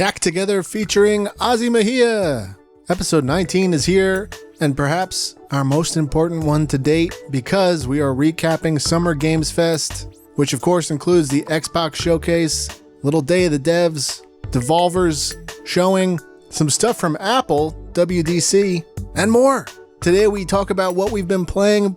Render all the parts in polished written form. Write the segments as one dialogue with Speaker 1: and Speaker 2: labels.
Speaker 1: Shack Together featuring Ozzie Mejia. Episode 19 is here, and perhaps our most important one to date, because we are recapping Summer Games Fest, which of course includes the Xbox Showcase, Little Day of the Devs, Devolver's showing, some stuff from Apple, WDC, and more. Today we talk about what we've been playing,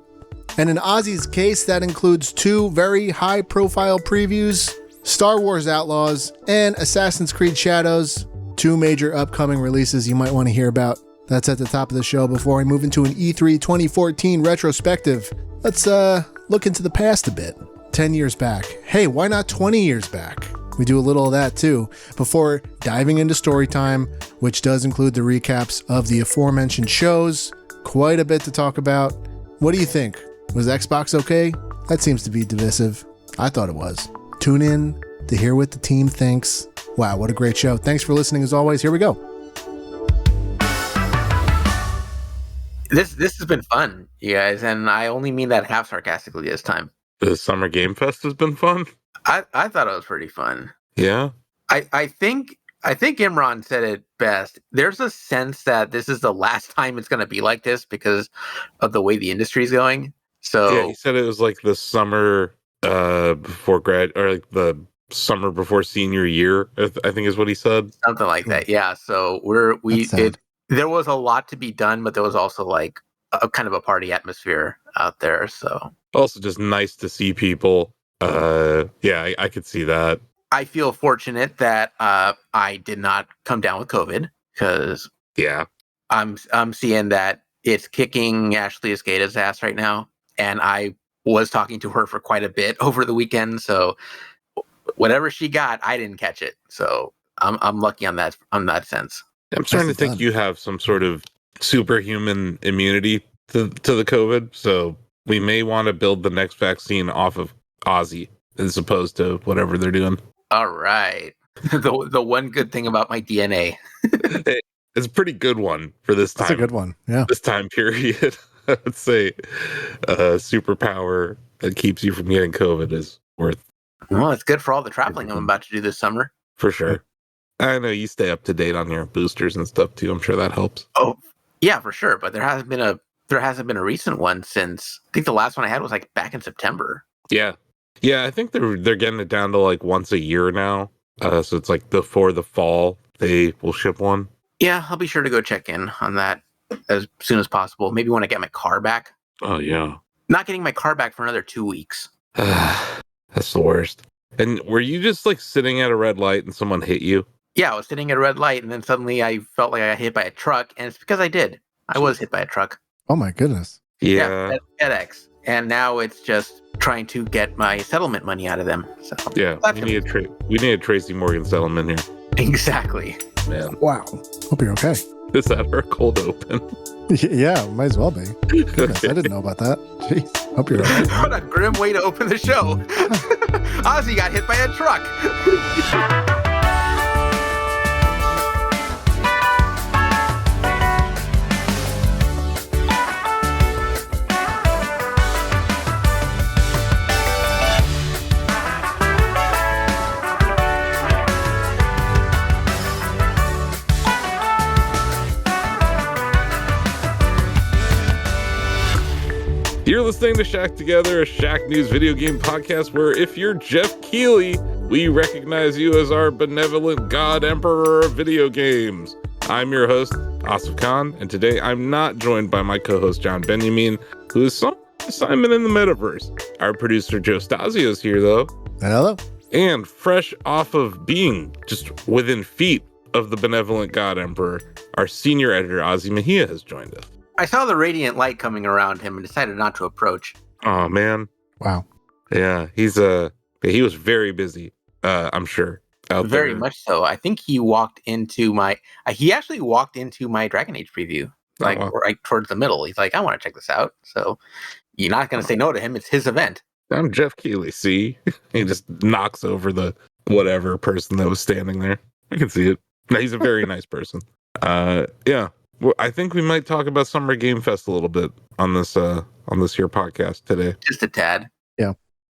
Speaker 1: and in Ozzie's case that includes two very high-profile previews, Star Wars Outlaws and Assassin's Creed Shadows, two major upcoming releases you might want to hear about. That's at the top of the show. Before we move into an E3 2014 retrospective, let's look into the past a bit. 10 years back. Hey, why not 20 years back? We do a little of that too, before diving into story time, which does include the recaps of the aforementioned shows. Quite a bit to talk about. What do you think? Was Xbox okay? That seems to be divisive. I thought it was. Tune in to hear what the team thinks. Wow, what a great show. Thanks for listening as always. Here we go.
Speaker 2: This has been fun, you guys, and I only mean that half sarcastically this time.
Speaker 3: The Summer Game Fest has been fun.
Speaker 2: I thought it was pretty fun.
Speaker 3: Yeah.
Speaker 2: I think Imran said it best. There's a sense that this is the last time it's going to be like this because of the way the industry is going. So
Speaker 3: yeah, he said it was like the summer before like the summer before senior year, I think is what he said.
Speaker 2: Something like that. Yeah. So there was a lot to be done, but there was also like a kind of a party atmosphere out there. So
Speaker 3: also just nice to see people. I could see that.
Speaker 2: I feel fortunate that I did not come down with COVID, because I'm seeing that it's kicking Ashley Escada's ass right now, and I was talking to her for quite a bit over the weekend. So whatever she got, I didn't catch it. So I'm lucky on that sense.
Speaker 3: I'm starting to think you have some sort of superhuman immunity to the COVID. So we may want to build the next vaccine off of Ozzie as opposed to whatever they're doing.
Speaker 2: All right. The one good thing about my DNA.
Speaker 3: It's a pretty good one for this time.
Speaker 1: That's a good one. Yeah.
Speaker 3: This time period. I would say superpower that keeps you from getting COVID is worth.
Speaker 2: Well, it's good for all the traveling I'm about to do this summer.
Speaker 3: For sure. I know you stay up to date on your boosters and stuff too. I'm sure that helps.
Speaker 2: Oh, yeah, for sure. But there hasn't been a recent one since, I think the last one I had was like back in September.
Speaker 3: Yeah. Yeah, I think they're getting it down to like once a year now. So it's like before the fall they will ship one.
Speaker 2: Yeah, I'll be sure to go check in on that as soon as possible. Maybe when I get my car back.
Speaker 3: Oh, yeah.
Speaker 2: Not getting my car back for another 2 weeks.
Speaker 3: That's the worst. And were you just like sitting at a red light and someone hit you?
Speaker 2: Yeah, I was sitting at a red light and then suddenly I felt like I got hit by a truck, and it's because I did. I was hit by a truck.
Speaker 1: Oh my goodness.
Speaker 3: Yeah.
Speaker 2: FedEx. And now it's just trying to get my settlement money out of them. So
Speaker 3: yeah, we need a Tracy Morgan settlement here.
Speaker 2: Exactly.
Speaker 3: Man.
Speaker 1: Wow. Hope you're okay.
Speaker 3: Is that our cold open?
Speaker 1: Yeah, might as well be. Goodness, I didn't know about that. Jeez. Hope you're okay.
Speaker 2: What a grim way to open the show. Ozzie got hit by a truck.
Speaker 3: You're listening to Shack Together, a Shacknews video game podcast where if you're Geoff Keighley, we recognize you as our benevolent god emperor of video games. I'm your host, Asif Khan, and today I'm not joined by my co-host, John Benyamine, who is some assignment in the metaverse. Our producer, Joe Stasio, is here, though.
Speaker 1: Hello.
Speaker 3: And fresh off of being just within feet of the benevolent god emperor, our senior editor, Ozzie Mejia, has joined us.
Speaker 2: I saw the radiant light coming around him and decided not to approach.
Speaker 3: Oh, man.
Speaker 1: Wow.
Speaker 3: Yeah, he was very busy, I'm sure.
Speaker 2: Very much so. I think he actually walked into my Dragon Age preview, right towards the middle. He's like, I want to check this out. So you're not going to say no to him. It's his event.
Speaker 3: I'm Geoff Keighley, see? He just knocks over the whatever person that was standing there. I can see it. No, he's a very nice person. Yeah. Well, I think we might talk about Summer Game Fest a little bit on this here podcast today.
Speaker 2: Just a tad.
Speaker 1: Yeah.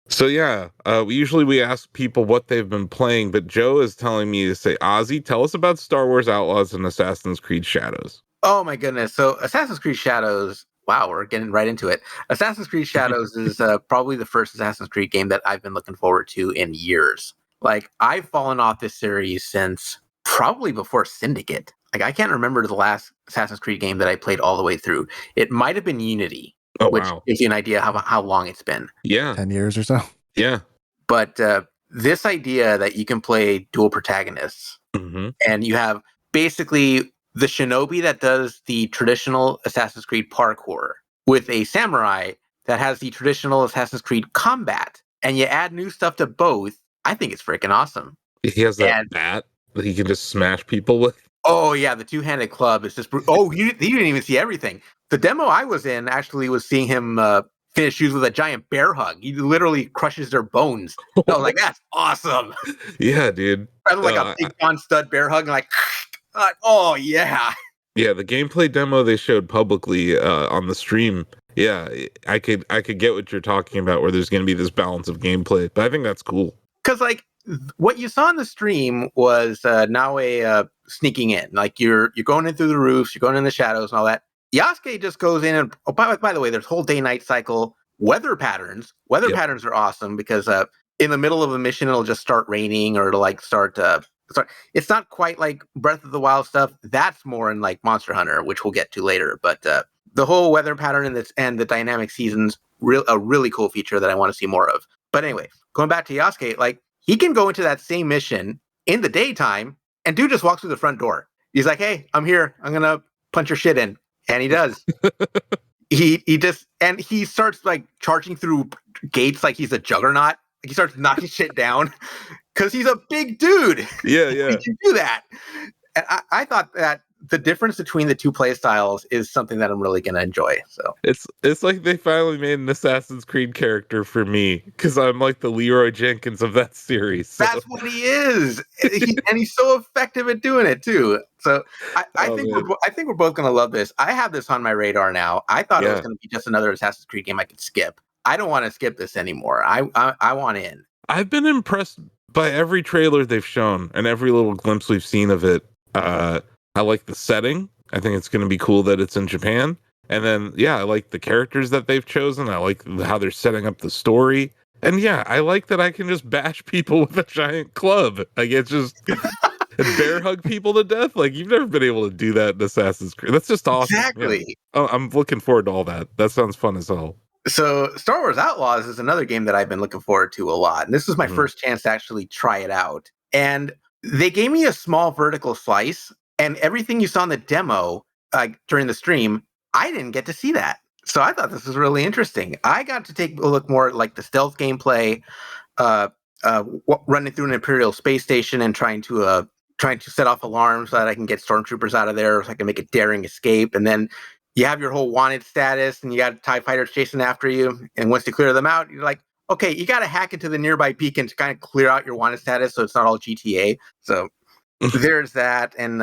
Speaker 3: So yeah, we ask people what they've been playing, but Joe is telling me to say, Ozzie, tell us about Star Wars Outlaws and Assassin's Creed Shadows.
Speaker 2: Oh my goodness. So Assassin's Creed Shadows, wow, we're getting right into it. Assassin's Creed Shadows is probably the first Assassin's Creed game that I've been looking forward to in years. Like, I've fallen off this series since probably before Syndicate. Like, I can't remember the last Assassin's Creed game that I played all the way through. It might have been Unity, which gives you an idea how long it's been.
Speaker 3: Yeah.
Speaker 1: 10 years or so.
Speaker 3: Yeah.
Speaker 2: But this idea that you can play dual protagonists, and you have basically the shinobi that does the traditional Assassin's Creed parkour with a samurai that has the traditional Assassin's Creed combat, and you add new stuff to both, I think it's freaking awesome.
Speaker 3: He has that bat that he can just smash people with.
Speaker 2: Oh, yeah, the two-handed club is just... Oh, you didn't even see everything. The demo I was in actually was seeing him finish shoes with a giant bear hug. He literally crushes their bones. I was like, that's awesome.
Speaker 3: Yeah, dude.
Speaker 2: Like a big John Stud bear hug, and like, oh, yeah.
Speaker 3: Yeah, the gameplay demo they showed publicly on the stream. Yeah, I could get what you're talking about, where there's going to be this balance of gameplay. But I think that's cool.
Speaker 2: Because, like, what you saw on the stream was Naue sneaking in. Like, you're going in through the roofs, you're going in the shadows and all that. Yasuke just goes in and, oh, by the way, there's whole day-night cycle weather patterns. Weather patterns are awesome because in the middle of a mission, it'll just start raining or it'll like start. It's not quite like Breath of the Wild stuff. That's more in like Monster Hunter, which we'll get to later. But the whole weather pattern and the dynamic seasons, a really cool feature that I want to see more of. But anyway, going back to Yasuke, like he can go into that same mission in the daytime and dude just walks through the front door. He's like, hey, I'm here. I'm going to punch your shit in. And he does. he starts like charging through gates like he's a juggernaut. Like, he starts knocking shit down because he's a big dude.
Speaker 3: Yeah.
Speaker 2: He can do that. And I thought that the difference between the two play styles is something that I'm really going to enjoy. So
Speaker 3: it's like they finally made an Assassin's Creed character for me because I'm like the Leroy Jenkins of that series. So.
Speaker 2: That's what he is, and he's so effective at doing it too. So I think we're both going to love this. I have this on my radar now. I thought it was going to be just another Assassin's Creed game I could skip. I don't want to skip this anymore. I want in.
Speaker 3: I've been impressed by every trailer they've shown and every little glimpse we've seen of it. I like the setting. I think it's going to be cool that it's in Japan. And then, I like the characters that they've chosen. I like how they're setting up the story. And I like that I can just bash people with a giant club. Like, it's just bear hug people to death. Like, you've never been able to do that in Assassin's Creed. That's just awesome.
Speaker 2: Exactly.
Speaker 3: Yeah. Oh, I'm looking forward to all that. That sounds fun as hell.
Speaker 2: So Star Wars Outlaws is another game that I've been looking forward to a lot. And this was my first chance to actually try it out. And they gave me a small vertical slice. And everything you saw in the demo during the stream, I didn't get to see that. So I thought this was really interesting. I got to take a look more at like the stealth gameplay, running through an Imperial space station and trying to set off alarms so that I can get stormtroopers out of there so I can make a daring escape. And then you have your whole wanted status and you got TIE fighters chasing after you. And once you clear them out, you're like, okay, you got to hack into the nearby beacon to kind of clear out your wanted status so it's not all GTA. So there's that. And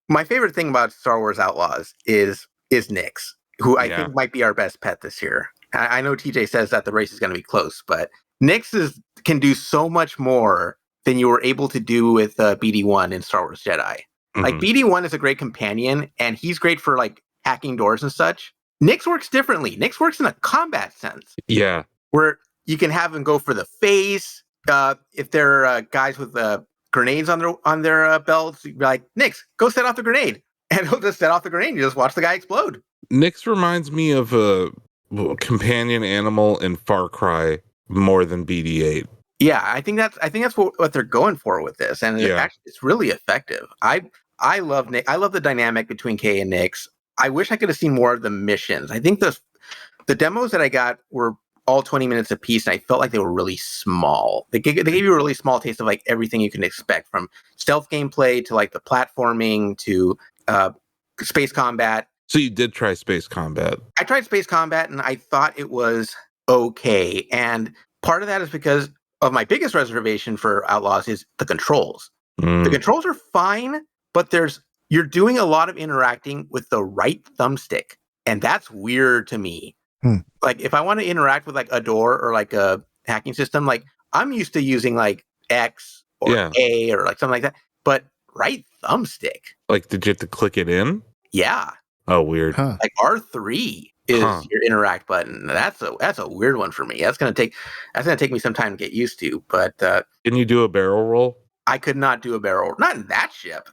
Speaker 2: my favorite thing about Star Wars Outlaws is Nyx, who I think might be our best pet this year. I know TJ says that the race is going to be close, but Nyx can do so much more than you were able to do with BD1 in Star Wars Jedi. Mm-hmm. Like BD1 is a great companion, and he's great for like hacking doors and such. Nyx works differently. Nyx works in a combat sense.
Speaker 3: Yeah.
Speaker 2: Where you can have him go for the face. If there are guys with grenades on their belts, you'd be like, Nyx, go set off the grenade. And he'll just set off the grenade. You just watch the guy explode.
Speaker 3: Nyx reminds me of a companion animal in Far Cry more than BD8.
Speaker 2: Yeah, I think that's what they're going for with this, and it's really effective. I love Nyx. I love the dynamic between Kay and Nyx. I wish I could have seen more of the missions. I think the demos that I got were all 20 minutes apiece, and I felt like they were really small. They gave you a really small taste of like everything you can expect, from stealth gameplay to like the platforming to space combat.
Speaker 3: So you did try space combat? I
Speaker 2: tried space combat, and I thought it was okay. And part of that is because of my biggest reservation for Outlaws is the controls. The controls are fine, but you're doing a lot of interacting with the right thumbstick, and that's weird to me. Like if I want to interact with like a door or like a hacking system. Like I'm used to using like X or A or like something like that, but right thumbstick.
Speaker 3: Like, did you have to click it in?
Speaker 2: Yeah.
Speaker 3: Oh, weird.
Speaker 1: Huh.
Speaker 2: Like R3 is your interact button. That's a weird one for me. That's gonna take me some time to get used to. But
Speaker 3: can you do a barrel roll?
Speaker 2: I could not do a barrel, not in that ship.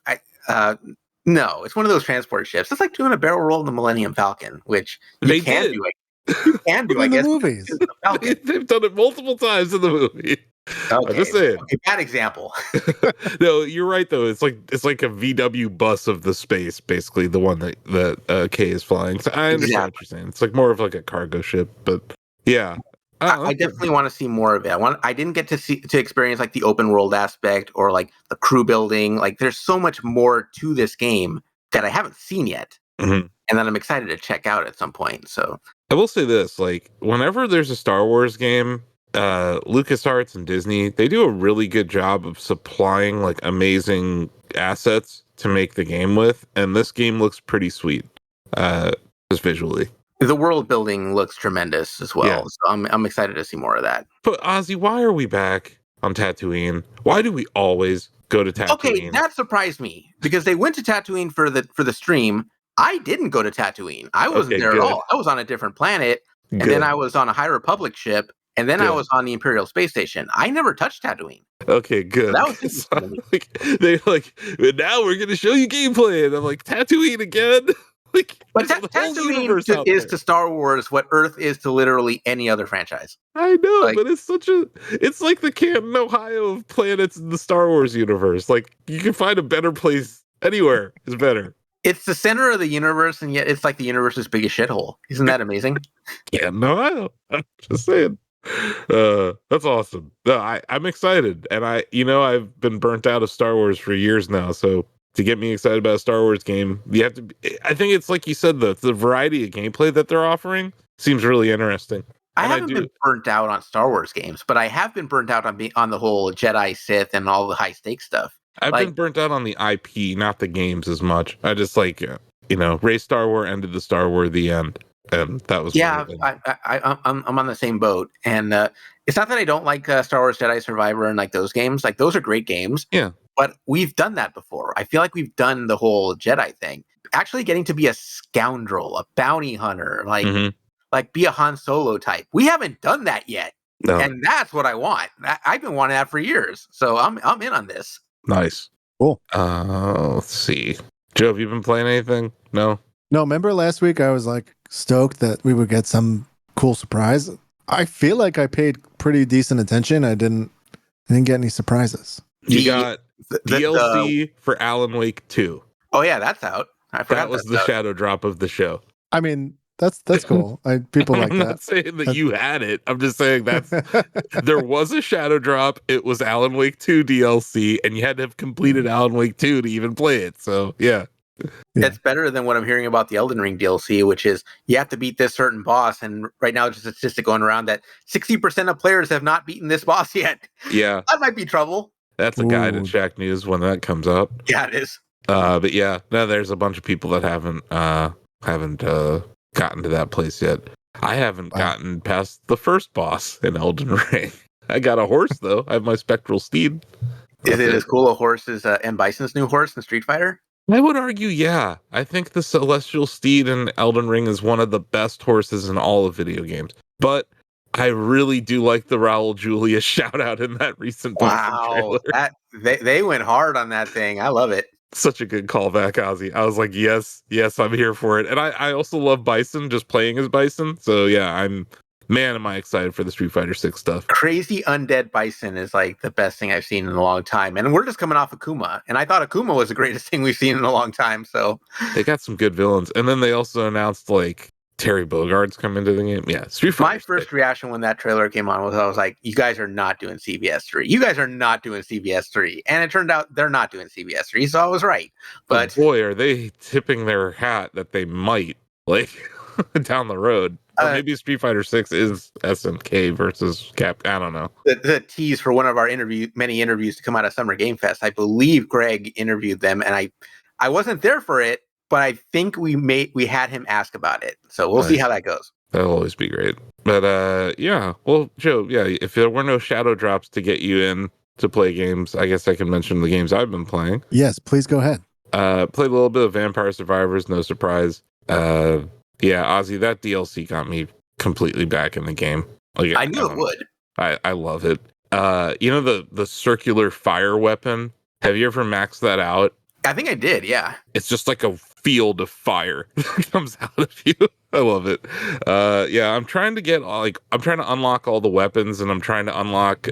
Speaker 2: No, it's one of those transport ships. It's like doing a barrel roll in the Millennium Falcon, which you can do. You can do, I guess.
Speaker 1: In the movies.
Speaker 3: They've done it multiple times in the movie.
Speaker 2: Okay,
Speaker 3: I'm just saying.
Speaker 2: Okay, bad example.
Speaker 3: No, you're right though. It's like a VW bus of the space, basically the one that Kay is flying. So I understand what you're saying. It's like more of like a cargo ship, but yeah.
Speaker 2: I definitely want to see more of it. I didn't get to experience like the open world aspect or like the crew building. Like there's so much more to this game that I haven't seen yet, and that I'm excited to check out at some point. So
Speaker 3: I will say this: like whenever there's a Star Wars game, LucasArts and Disney, they do a really good job of supplying like amazing assets to make the game with, and this game looks pretty sweet, just visually.
Speaker 2: The world building looks tremendous as well, so I'm excited to see more of that.
Speaker 3: But Ozzie, why are we back on Tatooine? Why do we always go to Tatooine?
Speaker 2: Okay, that surprised me because they went to Tatooine for the stream. I didn't go to Tatooine. I wasn't there at all. I was on a different planet, and then I was on a High Republic ship, and then I was on the Imperial Space Station. I never touched Tatooine.
Speaker 3: Okay, good.
Speaker 2: So that was
Speaker 3: they're like, now we're going to show you gameplay, and I'm like, Tatooine again.
Speaker 2: But Tatooine is to Star Wars what Earth is to literally any other franchise.
Speaker 3: I know, but it's like the Canton, Ohio of planets in the Star Wars universe. Like, you can find a better place anywhere is better.
Speaker 2: It's the center of the universe, and yet it's like the universe's biggest shithole. Isn't that amazing?
Speaker 3: Canton, Ohio. I'm just saying. That's awesome. No, I'm excited, and I've been burnt out of Star Wars for years now, so to get me excited about a Star Wars game, I think it's like you said, the variety of gameplay that they're offering seems really interesting.
Speaker 2: I haven't been burnt out on Star Wars games, but I have been burnt out on the whole Jedi, Sith, and all the high stakes stuff.
Speaker 3: I've been burnt out on the IP, not the games as much. I just Ray Star Wars ended the Star Wars the end, and that was
Speaker 2: I'm on the same boat, and it's not that I don't like Star Wars Jedi Survivor and like those games. Like those are great games.
Speaker 3: Yeah.
Speaker 2: But we've done that before. I feel like we've done the whole Jedi thing. Actually getting to be a scoundrel, a bounty hunter, like be a Han Solo type. We haven't done that yet. No. And that's what I want. I've been wanting that for years. So I'm in on this.
Speaker 3: Nice.
Speaker 1: Cool.
Speaker 3: Let's see. Joe, have you been playing anything? No?
Speaker 1: No, remember last week I was like stoked that we would get some cool surprise. I feel like I paid pretty decent attention. I didn't get any surprises.
Speaker 3: You got DLC for Alan Wake 2.
Speaker 2: Oh yeah, that's out. I forgot
Speaker 3: that was the shadow drop of the show.
Speaker 1: I mean, that's cool. People like that.
Speaker 3: I'm not saying that you had it. I'm just saying that there was a shadow drop. It was Alan Wake 2 DLC, and you had to have completed Alan Wake 2 to even play it. So yeah.
Speaker 2: It's better than what I'm hearing about the Elden Ring DLC, which is you have to beat this certain boss. And right now, there's a statistic going around that 60% of players have not beaten this boss yet.
Speaker 3: Yeah,
Speaker 2: that might be trouble.
Speaker 3: That's a guide in Shacknews when that comes up.
Speaker 2: Yeah, it is.
Speaker 3: But yeah, no, there's a bunch of people that haven't gotten to that place yet. I haven't gotten past the first boss in Elden Ring. I got a horse though. I have my spectral steed.
Speaker 2: Is it as cool a horse as M. Bison's new horse in Street Fighter?
Speaker 3: I would argue, yeah. I think the Celestial Steed in Elden Ring is one of the best horses in all of video games. But I really do like the Raul Julia shout out in that recent trailer.
Speaker 2: They went hard on that thing. I love it.
Speaker 3: Such a good callback, Ozzie. I was like, yes, I'm here for it. And I also love Bison, just playing as Bison. So yeah, am I excited for the Street Fighter 6 stuff.
Speaker 2: Crazy undead Bison is like the best thing I've seen in a long time. And we're just coming off Akuma. And I thought Akuma was the greatest thing we've seen in a long time. So
Speaker 3: they got some good villains. And then they also announced like Terry Bogard's come into the game. Yeah, Street Fighter.
Speaker 2: My first reaction when that trailer came on was I was like, you guys are not doing CBS 3. You guys are not doing CBS 3. And it turned out they're not doing CBS 3. So I was right. But
Speaker 3: boy, are they tipping their hat that they might like down the road. Or maybe Street Fighter 6 is SNK versus Cap. I don't know.
Speaker 2: The tease for one of our many interviews to come out of Summer Game Fest. I believe Greg interviewed them, and I wasn't there for it, but I think we had him ask about it. So we'll see how that goes.
Speaker 3: That'll always be great. But yeah. Well, Joe, yeah, if there were no shadow drops to get you in to play games, I guess I can mention the games I've been playing.
Speaker 1: Yes, please go ahead.
Speaker 3: Played a little bit of Vampire Survivors, no surprise. Yeah, Ozzie, that DLC got me completely back in the game. Like,
Speaker 2: I knew it would.
Speaker 3: I love it. You know the circular fire weapon? Have you ever maxed that out?
Speaker 2: I think I did, yeah.
Speaker 3: It's just like a field of fire that comes out of you. I love it. Yeah, I'm trying to unlock all the weapons, and I'm trying to unlock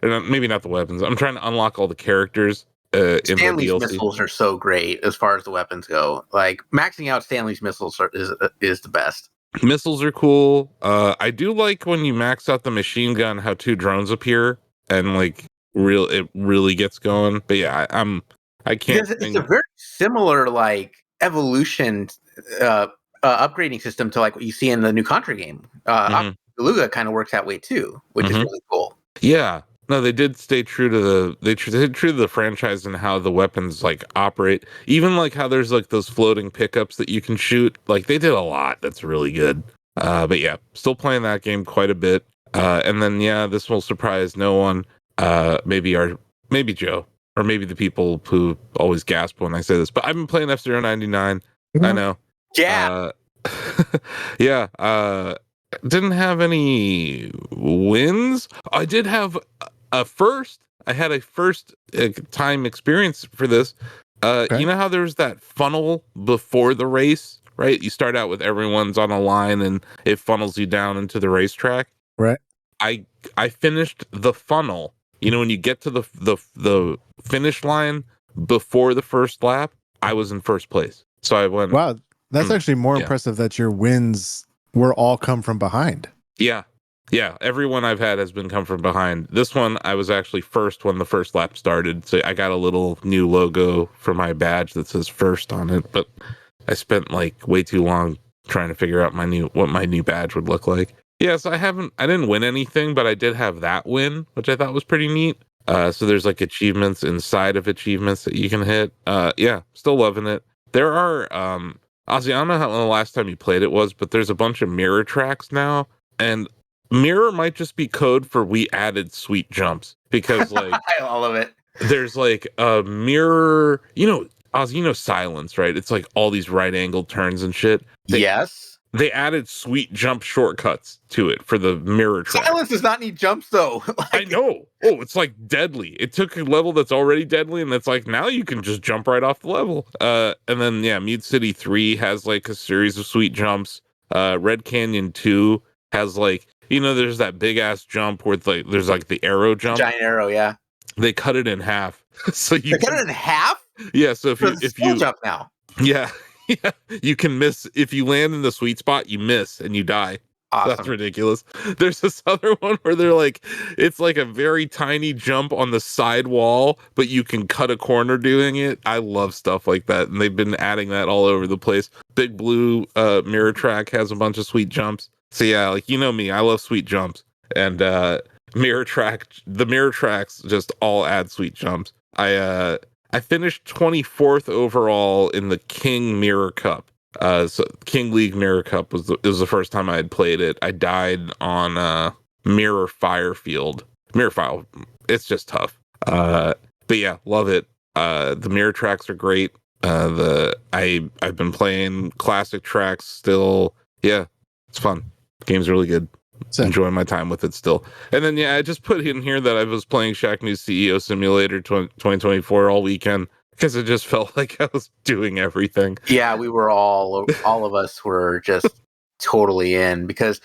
Speaker 3: maybe not the weapons. I'm trying to unlock all the characters in
Speaker 2: Stanley's
Speaker 3: the DLC.
Speaker 2: missiles are so great as far as the weapons go. Like maxing out Stanley's missiles is the best.
Speaker 3: Missiles are cool. I do like when you max out the machine gun, how 2 drones appear and like it really gets going. But yeah, I can't.
Speaker 2: Because it's a very similar like evolution upgrading system to like what you see in the new Contra game. Beluga kind of works that way too, which is really cool.
Speaker 3: Yeah. No, they did stay true to the franchise and how the weapons like operate. Even like how there's like those floating pickups that you can shoot. Like they did a lot. That's really good. But yeah, still playing that game quite a bit. And then yeah, this will surprise no one. Maybe Joe, or maybe the people who always gasp when I say this. But I've been playing F-Zero 99. I know.
Speaker 2: Yeah.
Speaker 3: Yeah. Didn't have any wins. I did have a first. I had a first time experience for this.
Speaker 1: Okay.
Speaker 3: You know how there's that funnel before the race, right? You start out with everyone's on a line and it funnels you down into the racetrack.
Speaker 1: Right.
Speaker 3: I finished the funnel. You know, when you get to the finish line before the first lap, I was in first place. So I went.
Speaker 1: Wow, that's actually more impressive that your wins were all come from behind.
Speaker 3: Yeah. Everyone I've had has been come from behind. This one, I was actually first when the first lap started. So I got a little new logo for my badge that says first on it. But I spent like way too long trying to figure out what my new badge would look like. Yeah, so I didn't win anything, but I did have that win, which I thought was pretty neat. So there's like achievements inside of achievements that you can hit. Yeah, still loving it. There are, Ozzie, I don't know how the last time you played it was, but there's a bunch of mirror tracks now. And mirror might just be code for we added sweet jumps. Because like,
Speaker 2: I love it.
Speaker 3: There's like a mirror, Ozzie, silence, right? It's like all these right angle turns and shit.
Speaker 2: Yes.
Speaker 3: They added sweet jump shortcuts to it for the mirror track.
Speaker 2: Silence does not need jumps, though.
Speaker 3: I know. Oh, it's like deadly. It took a level that's already deadly, and it's like now you can just jump right off the level. And then yeah, Mute City 3 has like a series of sweet jumps. Red Canyon 2 has like there's that big ass jump where there's like the arrow jump,
Speaker 2: giant arrow. Yeah,
Speaker 3: they cut it in half. So
Speaker 2: they cut it in half.
Speaker 3: Yeah. So if you
Speaker 2: jump now.
Speaker 3: Yeah. Yeah, you can miss if you land in the sweet spot, you miss and you die.
Speaker 2: Awesome.
Speaker 3: That's ridiculous. There's this other one where they're like, it's like a very tiny jump on the side wall, but you can cut a corner doing it. I love stuff like that, and they've been adding that all over the place. Big Blue mirror track has a bunch of sweet jumps. So yeah, like me, I love sweet jumps, and the mirror tracks just all add sweet jumps. I finished 24th overall in the King Mirror Cup. So King League Mirror Cup was the first time I had played it. I died on Mirror Fire Field. Mirror File. It's just tough. But yeah, love it. The mirror tracks are great. I've been playing classic tracks still. Yeah, it's fun. Game's really good. Enjoying my time with it still. And then yeah, I just put in here that I was playing Shacknews CEO Simulator 2024 all weekend because it just felt like I was doing everything.
Speaker 2: Yeah, we were all of us were just totally in because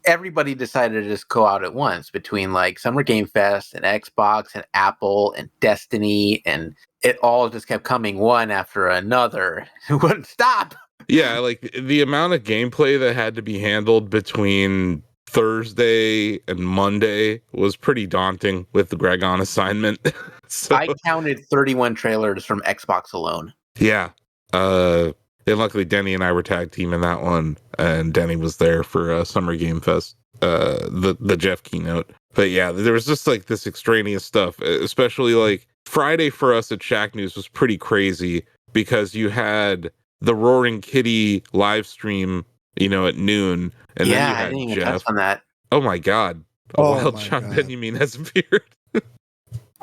Speaker 2: everybody decided to just go out at once between like Summer Game Fest and Xbox and Apple and Destiny, and it all just kept coming one after another. It wouldn't stop.
Speaker 3: Yeah, like the amount of gameplay that had to be handled between Thursday and Monday was pretty daunting with the Greg on assignment. So,
Speaker 2: I counted 31 trailers from Xbox alone.
Speaker 3: Yeah. And luckily Denny and I were tag team in that one, and Denny was there for Summer Game Fest, the Geoff keynote. But yeah, there was just like this extraneous stuff, especially like Friday for us at Shacknews was pretty crazy because you had the Roaring Kitty live stream at noon. And then you
Speaker 2: I
Speaker 3: had
Speaker 2: didn't even
Speaker 3: Geoff.
Speaker 2: touch on that.
Speaker 3: Oh my God.
Speaker 1: Oh
Speaker 3: Wild
Speaker 1: my
Speaker 3: John
Speaker 1: God.
Speaker 3: Benyamine has appeared.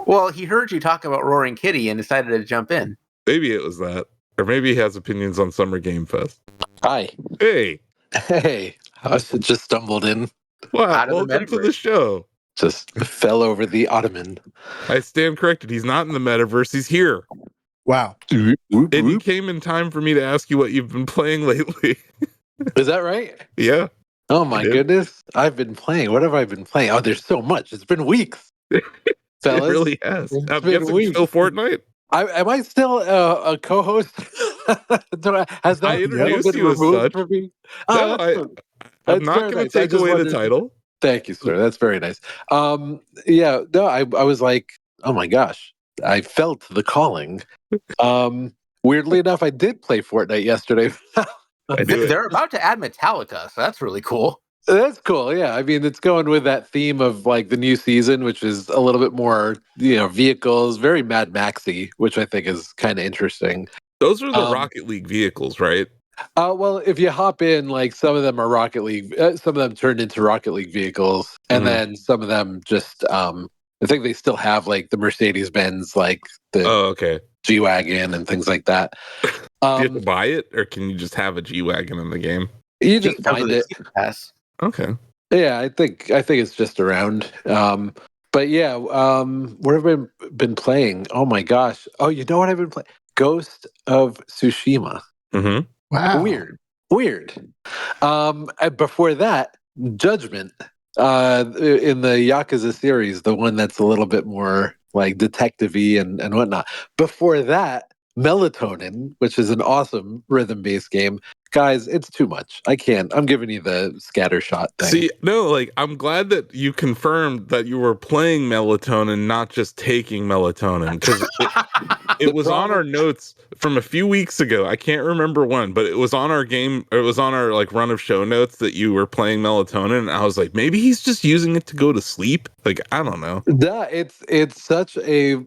Speaker 2: Well, he heard you talk about Roaring Kitty and decided to jump in.
Speaker 3: Maybe it was that. Or maybe he has opinions on Summer Game Fest.
Speaker 4: Hi.
Speaker 3: Hey.
Speaker 4: Hey. I just stumbled in.
Speaker 3: Wow.
Speaker 2: Out of the
Speaker 3: Welcome to the
Speaker 2: metaverse.
Speaker 3: show.
Speaker 4: Just fell over the ottoman.
Speaker 3: I stand corrected. He's not in the metaverse. He's here.
Speaker 1: Wow.
Speaker 4: Whoop,
Speaker 3: And he
Speaker 4: whoop.
Speaker 3: came in time for me to ask you what you've been playing lately.
Speaker 4: Is that right?
Speaker 3: Yeah.
Speaker 4: Oh my
Speaker 3: did.
Speaker 4: goodness. I've been playing. What have I been playing? Oh, there's so much. It's been weeks. Fellas.
Speaker 3: It really has.
Speaker 4: It's
Speaker 3: I'm
Speaker 4: been
Speaker 3: guessing
Speaker 4: weeks.
Speaker 3: still Fortnite?
Speaker 4: Am I still a co-host? Has that
Speaker 3: I introduced
Speaker 4: been
Speaker 3: you as
Speaker 4: removed
Speaker 3: such.
Speaker 4: from me?
Speaker 3: No,
Speaker 4: that's
Speaker 3: I'm not
Speaker 4: very
Speaker 3: going
Speaker 4: nice.
Speaker 3: to
Speaker 4: I
Speaker 3: take
Speaker 4: just
Speaker 3: away the
Speaker 4: wanted-
Speaker 3: title.
Speaker 4: Thank you, sir. That's very nice. Yeah, no, I was like, oh my gosh, I felt the calling. Weirdly enough, I did play Fortnite yesterday.
Speaker 3: I knew it.
Speaker 2: They're about to add Metallica, so that's really cool.
Speaker 4: That's cool. Yeah, I mean, it's going with that theme of like the new season, which is a little bit more, vehicles, very Mad Maxy, which I think is kind of interesting.
Speaker 3: Those are the Rocket League vehicles, right?
Speaker 4: Well, if you hop in, like some of them are Rocket League, some of them turned into Rocket League vehicles, and then some of them just, I think they still have like the Mercedes Benz, like the
Speaker 3: okay.
Speaker 4: G-Wagon and things like that.
Speaker 3: Do you have to buy it, or can you just have a G-Wagon in the game?
Speaker 4: You just find it.
Speaker 2: Yes.
Speaker 3: Okay.
Speaker 4: Yeah, I think it's just around. But yeah, what have I been playing? Oh my gosh! Oh, you know what I've been playing? Ghost of Tsushima.
Speaker 3: Mm-hmm.
Speaker 1: Wow.
Speaker 4: Weird. And before that, Judgment. In the Yakuza series, the one that's a little bit more like detective-y and whatnot. Before that, Melatonin, which is an awesome rhythm-based game. Guys, it's too much. I can't. I'm giving you the scattershot thing.
Speaker 3: See, no, like I'm glad that you confirmed that you were playing Melatonin, not just taking Melatonin, because it was on our notes from a few weeks ago. I can't remember when, but it was on our game. It was on our like run of show notes that you were playing Melatonin, and I was like, maybe he's just using it to go to sleep. Like I don't know.
Speaker 4: It's such a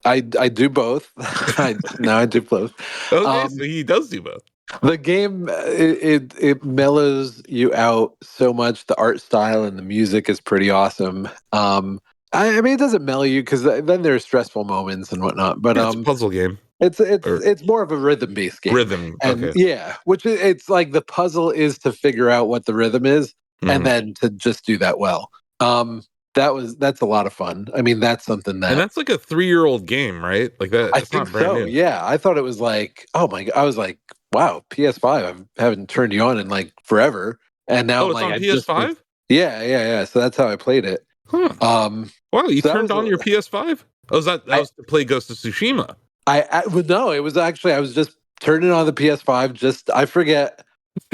Speaker 4: I do both. I do both.
Speaker 3: Okay, so he does do both.
Speaker 4: The game it mellows you out so much. The art style and the music is pretty awesome. I mean, it doesn't mellow you because then there's stressful moments and whatnot. But
Speaker 3: It's a puzzle game.
Speaker 4: It's more of a rhythm based game.
Speaker 3: Rhythm,
Speaker 4: and
Speaker 3: okay.
Speaker 4: yeah, which it's like the puzzle is to figure out what the rhythm is and then to just do that well. That's a lot of fun. I mean, that's something that,
Speaker 3: and that's like a 3-year-old game, right? Like that.
Speaker 4: I
Speaker 3: It's
Speaker 4: think
Speaker 3: not brand
Speaker 4: so.
Speaker 3: new.
Speaker 4: Yeah, I thought it was like, oh my god, I was like, wow, PS5. I haven't turned you on in like forever, and now
Speaker 3: Oh,
Speaker 4: I'm
Speaker 3: it's
Speaker 4: like,
Speaker 3: on PS5.
Speaker 4: Yeah. So that's how I played it.
Speaker 3: Huh. Wow, you
Speaker 4: so that
Speaker 3: turned
Speaker 4: was
Speaker 3: on your PS5? Oh, that was to play Ghost of Tsushima.
Speaker 4: Well, no, it was actually I was just turning on the PS5. Just I forget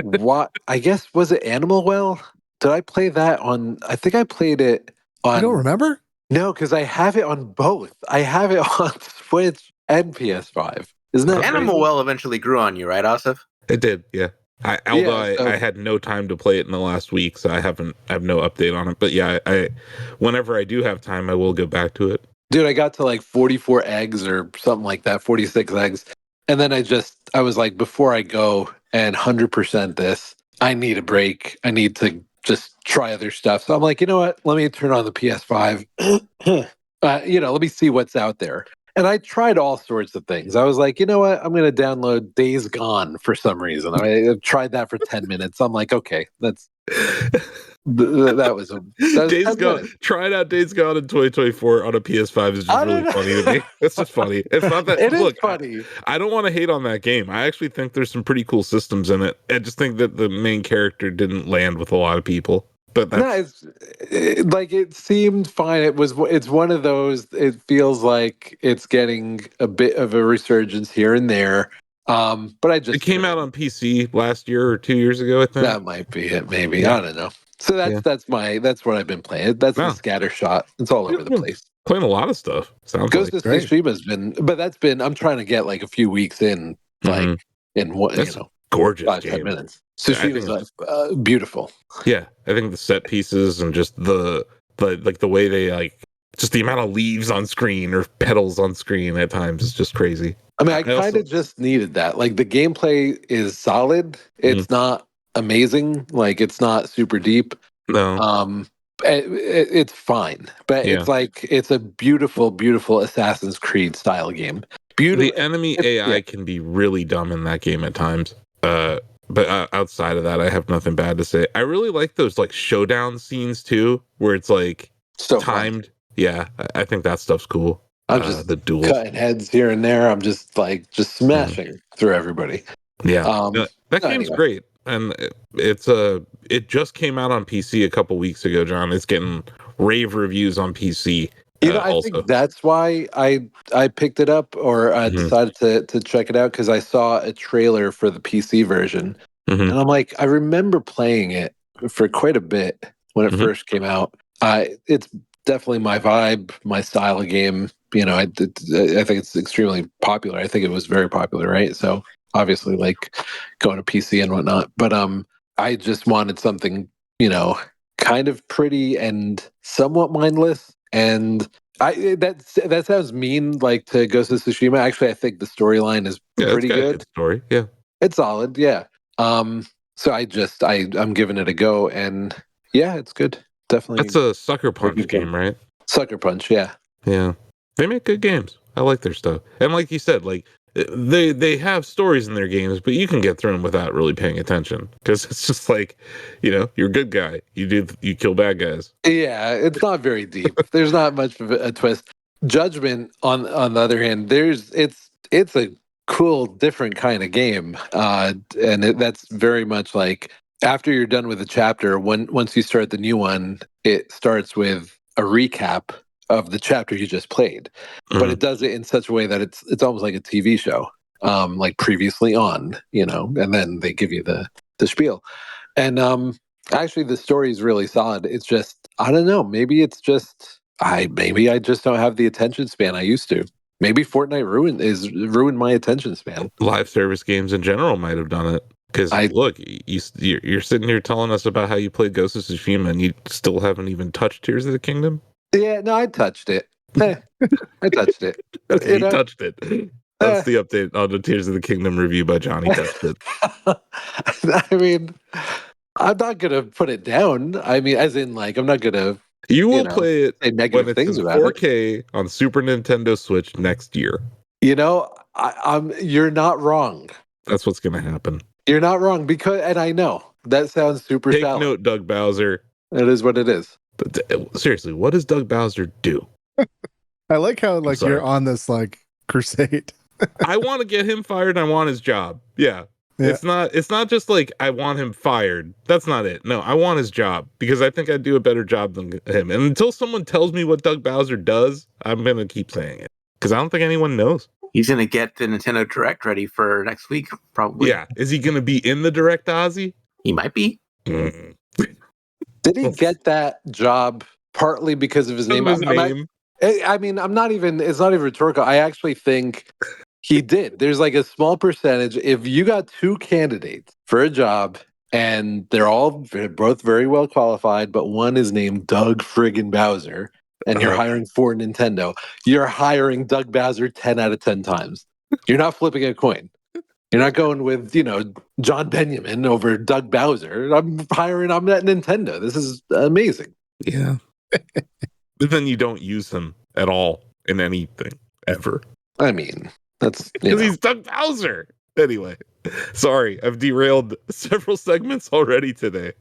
Speaker 4: what. I guess was it Animal Well? Did I play that on? I think I played it on.
Speaker 1: You don't remember?
Speaker 4: No, because I have it on both. I have it on Switch and PS5. Isn't that
Speaker 2: Animal
Speaker 4: crazy?
Speaker 2: Well eventually grew on you, right, Asif?
Speaker 3: It did, yeah. I had no time to play it in the last week, so I have no update on it. But yeah, I whenever I do have time, I will go back to it.
Speaker 4: Dude, I got to like 44 eggs or something like that, 46 eggs. And then I was like, before I go and 100% this, I need a break. I need to just try other stuff. So I'm like, you know what? Let me turn on the PS5. Let me see what's out there. And I tried all sorts of things. I was like, you know what? I'm going to download Days Gone for some reason. I tried that for 10 minutes. I'm like, okay, that was
Speaker 3: Days Gone. Trying out Days Gone in 2024 on a PS5 is just really funny to me. It's just funny. It's not that.
Speaker 4: It
Speaker 3: look,
Speaker 4: is funny.
Speaker 3: I don't want to hate on that game. I actually think there's some pretty cool systems in it. I just think that the main character didn't land with a lot of people. But
Speaker 4: it seemed fine. It's one of those. It feels like it's getting a bit of a resurgence here and there. But it
Speaker 3: came out on PC last year or 2 years ago. I think
Speaker 4: that might be it. Maybe I don't know. So that's what I've been playing. That's the scatter shot. It's all over the place.
Speaker 3: Playing a lot of stuff. Sounds
Speaker 4: Ghost
Speaker 3: like
Speaker 4: of Tsushima's been. I'm trying to get like a few weeks in, like in what
Speaker 3: gorgeous
Speaker 4: 5-10
Speaker 3: game.
Speaker 4: minutes. Tsushima's beautiful.
Speaker 3: Yeah, I think the set pieces and just the way they just the amount of leaves on screen or petals on screen at times is just crazy.
Speaker 4: I mean, I kind of just needed that. Like the gameplay is solid. It's not amazing. Like it's not super deep.
Speaker 3: No.
Speaker 4: It's fine, but
Speaker 3: Yeah.
Speaker 4: it's like it's a beautiful, beautiful Assassin's Creed style game. Beautiful.
Speaker 3: The enemy AI can be really dumb in that game at times. But outside of that, I have nothing bad to say. I really like those like showdown scenes too, where it's like
Speaker 4: so
Speaker 3: timed.
Speaker 4: Fun.
Speaker 3: Yeah, I think that stuff's cool.
Speaker 4: I'm just
Speaker 3: the duels,
Speaker 4: cutting heads here and there. I'm just smashing through everybody.
Speaker 3: Yeah, that game's
Speaker 4: anyway.
Speaker 3: great, and it just came out on PC a couple weeks ago, John. It's getting rave reviews on PC.
Speaker 4: I think that's why I picked it up or decided to check it out, because I saw a trailer for the PC version, and I'm like, I remember playing it for quite a bit when it first came out. It's definitely my vibe, my style of game. I think it's extremely popular. I think it was very popular, right? So obviously, like going to PC and whatnot. But I just wanted something, kind of pretty and somewhat mindless. And that sounds mean, like to Ghost of Tsushima. Actually, I think the storyline is pretty good.
Speaker 3: A good story, yeah,
Speaker 4: it's solid, yeah. So I'm giving it a go, and yeah, it's good. Definitely,
Speaker 3: that's a Sucker Punch game, right?
Speaker 4: Sucker Punch, yeah.
Speaker 3: They make good games. I like their stuff, and like you said, like they have stories in their games, but you can get through them without really paying attention, because it's just like, you're a good guy. You kill bad guys.
Speaker 4: Yeah, it's not very deep. There's not much of a twist. Judgment, on the other hand, it's a cool, different kind of game, and that's very much like after you're done with the chapter. Once you start the new one, it starts with a recap of the chapter you just played, but it does it in such a way that it's almost like a TV show, like previously on, and then they give you the spiel. And actually, the story is really solid. It's just, I don't know, maybe it's just I just don't have the attention span I used to. Maybe Fortnite ruined my attention span.
Speaker 3: Live service games in general might have done it. Because look, you're sitting here telling us about how you played Ghost of Tsushima, and you still haven't even touched Tears of the Kingdom.
Speaker 4: Yeah, no, I touched it. I touched it.
Speaker 3: He touched it. That's the update on the Tears of the Kingdom review by Johnny Touched It.
Speaker 4: I mean, I'm not gonna put it down. I mean, as in, like, I'm not gonna.
Speaker 3: You will play it
Speaker 4: when it's in
Speaker 3: 4K on Super Nintendo Switch next year.
Speaker 4: You're not wrong.
Speaker 3: That's what's gonna happen.
Speaker 4: You're not wrong, and I know that sounds super
Speaker 3: Take
Speaker 4: shallow.
Speaker 3: note, Doug Bowser.
Speaker 4: It is what it is.
Speaker 3: But seriously, what does Doug Bowser do?
Speaker 1: I like how you're on this crusade.
Speaker 3: I want to get him fired. I want his job. Yeah. It's not just like I want him fired. That's not it. No, I want his job, because I think I'd do a better job than him. And until someone tells me what Doug Bowser does, I'm going to keep saying it, because I don't think anyone knows.
Speaker 2: He's going to get the Nintendo Direct ready for next week, probably.
Speaker 3: Yeah. Is he going to be in the Direct, Ozzie?
Speaker 2: He might be.
Speaker 4: Did he get that job partly because of his name? I mean, I'm not even, it's not even rhetorical. I actually think he did. There's like a small percentage. If you got two candidates for a job and they're both very well qualified, but one is named Doug friggin' Bowser, and you're hiring for Nintendo, you're hiring Doug Bowser 10 out of 10 times. You're not flipping a coin. You're not going with, John Benyamine over Doug Bowser. I'm at Nintendo. This is amazing.
Speaker 3: Yeah. But then you don't use him at all in anything ever.
Speaker 4: I mean, that's
Speaker 3: because he's Doug Bowser. Anyway, sorry, I've derailed several segments already today.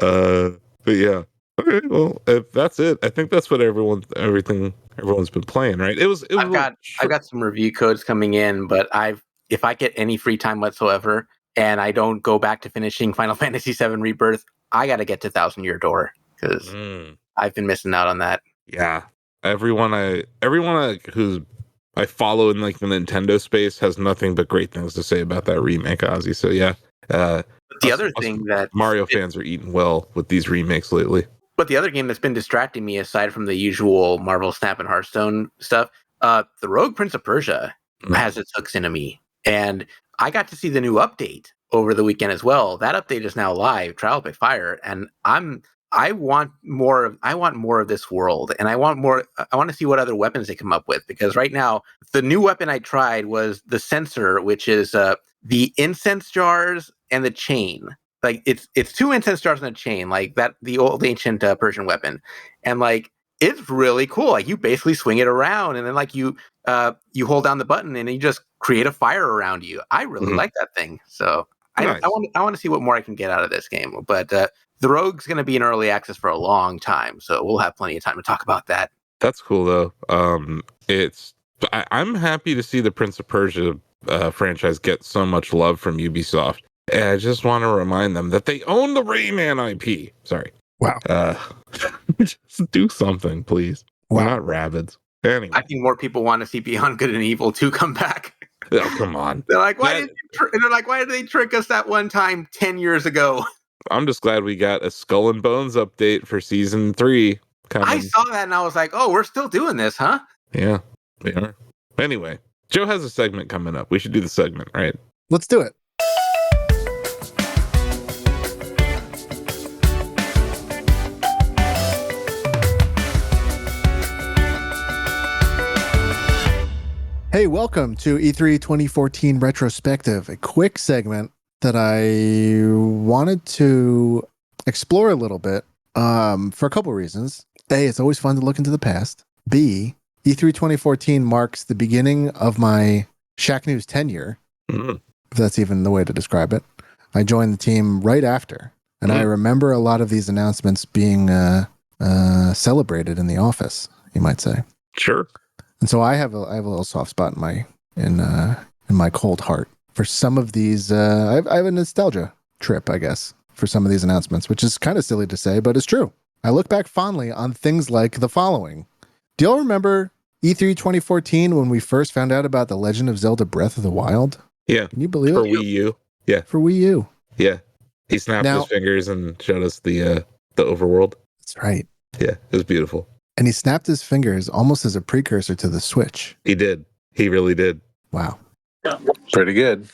Speaker 3: But yeah. Okay, well, if that's it, I think that's what everyone's been playing, right? I've
Speaker 2: got some review codes coming in, but if I get any free time whatsoever and I don't go back to finishing Final Fantasy VII Rebirth, I got to get to 1,000 Year Door, because I've been missing out on that.
Speaker 3: Yeah, everyone who's I follow in like the Nintendo space has nothing but great things to say about that remake, Ozzie. So yeah,
Speaker 2: the other thing that
Speaker 3: Mario fans are eating well with these remakes lately.
Speaker 2: But the other game that's been distracting me, aside from the usual Marvel Snap and Hearthstone stuff, the Rogue Prince of Persia has its hooks into me, and I got to see the new update over the weekend as well. That update is now live, Trial by Fire, and I want more of this world, and I want to see what other weapons they come up with, because right now the new weapon I tried was the censer, which is the incense jars and the chain. like it's 2 incense jars in a chain, like that the old ancient Persian weapon, and like it's really cool. Like you basically swing it around, and then like you hold down the button, and you just create a fire around you. I really like that thing. So
Speaker 3: Nice.
Speaker 2: I want to see what more I can get out of this game. But the Rogue's going to be in early access for a long time, so we'll have plenty of time to talk about that.
Speaker 3: That's cool though. I'm happy to see the Prince of Persia franchise get so much love from Ubisoft. And I just want to remind them that they own the Rayman IP. Sorry.
Speaker 1: Wow.
Speaker 3: Just do something, please.
Speaker 1: Wow.
Speaker 3: We're not rabbids. Anyway.
Speaker 2: I think more people want to see Beyond Good and Evil 2 come back.
Speaker 3: Oh, come on.
Speaker 2: They're like, why did they trick us that one time 10 years ago?
Speaker 3: I'm just glad we got a Skull and Bones update for season 3 coming.
Speaker 2: I saw that and I was like, oh, we're still doing this, huh?
Speaker 3: Yeah, we are. Anyway, Joe has a segment coming up. We should do the segment, right?
Speaker 1: Let's do it. Hey, welcome to E3 2014 Retrospective, a quick segment that I wanted to explore a little bit for a couple reasons. A, it's always fun to look into the past. B, E3 2014 marks the beginning of my Shacknews tenure, if that's even the way to describe it. I joined the team right after, and I remember a lot of these announcements being celebrated in the office, you might say.
Speaker 3: Sure.
Speaker 1: And so I have a little soft spot in my cold heart for some of these. I have a nostalgia trip, I guess, for some of these announcements, which is kind of silly to say, but it's true. I look back fondly on things like the following. Do y'all remember E3 2014 when we first found out about The Legend of Zelda Breath of the Wild?
Speaker 3: Yeah.
Speaker 1: Can you believe
Speaker 3: For
Speaker 1: it?
Speaker 3: Wii U. Yeah.
Speaker 1: For Wii U.
Speaker 3: Yeah. He snapped his fingers and showed us the overworld.
Speaker 1: That's right.
Speaker 3: Yeah, it was beautiful.
Speaker 1: And he snapped his fingers almost as a precursor to the Switch.
Speaker 3: He did. He really did.
Speaker 1: Wow.
Speaker 4: Pretty good.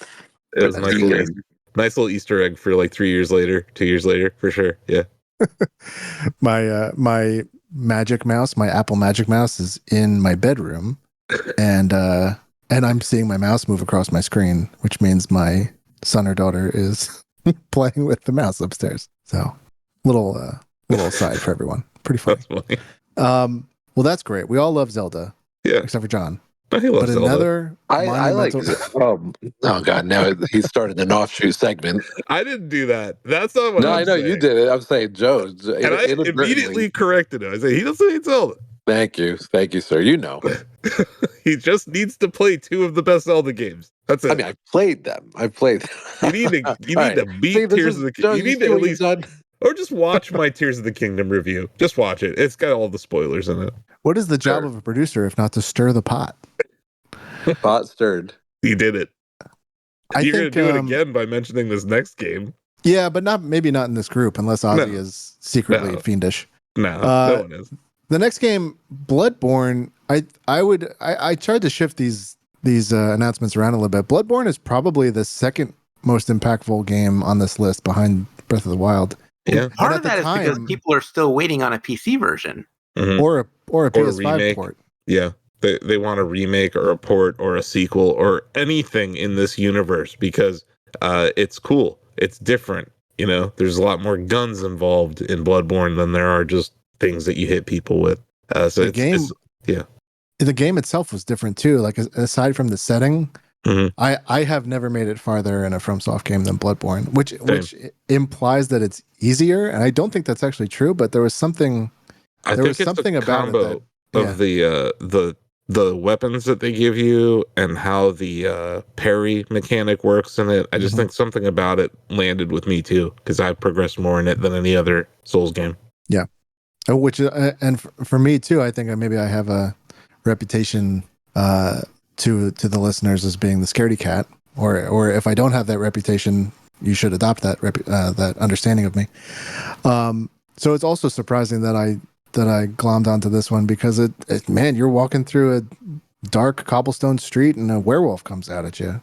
Speaker 3: It was a nice little Easter egg for like 2 years later, for sure. Yeah.
Speaker 1: My Magic Mouse, my Apple Magic Mouse is in my bedroom, and I'm seeing my mouse move across my screen, which means my son or daughter is playing with the mouse upstairs. So little aside for everyone. Pretty funny.
Speaker 3: That's funny.
Speaker 1: Well, that's great. We all love Zelda.
Speaker 3: Yeah.
Speaker 1: Except for John.
Speaker 3: He loves Zelda.
Speaker 1: Another
Speaker 4: I like oh god, now he started an offshoot segment.
Speaker 3: I didn't do that. That's not what
Speaker 4: I know saying. You did it. I'm saying Joe.
Speaker 3: And I immediately corrected him. I said he doesn't hate Zelda.
Speaker 4: Thank you, sir. You know.
Speaker 3: He just needs to play 2 of the best Zelda games. That's it.
Speaker 4: I mean, I played them.
Speaker 3: You need to beat Tears of the Kingdom. You need to at least or just watch my Tears of the Kingdom review. Just watch it. It's got all the spoilers in it.
Speaker 1: What is the job of a producer if not to stir the pot?
Speaker 4: Pot stirred.
Speaker 3: You did it. You're going to do it again by mentioning this next game.
Speaker 1: Yeah, but maybe not in this group unless Ozzie is secretly fiendish.
Speaker 3: No one is.
Speaker 1: The next game, Bloodborne, I tried to shift these announcements around a little bit. Bloodborne is probably the second most impactful game on this list behind Breath of the Wild.
Speaker 3: Yeah.
Speaker 2: Part of that is because people are still waiting on a PC version.
Speaker 3: Mm-hmm.
Speaker 1: Or a PS5 port.
Speaker 3: Yeah. They want a remake or a port or a sequel or anything in this universe because it's cool. It's different. You know, there's a lot more guns involved in Bloodborne than there are just things that you hit people with. So the game itself was different too. Like aside from the setting, I have never made it farther in a FromSoft game than Bloodborne, which implies that it's easier. And I don't think that's actually true, but there was something. There was something about it of the weapons that they give you and how the parry mechanic works in it. I just think something about it landed with me too, because I've progressed more in it than any other Souls game. Yeah.
Speaker 1: Which and for me too, I think maybe I have a reputation to the listeners as being the scaredy cat, or if I don't have that reputation, you should adopt that understanding of me. So it's also surprising that I glommed onto this one because man, you're walking through a dark cobblestone street and a werewolf comes out at you.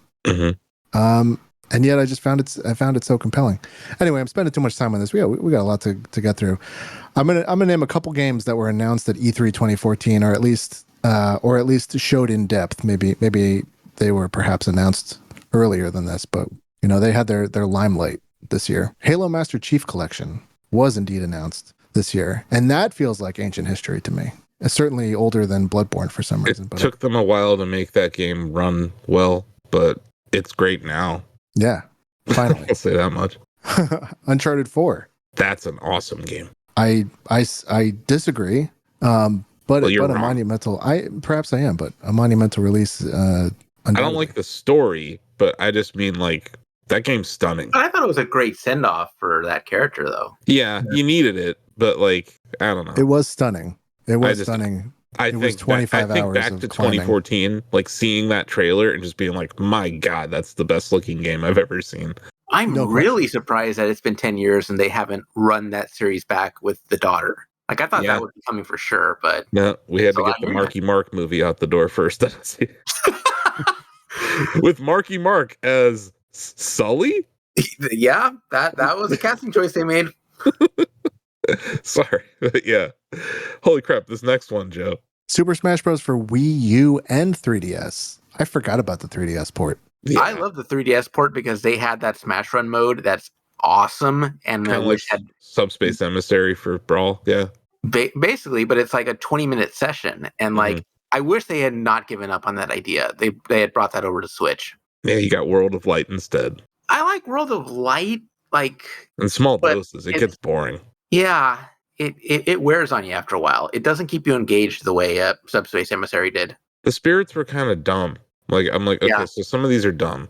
Speaker 1: And yet I found it so compelling. Anyway, I'm spending too much time on this. We got a lot to get through. I'm gonna name a couple games that were announced at E3 2014, or at least showed in depth. Maybe they were perhaps announced earlier than this, but they had their limelight this year. Halo Master Chief Collection was indeed announced this year, and that feels like ancient history to me. It's certainly older than Bloodborne for some reason.
Speaker 3: It took them a while to make that game run well, but it's great now.
Speaker 1: Yeah, finally.
Speaker 3: I'll say that much.
Speaker 1: Uncharted 4.
Speaker 3: That's an awesome game.
Speaker 1: I disagree, but a
Speaker 3: wrong.
Speaker 1: monumental. Perhaps I am, but a monumental release.
Speaker 3: I don't like the story, but I just mean like that game's stunning.
Speaker 2: I thought it was a great send off for that character, though.
Speaker 3: Yeah, you needed it, but like I don't know.
Speaker 1: It was stunning. It was stunning.
Speaker 3: I think 25 hours. Back to 2014, like seeing that trailer and just being like, "My God, that's the best looking game I've ever seen."
Speaker 2: I'm really surprised that it's been 10 years and they haven't run that series back with the daughter. Like I thought that would be coming for sure, but
Speaker 3: no, we had to get the Marky Mark movie out the door first. With Marky Mark as Sully.
Speaker 2: Yeah, that was a casting choice they made.
Speaker 3: Sorry, but yeah. Holy crap! This next one, Joe.
Speaker 1: Super Smash Bros. For Wii U and 3DS. I forgot about the 3DS port.
Speaker 2: Yeah. I love the 3DS port because they had that Smash Run mode that's awesome, and
Speaker 3: which had Subspace Emissary for Brawl. Yeah,
Speaker 2: basically, but it's like a 20-minute session, and like I wish they had not given up on that idea. They had brought that over to Switch.
Speaker 3: Yeah, you got World of Light instead.
Speaker 2: I like World of Light, like
Speaker 3: in small doses. It gets boring.
Speaker 2: Yeah, it wears on you after a while. It doesn't keep you engaged the way Subspace Emissary did.
Speaker 3: The spirits were kind of dumb. Like I'm like, okay, so some of these are dumb.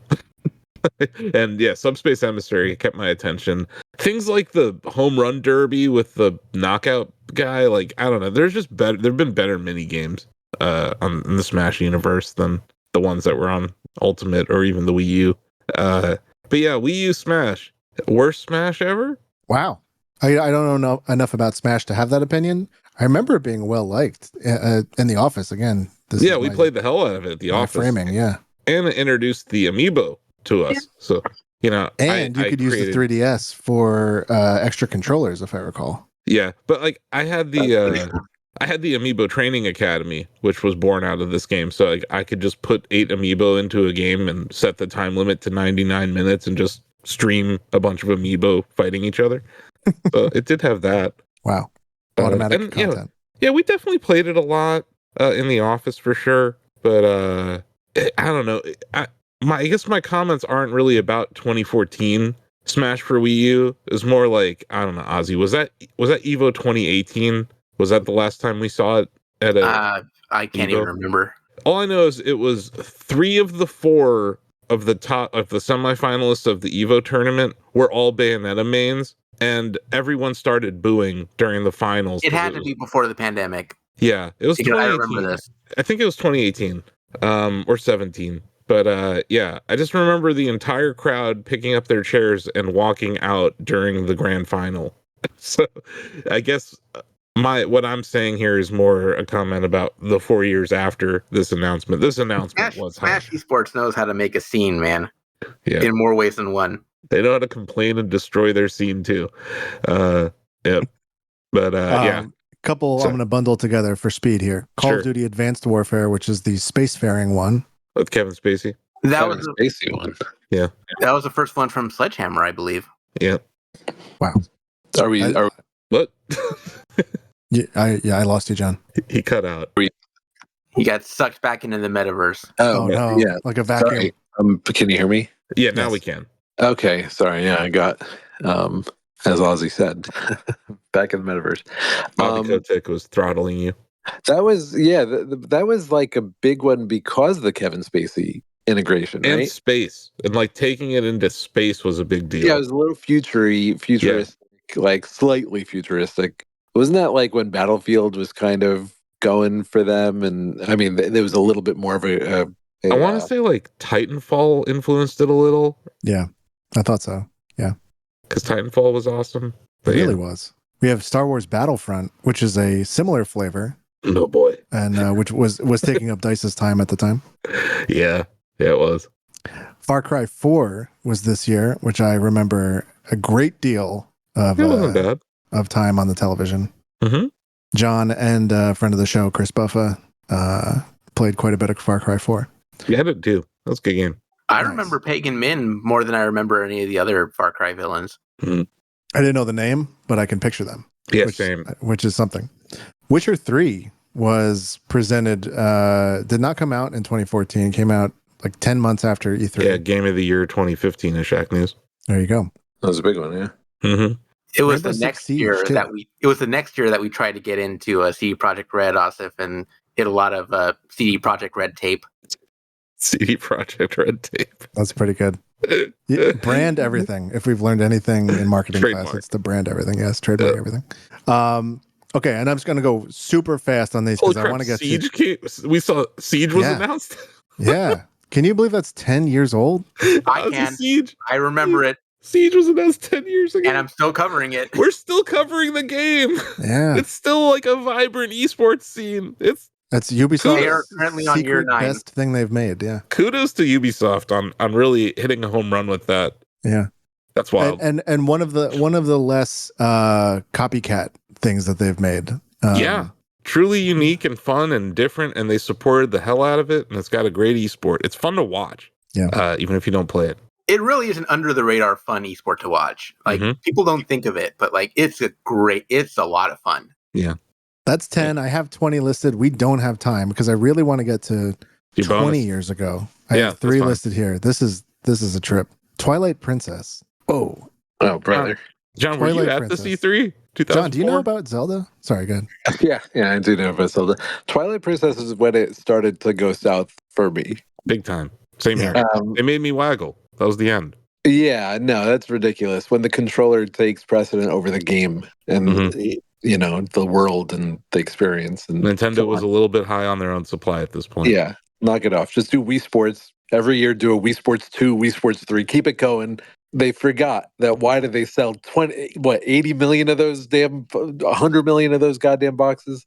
Speaker 3: And yeah, Subspace Emissary kept my attention. Things like the home run derby with the knockout guy, like I don't know. There's just better. There've been better mini games in the Smash universe than the ones that were on Ultimate or even the Wii U. But yeah, Wii U Smash, worst Smash ever.
Speaker 1: Wow, I don't know enough about Smash to have that opinion. I remember it being well liked in the office again.
Speaker 3: We played the hell out of it at the office.
Speaker 1: Framing,
Speaker 3: and it introduced the amiibo to us. Yeah. So, you know,
Speaker 1: and you could use the 3DS for extra controllers, if I recall.
Speaker 3: Yeah, but like I had the Amiibo Training Academy, which was born out of this game. So like, I could just put 8 Amiibo into a game and set the time limit to 99 minutes and just stream a bunch of Amiibo fighting each other. So it did have that.
Speaker 1: Wow. Automatic content.
Speaker 3: Yeah, we definitely played it a lot in the office for sure. But I don't know. I guess my comments aren't really about 2014 Smash for Wii U. It's more like, I don't know, Ozzie, was that Evo 2018? Was that the last time we saw it at a
Speaker 2: I can't even remember.
Speaker 3: All I know is it was 3 of the 4 of the top of the semifinalists of the Evo tournament were all Bayonetta mains, and everyone started booing during the finals.
Speaker 2: It had to be before the pandemic.
Speaker 3: Yeah, it was 2018.
Speaker 2: I remember this.
Speaker 3: I think it was 2018 or 17. But yeah, I just remember the entire crowd picking up their chairs and walking out during the grand final. So I guess what I'm saying here is more a comment about the 4 years after this announcement. This announcement was
Speaker 2: Smash Esports knows how to make a scene, man.
Speaker 3: Yeah.
Speaker 2: In more ways than one.
Speaker 3: They know how to complain and destroy their scene too. Yep. But yeah.
Speaker 1: Couple I'm going to bundle together for speed here. Call of Duty Advanced Warfare, which is the spacefaring one.
Speaker 3: With Kevin Spacey.
Speaker 2: That was
Speaker 4: the Spacey one.
Speaker 3: Yeah.
Speaker 2: That was the first one from Sledgehammer, I believe.
Speaker 3: Yeah.
Speaker 1: Wow.
Speaker 4: Are we
Speaker 3: what?
Speaker 1: I lost you, John.
Speaker 3: He cut out.
Speaker 2: He got sucked back into the metaverse.
Speaker 1: Oh no. Yeah. Like a vacuum.
Speaker 4: Sorry. Can you hear me?
Speaker 3: Yeah, now we can.
Speaker 4: Okay. Sorry. Yeah, I got as Ozzie said, back in the metaverse.
Speaker 3: Bobby Kotick was throttling you.
Speaker 4: That was that was like a big one because of the Kevin Spacey integration,
Speaker 3: and
Speaker 4: right?
Speaker 3: Space, and like taking it into space was a big deal.
Speaker 4: Yeah, it was a little futuristic, like slightly futuristic. Wasn't that like when Battlefield was kind of going for them? And I mean, there was a little bit more of a
Speaker 3: I want to say like Titanfall influenced it a little.
Speaker 1: Yeah, I thought so. Yeah,
Speaker 3: because Titanfall was awesome.
Speaker 1: It really was. We have Star Wars Battlefront, which is a similar flavor.
Speaker 3: Oh boy.
Speaker 1: And which was taking up Dice's time at the time.
Speaker 3: Yeah, it was.
Speaker 1: Far Cry 4 was this year, which I remember a great deal of time on the television.
Speaker 3: Mm-hmm.
Speaker 1: John and a friend of the show, Chris Buffa, played quite a bit of Far Cry 4.
Speaker 3: Yeah, I did too. That was a good game.
Speaker 2: I
Speaker 1: Nice.
Speaker 2: remember Pagan Min more than I remember any of the other Far Cry villains.
Speaker 1: I didn't know the name, but I can picture them.
Speaker 3: Yeah, same.
Speaker 1: Which is something. Witcher 3 was presented, did not come out in 2014, came out like 10 months after E3.
Speaker 3: Yeah, Game of the Year 2015 in Shacknews.
Speaker 1: There you go.
Speaker 4: That was a big one, yeah.
Speaker 3: Mm-hmm.
Speaker 2: It was
Speaker 1: Rainbow
Speaker 2: the
Speaker 1: Six
Speaker 2: next
Speaker 1: Siege,
Speaker 2: year
Speaker 1: too.
Speaker 2: that we tried to get into a CD Projekt Red, Asif, and hit a lot of CD Projekt Red tape.
Speaker 3: CD Projekt Red tape.
Speaker 1: That's pretty good. Yeah, brand everything. If we've learned anything in marketing
Speaker 3: Trademark.
Speaker 1: class, it's the brand everything. Yes, trademark everything. Okay, and I'm just gonna go super fast on these because I want to get
Speaker 3: Siege we saw Siege was announced.
Speaker 1: Yeah. Can you believe that's 10 years old?
Speaker 2: I can.
Speaker 3: Siege.
Speaker 2: I remember it,
Speaker 3: Siege was announced 10 years ago.
Speaker 2: and I'm still covering it.
Speaker 3: We're still covering the game.
Speaker 1: Yeah.
Speaker 3: It's still like a vibrant esports scene.
Speaker 1: That's
Speaker 2: They are
Speaker 1: Ubisoft's
Speaker 2: currently on year
Speaker 1: secret
Speaker 2: 9.
Speaker 1: best thing they've made. Yeah.
Speaker 3: Kudos to Ubisoft on really hitting a home run with that.
Speaker 1: Yeah.
Speaker 3: That's wild.
Speaker 1: And one of the less copycat things that they've made.
Speaker 3: Yeah. Truly unique and fun and different, and they supported the hell out of it, and it's got a great esport. It's fun to watch.
Speaker 1: Yeah.
Speaker 3: Even if you don't play it.
Speaker 2: It really is an under the radar fun esport to watch. Like people don't think of it, but like it's a lot of fun.
Speaker 3: Yeah.
Speaker 1: That's 10. I have 20 listed. We don't have time because I really want to get to
Speaker 3: Your
Speaker 1: 20
Speaker 3: bonus.
Speaker 1: years ago. I have 3 listed here. This is a trip. Twilight Princess. Oh,
Speaker 4: brother.
Speaker 3: John, were you
Speaker 1: Twilight
Speaker 3: at
Speaker 1: Princess.
Speaker 3: the C3?
Speaker 1: John, do you know about Zelda? Sorry, go ahead.
Speaker 4: Yeah, I do know about Zelda. Twilight Princess is when it started to go south for me.
Speaker 3: Big time. Same here. They made me waggle. That was the end.
Speaker 4: Yeah, no, that's ridiculous. When the controller takes precedent over the game and the world and the experience. And
Speaker 3: Nintendo was a little bit high on their own supply at this point.
Speaker 4: Yeah, knock it off. Just do Wii Sports. Every year do a Wii Sports 2, Wii Sports 3. Keep it going. They forgot that why did they sell 80 million of those 100 million of those goddamn boxes?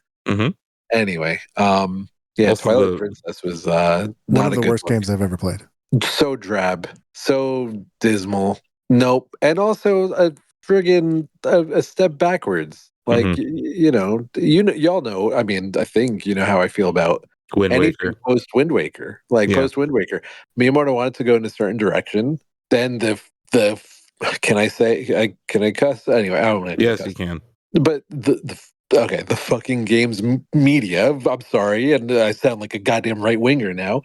Speaker 4: Anyway, Twilight Princess was
Speaker 1: one of the worst games I've ever played.
Speaker 4: So drab, so dismal. Nope. And also a friggin' a step backwards. Like, y'all know, I mean, I think you know how I feel about
Speaker 3: Wind
Speaker 4: anything
Speaker 3: Waker.
Speaker 4: post Wind Waker. Post Wind Waker. Miyamoto wanted to go in a certain direction. Then the can I cuss? Anyway, I don't want to.
Speaker 3: Yes, you can.
Speaker 4: But the fucking games media. I'm sorry, and I sound like a goddamn right winger now.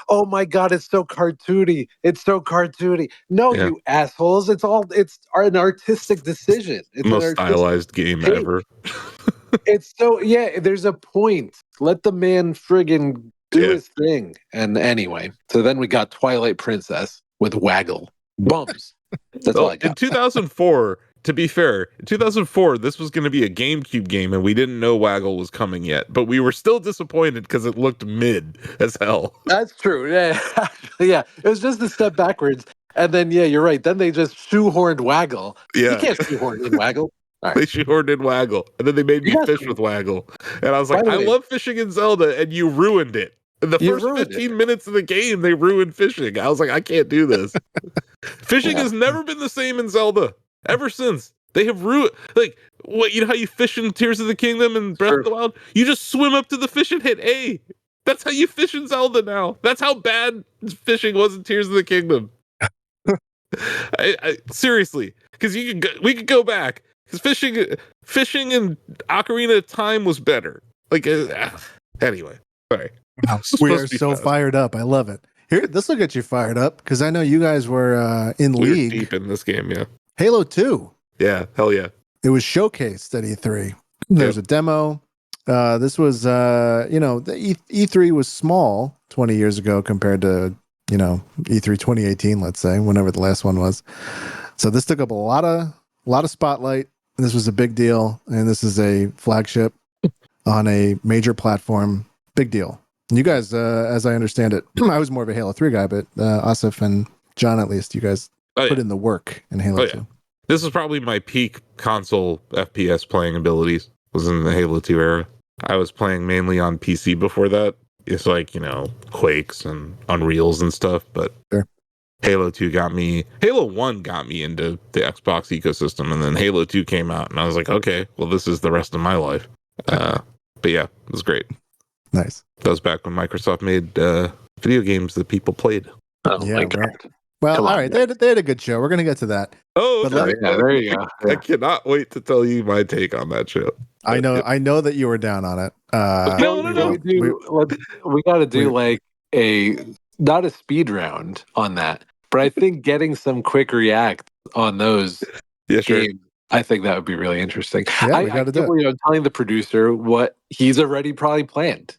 Speaker 4: Oh my god, it's so cartoony. It's so cartoony. No, you assholes. It's an artistic decision. It's
Speaker 3: most stylized game ever.
Speaker 4: It's so there's a point. Let the man friggin' do his thing. And anyway, so then we got Twilight Princess with Waggle. Bums. That's all I got.
Speaker 3: In 2004, to be fair, in 2004, this was going to be a GameCube game, and we didn't know Waggle was coming yet. But we were still disappointed because it looked mid as hell.
Speaker 4: That's true. Yeah, yeah. It was just a step backwards. And then, you're right. Then they just shoehorned Waggle.
Speaker 3: Yeah.
Speaker 4: You can't shoehorn in Waggle. Right.
Speaker 3: They shoehorned in Waggle, and then they made me fish with Waggle. And I was like, I love fishing in Zelda, and you ruined it. In the first 15 minutes of the game, they ruined fishing. I was like, I can't do this. Fishing has never been the same in Zelda. Ever since. They have ruined, you know how you fish in Tears of the Kingdom and Breath of the Wild? You just swim up to the fish and hit A. That's how you fish in Zelda now. That's how bad fishing was in Tears of the Kingdom. I seriously, because we could go back. Because fishing in Ocarina of Time was better. Anyway, sorry.
Speaker 1: Wow. We are so fired up. I love it. Here, this will get you fired up because I know you guys were in league.
Speaker 3: Deep in this game, yeah.
Speaker 1: Halo 2.
Speaker 3: Yeah, hell yeah.
Speaker 1: It was showcased at E3. There's a demo. This was, the E3 was small 20 years ago compared to, E3 2018, let's say, whenever the last one was. So this took up a lot of spotlight. And this was a big deal. And this is a flagship on a major platform. Big deal. And you guys, as I understand it, I was more of a Halo 3 guy, but Asif and John, at least, you guys put in the work in Halo 2.
Speaker 3: This is probably my peak console FPS playing abilities, was in the Halo 2 era. I was playing mainly on PC before that. It's Quakes and Unreals and stuff, but Halo 2 Halo 1 got me into the Xbox ecosystem, and then Halo 2 came out, and I was like, okay, well, this is the rest of my life. But yeah, it was great.
Speaker 1: Nice.
Speaker 3: That was back when Microsoft made video games that people played.
Speaker 4: Oh
Speaker 1: Yeah,
Speaker 4: my God.
Speaker 1: right. Well,
Speaker 4: Come
Speaker 1: all
Speaker 4: on,
Speaker 1: right.
Speaker 4: guys.
Speaker 1: They had a good show. We're going to get to that.
Speaker 3: Oh,
Speaker 1: But
Speaker 3: okay.
Speaker 4: yeah, there you go.
Speaker 3: I cannot wait to tell you my take on that show.
Speaker 1: I know that you were down on it.
Speaker 3: No.
Speaker 4: We got to do like not a speed round on that, but I think getting some quick react on those
Speaker 3: Yeah, sure.
Speaker 4: games, I think that would be really interesting.
Speaker 1: Yeah, we got to do it.
Speaker 4: I'm telling the producer what he's already probably planned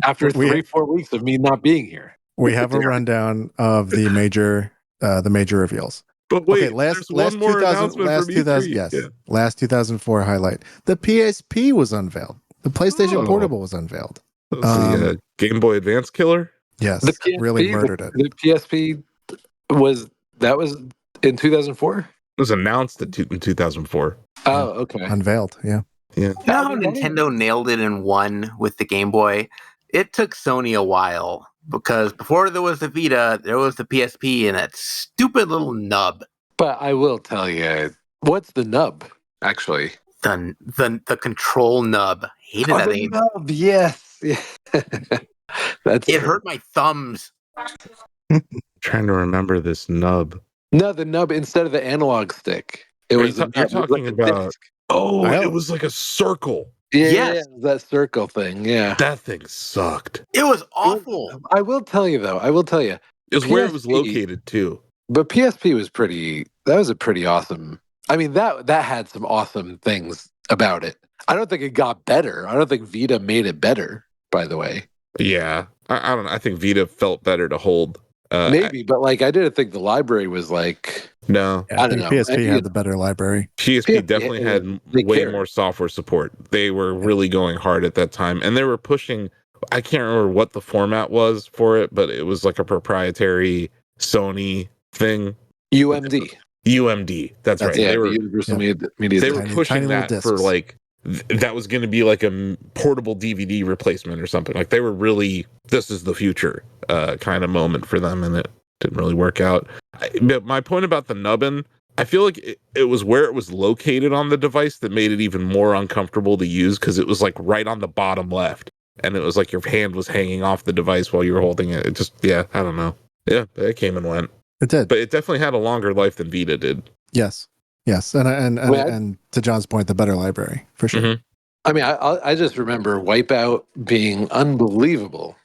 Speaker 4: after 3-4 weeks of me not being here.
Speaker 1: We have a rundown of the major reveals.
Speaker 3: But wait,
Speaker 1: okay, last
Speaker 3: one more
Speaker 1: 2000,
Speaker 3: announcement
Speaker 1: last
Speaker 3: from
Speaker 1: 2000,
Speaker 3: E3.
Speaker 1: yes,
Speaker 3: Yeah.
Speaker 1: last 2004 highlight. The PSP was unveiled. The PlayStation Portable was unveiled.
Speaker 3: The Game Boy Advance killer.
Speaker 1: Yes,
Speaker 4: The PSP,
Speaker 1: really murdered it.
Speaker 4: The PSP was in 2004.
Speaker 3: It was announced in 2004.
Speaker 4: Oh, okay.
Speaker 1: Unveiled. Yeah.
Speaker 2: You know how Nintendo nailed it in one with the Game Boy? It took Sony a while because before there was the Vita, there was the PSP and that stupid little nub.
Speaker 4: But I will tell you, what's the nub actually?
Speaker 2: The control nub. Hated that thing.
Speaker 4: Nub, yes. Yeah.
Speaker 2: It hurt my thumbs.
Speaker 3: Trying to remember this nub.
Speaker 4: No, the nub instead of the analog stick. You're
Speaker 3: talking about.
Speaker 4: Disc.
Speaker 3: Oh, it was like a circle.
Speaker 4: Yeah, that circle thing. Yeah,
Speaker 3: that thing sucked.
Speaker 2: It was awful.
Speaker 4: I will tell you though. It
Speaker 3: was where it was located too.
Speaker 4: But PSP was pretty. That was a pretty awesome. I mean that had some awesome things about it. I don't think it got better. I don't think Vita made it better. By the way.
Speaker 3: Yeah, I don't know. I think Vita felt better to hold.
Speaker 4: Maybe, but like I didn't think the library was like.
Speaker 3: No,
Speaker 1: I don't know. PSP had the better library.
Speaker 3: PSP definitely had way more software support. They were really going hard at that time, and they were pushing. I can't remember what the format was for it, but it was like a proprietary Sony thing. UMD. That's right.
Speaker 4: Yeah,
Speaker 3: they were
Speaker 4: Universal Media.
Speaker 3: They were pushing that for like that was going to be like a portable DVD replacement or something. Like they were really this is the future kind of moment for them, and it didn't really work out. But my point about the nubbin, I feel like it was where it was located on the device that made it even more uncomfortable to use because it was like right on the bottom left, and it was like your hand was hanging off the device while you were holding it. It just I don't know. Yeah, it came and went.
Speaker 1: It did,
Speaker 3: but it definitely had a longer life than Vita did.
Speaker 1: Yes, and to John's point, the better library for sure.
Speaker 3: Mm-hmm.
Speaker 4: I mean, I just remember Wipeout being unbelievable.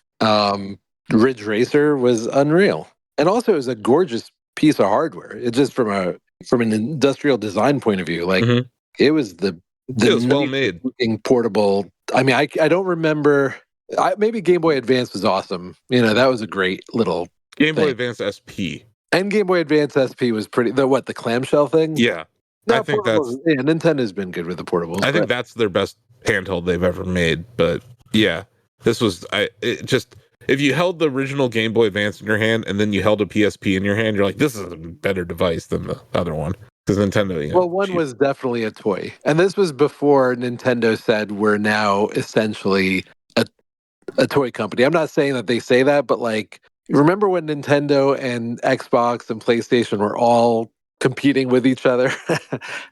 Speaker 4: Ridge Racer was unreal, and also it was a gorgeous piece of hardware. It just from an industrial design point of view, like it was it was
Speaker 3: well made,
Speaker 1: portable.
Speaker 4: I mean, I don't remember. Maybe Game Boy Advance was awesome. That was a great little
Speaker 3: Game Boy Advance SP.
Speaker 4: And Game Boy Advance SP was pretty. The clamshell thing.
Speaker 3: Yeah, I think
Speaker 4: Nintendo's been good with the portables.
Speaker 3: I think that's their best handheld they've ever made. But yeah, this was if you held the original Game Boy Advance in your hand and then you held a PSP in your hand, you're like, this is a better device than the other one because Nintendo.
Speaker 4: One was definitely a toy, and this was before Nintendo said we're now essentially a toy company. I'm not saying that they say that, but like. Remember when Nintendo and Xbox and PlayStation were all competing with each other?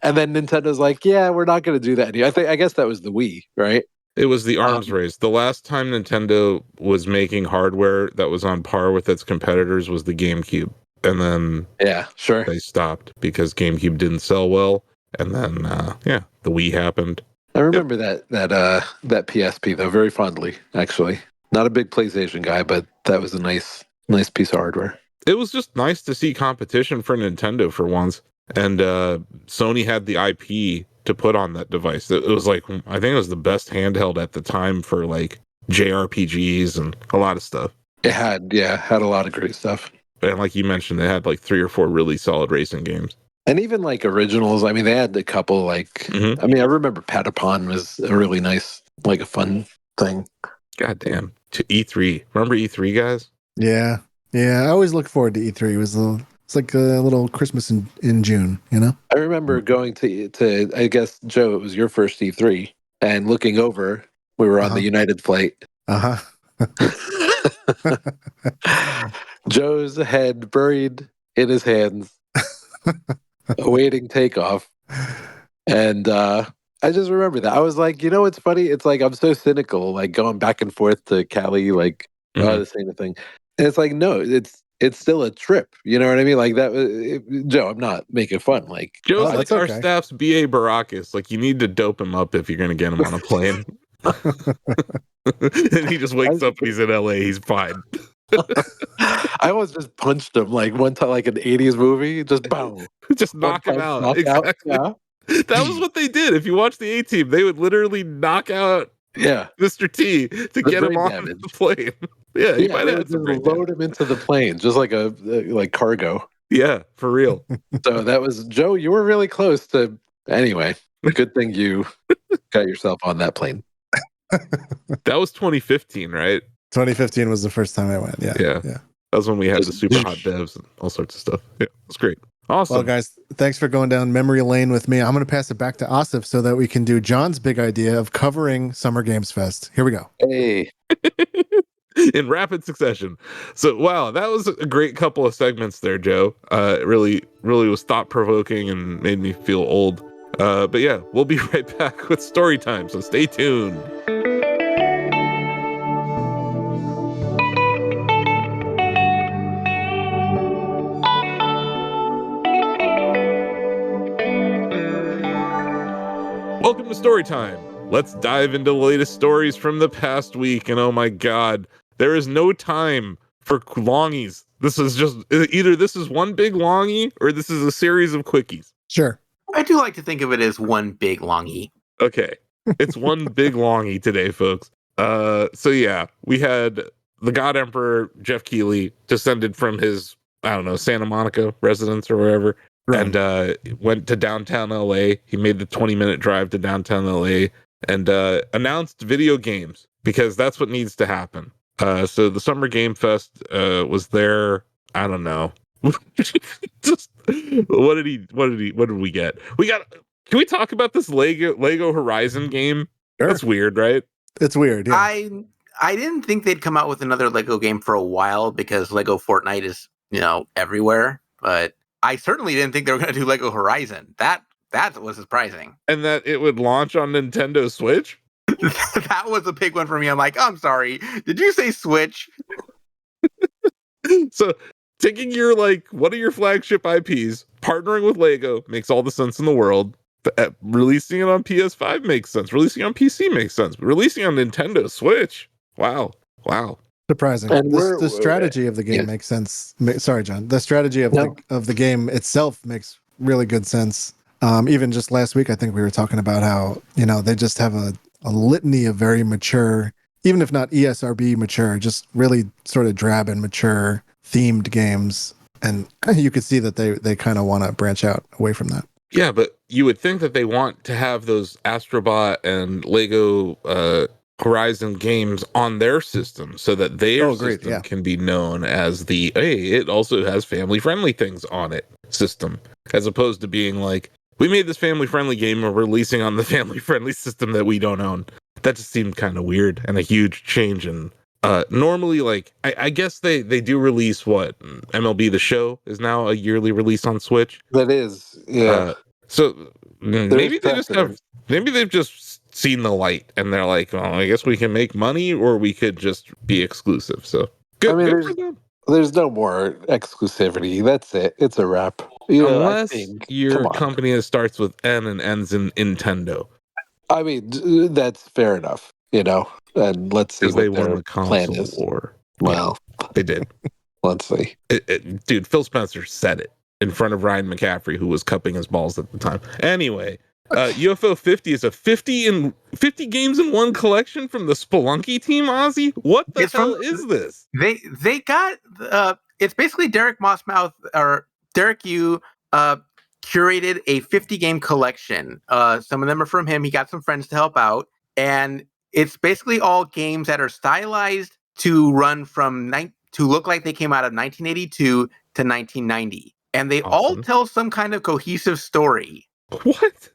Speaker 4: And then Nintendo's like, yeah, we're not going to do that anymore. I guess that was the Wii, right?
Speaker 3: It was the arms race. The last time Nintendo was making hardware that was on par with its competitors was the GameCube. And then they stopped because GameCube didn't sell well. And then, the Wii happened.
Speaker 4: I remember that PSP, though, very fondly, actually. Not a big PlayStation guy, but that was a nice piece of hardware.
Speaker 3: It was just nice to see competition for Nintendo for once. And Sony had the IP to put on that device. It was like, I think it was the best handheld at the time for like JRPGs and a lot of stuff.
Speaker 4: It had a lot of great stuff.
Speaker 3: And like you mentioned, they had like 3 or 4 really solid racing games.
Speaker 4: And even like originals, I mean, they had a couple like, I mean, I remember Patapon was a really nice, like a fun thing.
Speaker 3: God damn. To E3. Remember E3, guys?
Speaker 1: Yeah. I always look forward to E3. It's like a little Christmas in June, I
Speaker 4: remember going to I guess, Joe, it was your first E3, and looking over, we were on the United flight. Joe's head buried in his hands, awaiting takeoff. And I just remember that. I was like, what's funny? It's like I'm so cynical, like going back and forth to Cali, like the same thing. And it's like, no, it's still a trip. You know what I mean? Like that, Joe. I'm not making fun. Like
Speaker 3: Joe's
Speaker 1: that's
Speaker 3: like our
Speaker 1: okay.
Speaker 3: staff's B.A. Baracus. Like you need to dope him up if you're going to get him on a plane. And he just wakes up and he's in L.A. He's fine.
Speaker 4: I almost just punched him like one time, like an '80s movie. Just boom,
Speaker 3: Just knock him out.
Speaker 4: knock
Speaker 3: Exactly.
Speaker 4: out.
Speaker 3: That was what they did. If you watch the A-Team, they would literally knock out Mr. T to get him on the plane. Yeah, he might have
Speaker 4: just load him into the plane, just like a like cargo.
Speaker 3: Yeah, for real.
Speaker 4: So that was Joe. You were really close to. Anyway, good thing you got yourself on that plane.
Speaker 3: That was 2015, right?
Speaker 1: 2015 was the first time I went. Yeah.
Speaker 3: That was when we had the super hot devs and all sorts of stuff. Yeah, it was great. Awesome.
Speaker 1: Well, guys, thanks for going down memory lane with me. I'm going to pass it back to Asif so that we can do John's big idea of covering Summer Games Fest. Here we go.
Speaker 4: Hey.
Speaker 3: In rapid succession. So, wow, that was a great couple of segments there, Joe. It really was thought-provoking and made me feel old. But yeah, we'll be right back with story time, so stay tuned. Welcome to Storytime. Let's dive into the latest stories from the past week. And oh my God, there is no time for longies. This is just either this is one big longie or this is a series of quickies.
Speaker 1: Sure.
Speaker 2: I do like to think of it as one big longie.
Speaker 3: Okay. It's one big longie today, folks. So yeah, we had the God Emperor, Geoff Keighley, descended from his, I don't know, Santa Monica residence or wherever. Right. And went to downtown LA. He made the 20-minute drive to downtown LA and announced video games because that's what needs to happen. So the Summer Game Fest was there. I don't know. Just what did we get? Can we talk about this Lego Horizon game?
Speaker 1: Sure.
Speaker 3: That's weird, right?
Speaker 1: It's weird. Yeah.
Speaker 2: I didn't think they'd come out with another Lego game for a while because Lego Fortnite is, everywhere, but I certainly didn't think they were going to do Lego Horizon. That was surprising.
Speaker 3: And that it would launch on Nintendo Switch?
Speaker 2: That was a big one for me. I'm like, I'm sorry. Did you say Switch?
Speaker 3: So taking your, one of your flagship IPs, partnering with Lego makes all the sense in the world. Releasing it on PS5 makes sense. Releasing it on PC makes sense. But releasing it on Nintendo Switch? Wow.
Speaker 1: Surprising. And the strategy of the game makes sense. Sorry, John. The strategy of the game itself makes really good sense. Even just last week, I think we were talking about how, they just have a litany of very mature, even if not ESRB mature, just really sort of drab and mature themed games. And you could see that they kind of want to branch out away from that.
Speaker 3: Yeah, but you would think that they want to have those Astrobot and Lego Horizon games on their system so that their system can be known as the, hey, it also has family-friendly things on it system, as opposed to being like, we made this family-friendly game and we're releasing on the family-friendly system that we don't own. That just seemed kind of weird and a huge change in normally, I guess they do release what MLB The Show is now a yearly release on Switch.
Speaker 4: That is, yeah.
Speaker 3: So maybe they've just seen the light and they're like, well, I guess we can make money or we could just be exclusive. So good for them.
Speaker 4: There's no more exclusivity. That's it. It's a wrap.
Speaker 3: Unless you're a company that starts with N and ends in Nintendo.
Speaker 4: I mean, that's fair enough. And let's see what their plan is. War.
Speaker 3: Well, they did.
Speaker 4: Let's see.
Speaker 3: Dude, Phil Spencer said it in front of Ryan McCaffrey, who was cupping his balls at the time. Anyway, UFO 50 is a 50 games in one collection from the Spelunky team, Ozzie. What the hell is this?
Speaker 2: They got it's basically Derek Mossmouth or Derek Yu curated a 50 game collection. Some of them are from him. He got some friends to help out, and it's basically all games that are stylized to run to look like they came out of 1982 to 1990, and they all tell some kind of cohesive story.
Speaker 3: What?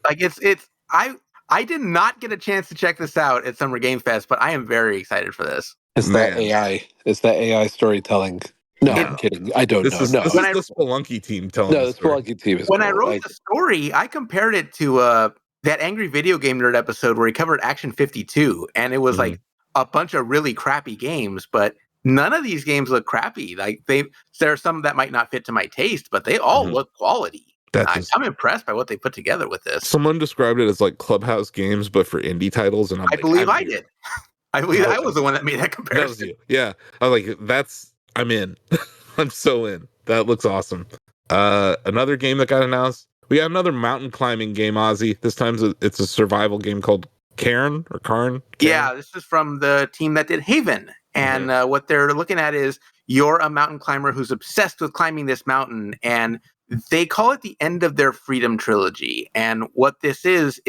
Speaker 2: I did not get a chance to check this out at Summer Game Fest, but I am very excited for this.
Speaker 4: It's that AI. It's that AI storytelling. No, I'm kidding. I don't know.
Speaker 3: This is the Spelunky team telling.
Speaker 4: No, the Spelunky team is.
Speaker 2: When I wrote the story, I compared it to that Angry Video Game Nerd episode where he covered Action 52, and it was like a bunch of really crappy games, but none of these games look crappy. Like there are some that might not fit to my taste, but they all look quality. I'm impressed by what they put together with this.
Speaker 3: Someone described it as like Clubhouse games, but for indie titles, and
Speaker 2: I believe I did. I believe I was the one that made that comparison.
Speaker 3: That was you. Yeah. I was like, I'm in. I'm so in. That looks awesome. Another game that got announced. We got another mountain climbing game, Ozzie. This time it's a survival game called Karn.
Speaker 2: Yeah, this is from the team that did Haven. And what they're looking at is you're a mountain climber who's obsessed with climbing this mountain. And they call it the end of their freedom trilogy. And what this is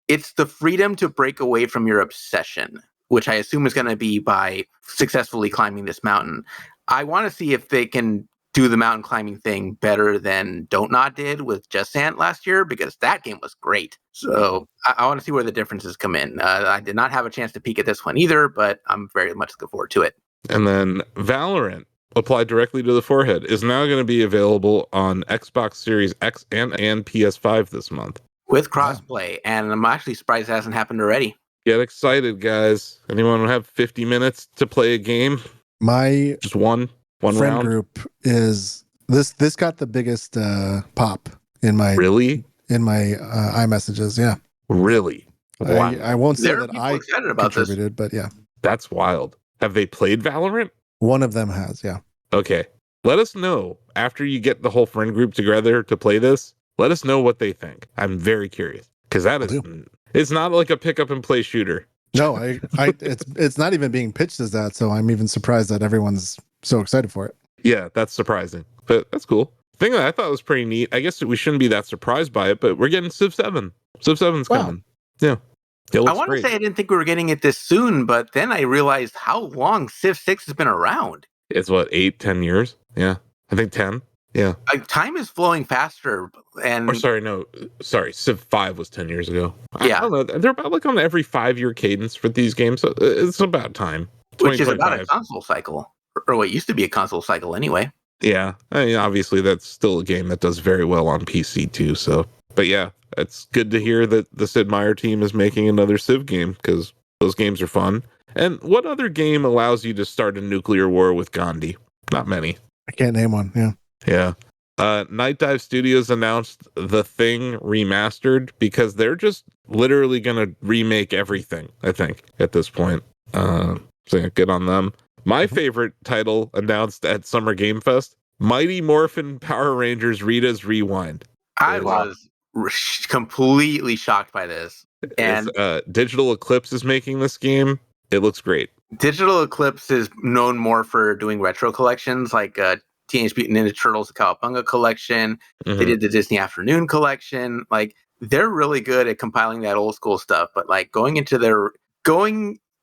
Speaker 2: it's the freedom to break away from your obsession, which I assume is going to be by successfully climbing this mountain. I want to see if they can do the mountain climbing thing better than Don't Nod did with Just Sant last year, because that game was great. So I want to see where the differences come in. I did not have a chance to peek at this one either, but I'm very much looking forward to it.
Speaker 3: And then Valorant, applied directly to the forehead, is now going to be available on Xbox Series X and PS5 this month.
Speaker 2: With crossplay, and I'm actually surprised it hasn't happened already.
Speaker 3: Get excited, guys. Anyone have 50 minutes to play a game?
Speaker 1: My
Speaker 3: just one
Speaker 1: friend
Speaker 3: round
Speaker 1: group is this got the biggest pop in my iMessages. Yeah,
Speaker 3: really. Wow.
Speaker 1: I won't say
Speaker 2: that
Speaker 1: I contributed, but yeah,
Speaker 3: that's wild. Have they played Valorant?
Speaker 1: One of them has. Yeah.
Speaker 3: Okay, let us know after you get the whole friend group together to play this. Let us know what they think. I'm very curious, because it's not like a pick up and play shooter.
Speaker 1: No, it's not even being pitched as that, so I'm even surprised that everyone's so excited for it.
Speaker 3: Yeah, that's surprising, but that's cool. The thing that I thought was pretty neat, I guess we shouldn't be that surprised by it, but we're getting Civ 7. Civ 7's coming. Yeah.
Speaker 2: I want to say I didn't think we were getting it this soon, but then I realized how long Civ 6 has been around.
Speaker 3: It's what, 8-10 years? Yeah, I think 10. Yeah.
Speaker 2: Time is flowing faster.
Speaker 3: Sorry, Civ 5 was 10 years ago.
Speaker 2: Yeah.
Speaker 3: I don't know. They're about like on every 5-year cadence for these games. So it's about time.
Speaker 2: Which is about a console cycle. Or what used to be a console cycle anyway.
Speaker 3: Yeah. I mean, obviously, that's still a game that does very well on PC too. So, but yeah, it's good to hear that the Sid Meier team is making another Civ game, because those games are fun. And what other game allows you to start a nuclear war with Gandhi? Not many.
Speaker 1: I can't name one. Yeah.
Speaker 3: Yeah. Night Dive Studios announced The Thing remastered, because they're just literally going to remake everything, I think, at this point. So yeah, good on them. My favorite title announced at Summer Game Fest, Mighty Morphin Power Rangers Rita's Rewind.
Speaker 2: I was completely shocked by this. And
Speaker 3: Digital Eclipse is making this game. It looks great.
Speaker 2: Digital Eclipse is known more for doing retro collections, like Teenage Mutant Ninja Turtles, the Cowabunga collection. Mm-hmm. They did the Disney Afternoon collection. Like, they're really good at compiling that old school stuff, but like going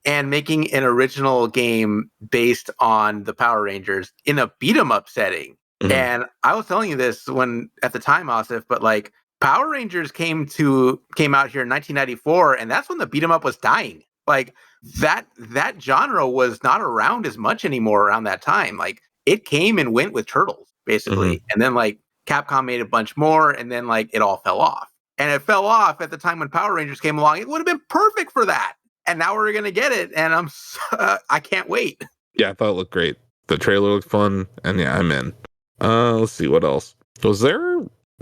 Speaker 2: and making an original game based on the Power Rangers in a beat 'em up setting. Mm-hmm. And I was telling you this at the time, Asif, but like Power Rangers came out here in 1994, and that's when the beat 'em up was dying. Like that genre was not around as much anymore around that time. Like, it came and went with Turtles, basically. Mm-hmm. And then like Capcom made a bunch more, and then like it all fell off. And it fell off at the time when Power Rangers came along. It would have been perfect for that. And now we're going to get it, and I can't wait.
Speaker 3: Yeah, I thought it looked great. The trailer looked fun, and yeah, I'm in. Let's see, what else? I'm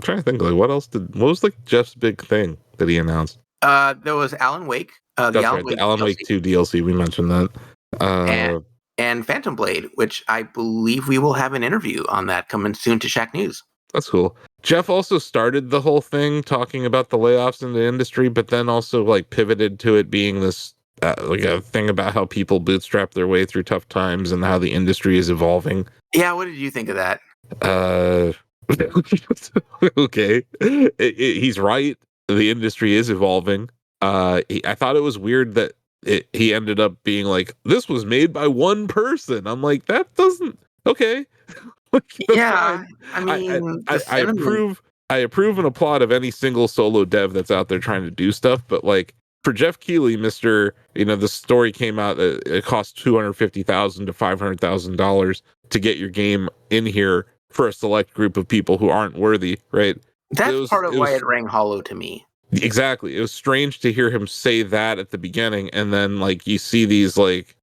Speaker 3: trying to think, like, what was like Geoff's big thing that he announced?
Speaker 2: There was Alan Wake.
Speaker 3: The Alan Wake 2 DLC, we mentioned that.
Speaker 2: And Phantom Blade, which I believe we will have an interview on that coming soon to Shacknews.
Speaker 3: That's cool. Geoff also started the whole thing talking about the layoffs in the industry, but then also like pivoted to it being this like a thing about how people bootstrap their way through tough times and how the industry is evolving.
Speaker 2: Yeah, what did you think of that?
Speaker 3: Okay. He's right. The industry is evolving. I thought it was weird that he ended up being like, this was made by one person. I'm like, that doesn't... Okay.
Speaker 2: Yeah, I mean,
Speaker 3: I approve and applaud of any single solo dev that's out there trying to do stuff, but like for Geoff Keighley, the story came out that it cost $250,000 to $500,000 to get your game in here for a select group of people who aren't worthy, right?
Speaker 2: That's part of why it rang hollow to me.
Speaker 3: Exactly. It was strange to hear him say that at the beginning, and then like you see these like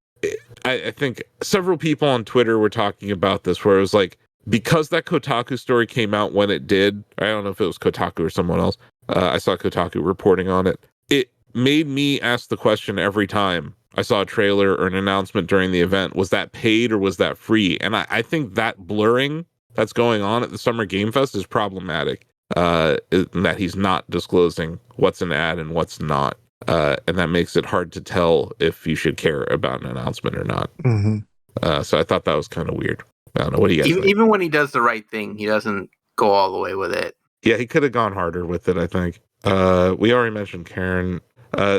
Speaker 3: I think several people on Twitter were talking about this, where it was like because that Kotaku story came out when it did. I don't know if it was Kotaku or someone else. I saw Kotaku reporting on it. It made me ask the question every time I saw a trailer or an announcement during the event: was that paid or was that free? And I think that blurring that's going on at the Summer Game Fest is problematic. In that he's not disclosing what's an ad and what's not. And that makes it hard to tell if you should care about an announcement or not.
Speaker 1: Mm-hmm.
Speaker 3: So I thought that was kind of weird. I don't know. What do you guys think?
Speaker 2: Even when he does the right thing, he doesn't go all the way with it.
Speaker 3: Yeah, he could have gone harder with it, I think. We already mentioned Karen.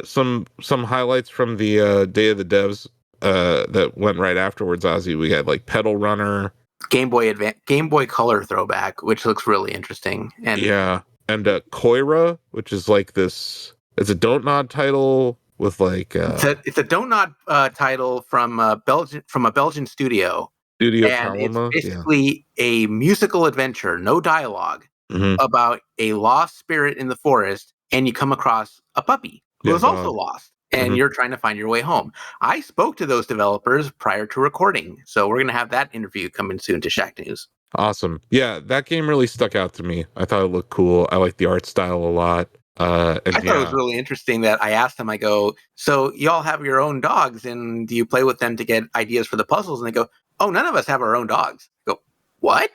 Speaker 3: Some highlights from the Day of the Devs that went right afterwards, Ozzie. We had like Pedal Runner.
Speaker 2: Game Boy Color throwback, which looks really interesting. And
Speaker 3: yeah, and Koira, which is like this. It's a Don't Nod title with like.
Speaker 2: It's a Don't Nod title from a Belgian studio.
Speaker 3: Studio
Speaker 2: and
Speaker 3: Paloma,
Speaker 2: it's basically a musical adventure, no dialogue, about a lost spirit in the forest, and you come across a puppy who is also lost, and you're trying to find your way home. I spoke to those developers prior to recording, so we're going to have that interview coming soon to Shacknews.
Speaker 3: Awesome. Yeah, that game really stuck out to me. I thought it looked cool. I like the art style a lot. I thought
Speaker 2: it was really interesting that I asked them, I go, so y'all have your own dogs, and do you play with them to get ideas for the puzzles? And they go, oh, none of us have our own dogs. I go, what?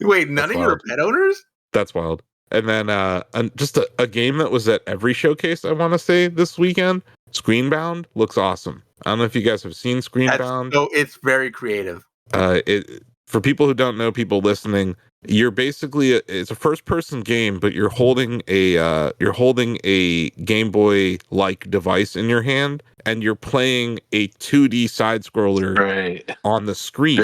Speaker 2: Wait, none of you are pet owners?
Speaker 3: That's wild. And then just a game that was at every showcase, I want to say, this weekend, Screenbound, looks awesome. I don't know if you guys have seen Screenbound.
Speaker 2: So it's very creative.
Speaker 3: For people who don't know, people listening, you're basically it's a first-person game, but you're holding a Game Boy like device in your hand, and you're playing a 2D side scroller on the screen.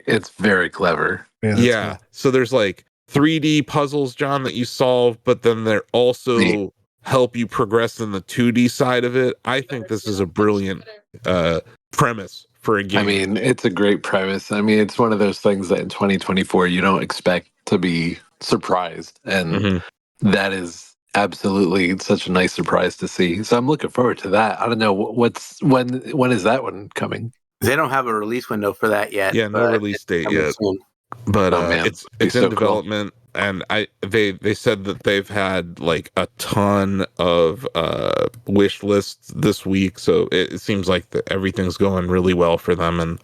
Speaker 4: It's very clever.
Speaker 3: Yeah. So there's like 3D puzzles, John, that you solve, but then they're also help you progress in the 2D side of it. I think this is a brilliant premise for a game.
Speaker 4: I mean, it's a great premise. I mean, it's one of those things that in 2024 you don't expect to be surprised, and that is absolutely such a nice surprise to see. So I'm looking forward to that. I don't know when is that one coming?
Speaker 2: They don't have a release window for that yet.
Speaker 3: Yeah, no release date yet. Soon. But it's in development, cool. And they said that they've had like a ton of wish lists this week, so it seems like everything's going really well for them, and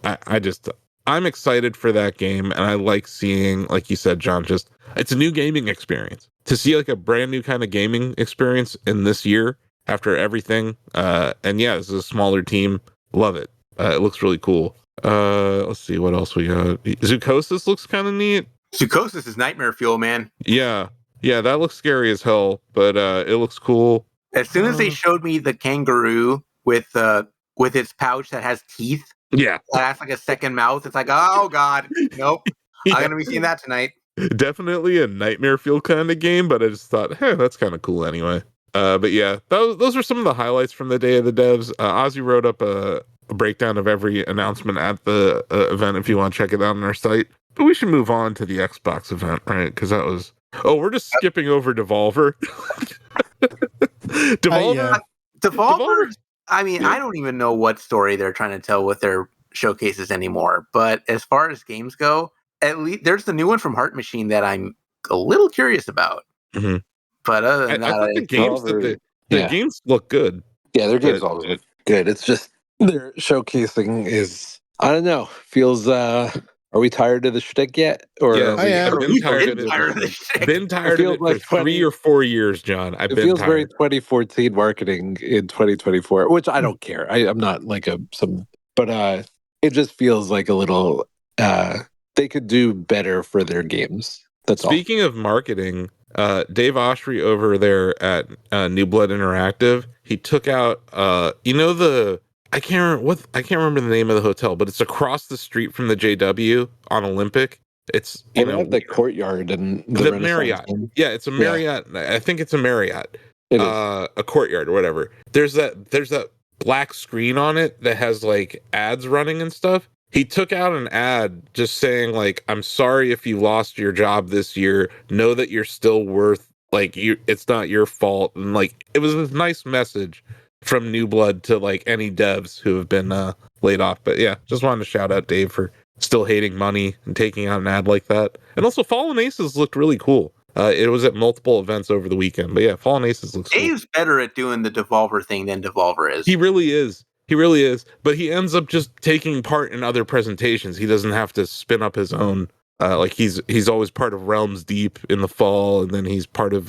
Speaker 3: I'm excited for that game, and I like seeing, like you said, John, just it's a new gaming experience. To see like a brand new kind of gaming experience in this year after everything, and yeah, this is a smaller team. Love it. It looks really cool. Let's see what else we got. Zoocosis looks kind of neat.
Speaker 2: Zoocosis is nightmare fuel, man.
Speaker 3: Yeah, that looks scary as hell, but it looks cool.
Speaker 2: As soon as they showed me the kangaroo with its pouch that has teeth, that has like a second mouth, it's like, oh god, nope, I'm gonna be seeing that tonight.
Speaker 3: Definitely a nightmare fuel kind of game, but I just thought, hey, that's kind of cool anyway. But yeah, those are some of the highlights from the Day of the Devs. Ozzie wrote up a breakdown of every announcement at the event if you want to check it out on our site. But we should move on to the Xbox event, right? Because that was... Oh, we're just skipping over Devolver.
Speaker 2: Devolver? I mean, I don't even know what story they're trying to tell with their showcases anymore. But as far as games go, at least there's the new one from Heart Machine that I'm a little curious about.
Speaker 3: Mm-hmm.
Speaker 2: But other than that...
Speaker 3: I think the games look good.
Speaker 4: Yeah, their games all look good. It's just their showcasing is... I don't know. Feels... Are we tired of the shtick yet? Or
Speaker 3: I am. Been tired of it. Been tired of it like for 3 or 4 years, John. It feels
Speaker 4: very 2014 marketing in 2024, which I don't care. I'm not like but it just feels like a little. They could do better for their games. That's
Speaker 3: Speaking of marketing, Dave Oshry over there at New Blood Interactive, he took out. I can't remember the name of the hotel, but it's across the street from the JW on Olympic. It's
Speaker 4: have the Courtyard and
Speaker 3: the Marriott. Yeah, it's a Marriott. Yeah. I think it's a Marriott.
Speaker 4: It is.
Speaker 3: A Courtyard or whatever. There's that black screen on it that has like ads running and stuff. He took out an ad just saying like, "I'm sorry if you lost your job this year. Know that you're still worth Like it's not your fault. And like it was a nice message from New Blood to like any devs who have been laid off. But yeah, just wanted to shout out Dave for still hating money and taking out an ad like that. And also Fallen Aces looked really cool. It was at multiple events over the weekend. But yeah, Fallen Aces looks
Speaker 2: Dave's
Speaker 3: cool.
Speaker 2: better at doing the Devolver thing than Devolver is.
Speaker 3: He really is. He really is. But he ends up just taking part in other presentations. He doesn't have to spin up his own. Like he's always part of Realms Deep in the fall, and then he's part of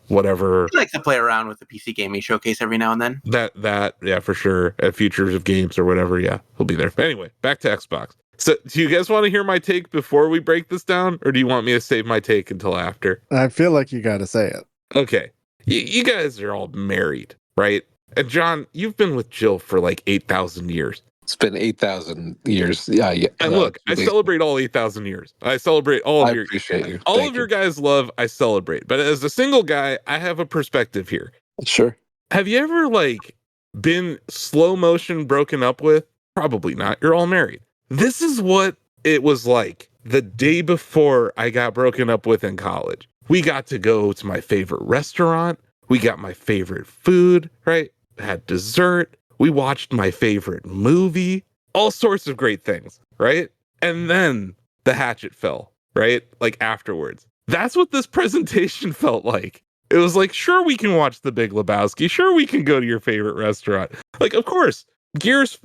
Speaker 3: whatever.
Speaker 2: He likes to play around with the PC gaming showcase every now and then.
Speaker 3: That yeah, for sure. At Futures of Games or whatever, yeah, he'll be there. But anyway, back to Xbox. So do you guys want to hear my take before we break this down, or do you want me to save my take until after?
Speaker 1: I feel like you got to say it.
Speaker 3: Okay. You guys are all married, right? And John, you've been with Jill for like 8,000 years.
Speaker 4: It's been 8,000 years. Yeah.
Speaker 3: And look, I celebrate all 8,000 years. I celebrate all of your. I
Speaker 4: appreciate you.
Speaker 3: All of your guys' love, I celebrate. But as a single guy, I have a perspective here.
Speaker 4: Sure.
Speaker 3: Have you ever like been slow motion broken up with? Probably not. You're all married. This is what it was like the day before I got broken up with in college. We got to go to my favorite restaurant. We got my favorite food, right? Had dessert. We watched my favorite movie. All sorts of great things, right? And then the hatchet fell, right? Like afterwards. That's what this presentation felt like. It was like, sure, we can watch The Big Lebowski. Sure, we can go to your favorite restaurant. Like, of course, Gears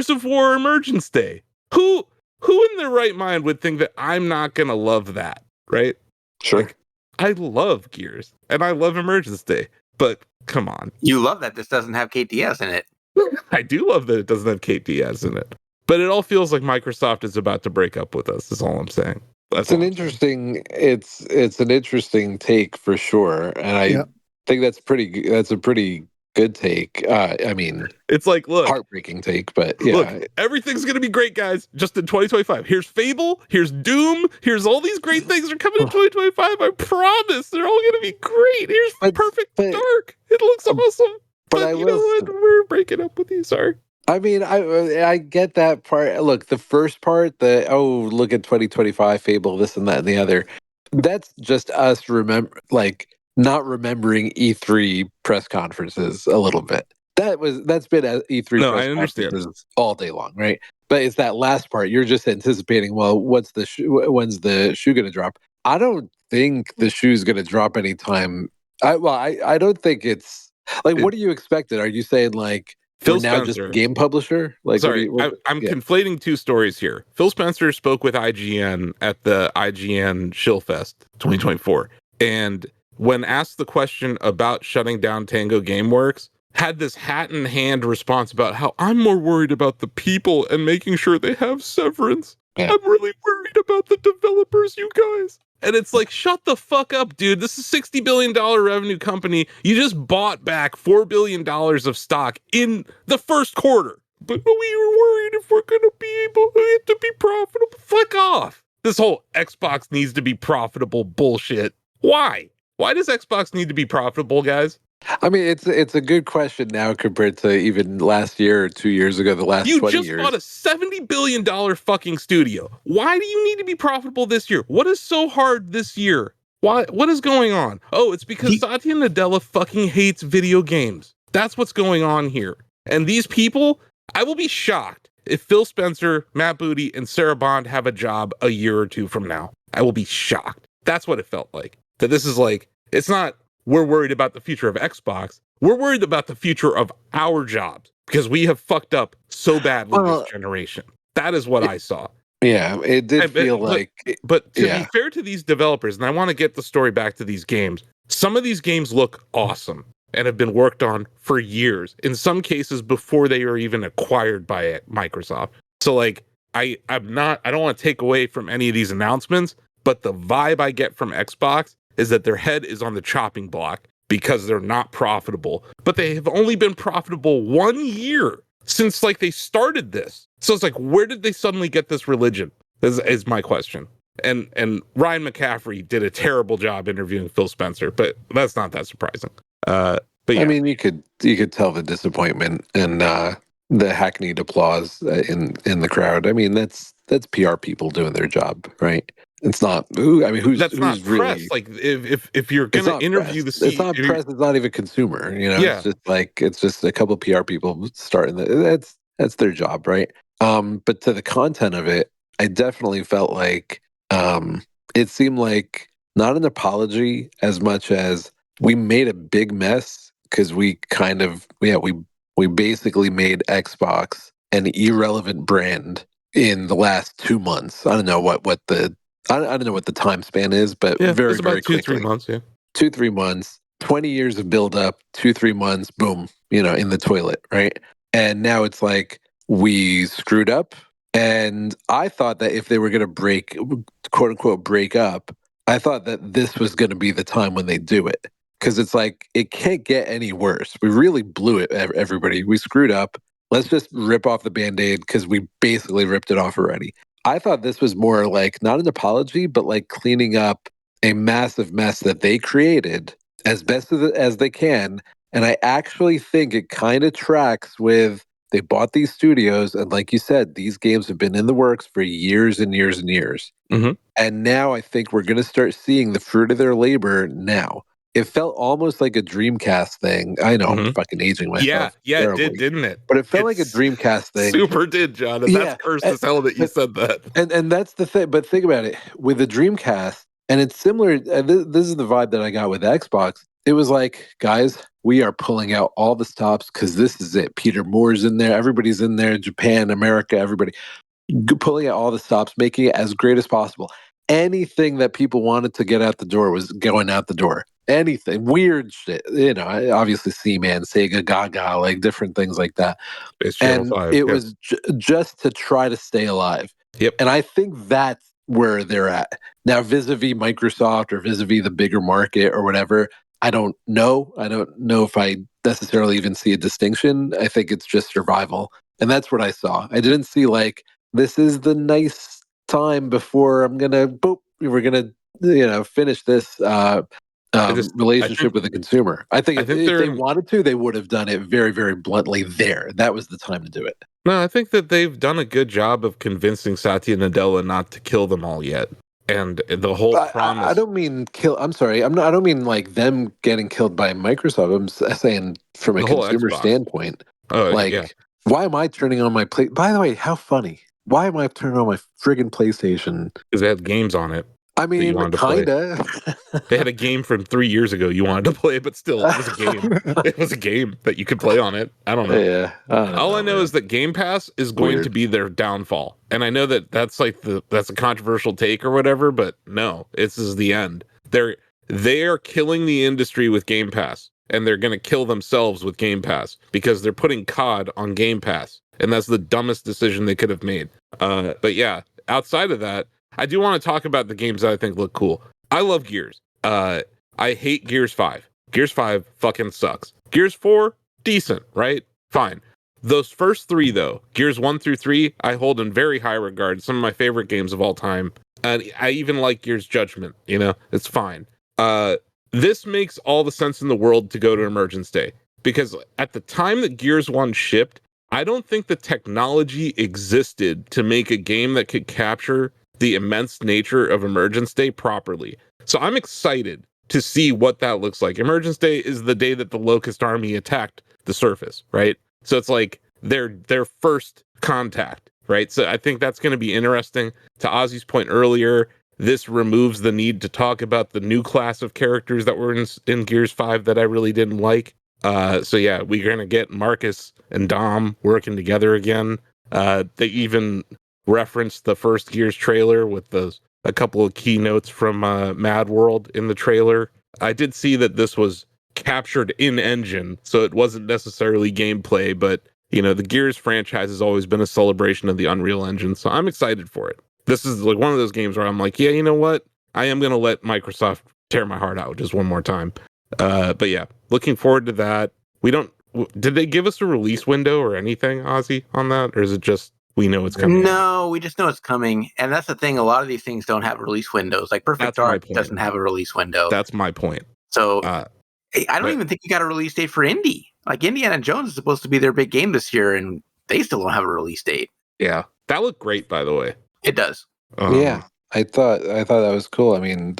Speaker 3: of War Emergence Day. Who in their right mind would think that I'm not going to love that, right?
Speaker 4: Sure.
Speaker 3: Like, I love Gears and I love Emergence Day, but come on.
Speaker 2: You love that this doesn't have Kate Diaz in it.
Speaker 3: I do love that it doesn't have Kate Diaz in it, but it all feels like Microsoft is about to break up with us. Is all I'm saying.
Speaker 4: It's an interesting take for sure, and I think that's a pretty good take. I mean,
Speaker 3: it's like, look,
Speaker 4: heartbreaking take, but yeah,
Speaker 3: look, everything's gonna be great, guys. Just in 2025. Here's Fable. Here's Doom. Here's all these great things are coming in 2025. I promise, they're all gonna be great. Here's Perfect Dark. It looks awesome. But you know what? We're breaking up with you. Sorry.
Speaker 4: I mean, I get that part. Look, the first part, look at 2025 Fable, this and that and the other. That's just us not remembering E3 press conferences a little bit. That's been at E3 press conferences all day long, right? But it's that last part. You're just anticipating. Well, when's the shoe going to drop? I don't think the shoe's going to drop anytime. I don't think it's like. What are you expecting? Are you saying like? Phil Spencer, now just a game publisher? Like,
Speaker 3: sorry, I'm conflating two stories here. Phil Spencer spoke with IGN at the IGN Shillfest 2024. And when asked the question about shutting down Tango Gameworks, had this hat-in-hand response about how I'm more worried about the people and making sure they have severance. Yeah. I'm really worried about the developers, you guys. And it's like, shut the fuck up, dude. This is a $60 billion revenue company. You just bought back $4 billion of stock in the first quarter. But we were worried if we're going to be able to be profitable. Fuck off. This whole Xbox needs to be profitable bullshit. Why? Why does Xbox need to be profitable, guys?
Speaker 4: I mean, it's a good question now compared to even last year or 2 years ago, the last 20 years.
Speaker 3: You just bought a $70 billion fucking studio. Why do you need to be profitable this year? What is so hard this year? Why? What is going on? Oh, it's because Satya Nadella fucking hates video games. That's what's going on here. And these people, I will be shocked if Phil Spencer, Matt Booty, and Sarah Bond have a job a year or two from now. I will be shocked. That's what it felt like. That this is like, it's not, we're worried about the future of Xbox. We're worried about the future of our jobs because we have fucked up so badly this generation. That is what I saw.
Speaker 4: Yeah, it did feel like...
Speaker 3: But to be fair to these developers, and I want to get the story back to these games, some of these games look awesome and have been worked on for years. In some cases, before they were even acquired by Microsoft. So like, I don't want to take away from any of these announcements, but the vibe I get from Xbox is that their head is on the chopping block because they're not profitable. But they have only been profitable 1 year since like they started this. So it's like, where did they suddenly get this religion? Is my question. And Ryan McCaffrey did a terrible job interviewing Phil Spencer, but that's not that surprising. But yeah.
Speaker 4: I mean, you could tell the disappointment and the hackneyed applause in the crowd. I mean, that's PR people doing their job, right? It's not. I mean,
Speaker 3: That's not
Speaker 4: who's really
Speaker 3: press. Like if you're gonna interview the
Speaker 4: It's not
Speaker 3: CEO,
Speaker 4: press. It's not even consumer. You know,
Speaker 3: yeah,
Speaker 4: it's just a couple of PR people starting. That's their job, right? But to the content of it, I definitely felt like it seemed like not an apology as much as we made a big mess because we kind of we basically made Xbox an irrelevant brand in the last 2 months. I don't know what the I don't know what the time span is, but
Speaker 3: yeah,
Speaker 4: very,
Speaker 3: it's about
Speaker 4: very
Speaker 3: 2-3
Speaker 4: quickly.
Speaker 3: months. Yeah,
Speaker 4: 2-3 months, 20 years of build up, 2-3 months, boom, in the toilet, right? And now it's like we screwed up. And I thought that if they were going to quote unquote, break up, I thought that this was going to be the time when they do it. Because it's like, it can't get any worse. We really blew it, everybody. We screwed up. Let's just rip off the Band Aid because we basically ripped it off already. I thought this was more like not an apology, but like cleaning up a massive mess that they created as best as they can. And I actually think it kind of tracks with they bought these studios. And like you said, these games have been in the works for years and years and years.
Speaker 3: mm-hmm.
Speaker 4: And now I think we're going to start seeing the fruit of their labor now. It felt almost like a Dreamcast thing. I know I'm fucking aging myself.
Speaker 3: Yeah,
Speaker 4: terribly,
Speaker 3: it did, didn't it?
Speaker 4: But it felt like a Dreamcast thing.
Speaker 3: Super did, John. And that's cursed as hell that you said that.
Speaker 4: And that's the thing. But think about it with the Dreamcast, and it's similar. This is the vibe that I got with Xbox. It was like, guys, we are pulling out all the stops because this is it. Peter Moore's in there. Everybody's in there. Japan, America, everybody. Pulling out all the stops, making it as great as possible. Anything that people wanted to get out the door was going out the door. Anything. Weird shit. Obviously Seaman, Sega Gaga, like different things like that. And it was just to try to stay alive.
Speaker 3: Yep.
Speaker 4: And I think that's where they're at. Now, vis-a-vis Microsoft or vis-a-vis the bigger market or whatever, I don't know. I don't know if I necessarily even see a distinction. I think it's just survival. And that's what I saw. I didn't see like, this is the nice time before we're going to finish this relationship with the consumer. I think if they wanted to, they would have done it very, very bluntly there. That was the time to do it.
Speaker 3: No, I think that they've done a good job of convincing Satya Nadella not to kill them all yet. And the whole promise.
Speaker 4: I don't mean kill. I'm sorry. I don't mean like them getting killed by Microsoft. I'm saying from a consumer standpoint. Why am I turning on my play? By the way, how funny. Why am I turning on my friggin' PlayStation?
Speaker 3: Because they had games on it.
Speaker 4: I mean, kinda.
Speaker 3: They had a game from 3 years ago you wanted to play, but still, it was a game. It was a game that you could play on it. I don't know.
Speaker 4: Yeah.
Speaker 3: All I know is that Game Pass is going to be their downfall. And I know that that's a controversial take or whatever, but no, this is the end. They are killing the industry with Game Pass, and they're going to kill themselves with Game Pass because they're putting COD on Game Pass. And that's the dumbest decision they could have made. But yeah, outside of that, I do want to talk about the games that I think look cool. I love Gears. I hate Gears 5. Gears 5 fucking sucks. Gears 4, decent, right? Fine. Those first three, though, Gears 1 through 3, I hold in very high regard. Some of my favorite games of all time. And I even like Gears Judgment, it's fine. This makes all the sense in the world to go to Emergence Day. Because at the time that Gears 1 shipped, I don't think the technology existed to make a game that could capture the immense nature of Emergence Day properly. So I'm excited to see what that looks like. Emergence Day is the day that the Locust Army attacked the surface, right? So it's like their first contact, right? So I think that's going to be interesting. To Ozzie's point earlier, this removes the need to talk about the new class of characters that were in Gears 5 that I really didn't like. So yeah, we're going to get Marcus and Dom working together again. They even referenced the first Gears trailer with a couple of keynotes from Mad World in the trailer. I did see that this was captured in engine, so it wasn't necessarily gameplay, but the Gears franchise has always been a celebration of the Unreal Engine, so I'm excited for it. This is like one of those games where I'm like, yeah, you know what? I am going to let Microsoft tear my heart out just one more time. But yeah, looking forward to that. Did they give us a release window or anything, Ozzie, on that? Or is it just we know it's coming?
Speaker 2: No, we just know it's coming. And that's the thing. A lot of these things don't have release windows. Like Perfect Dark doesn't have a release window.
Speaker 3: That's my point.
Speaker 2: So I don't even think you got a release date for Indy. Like Indiana Jones is supposed to be their big game this year, and they still don't have a release date.
Speaker 3: Yeah. That looked great, by the way.
Speaker 2: It does.
Speaker 4: Yeah. I thought that was cool. I mean,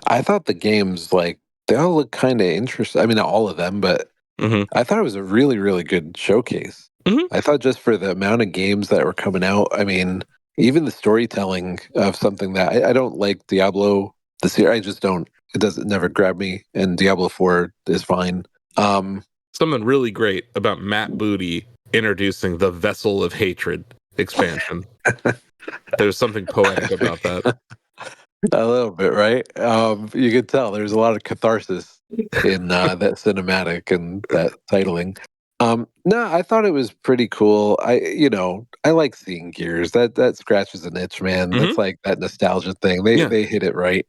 Speaker 4: I thought the games like they all look kind of interesting. I mean, not all of them, but I thought it was a really, really good showcase. I thought just for the amount of games that were coming out, I mean, even the storytelling of something that I don't like Diablo this year. I just don't. It doesn't never grab me. And Diablo 4 is fine.
Speaker 3: Something really great about Matt Booty introducing the Vessel of Hatred expansion. There's something poetic about that.
Speaker 4: A little bit, right? You could tell there's a lot of catharsis in that cinematic and that titling. No, I thought it was pretty cool. I like seeing Gears. That scratches an itch, man. That's like that nostalgia thing. They hit it right.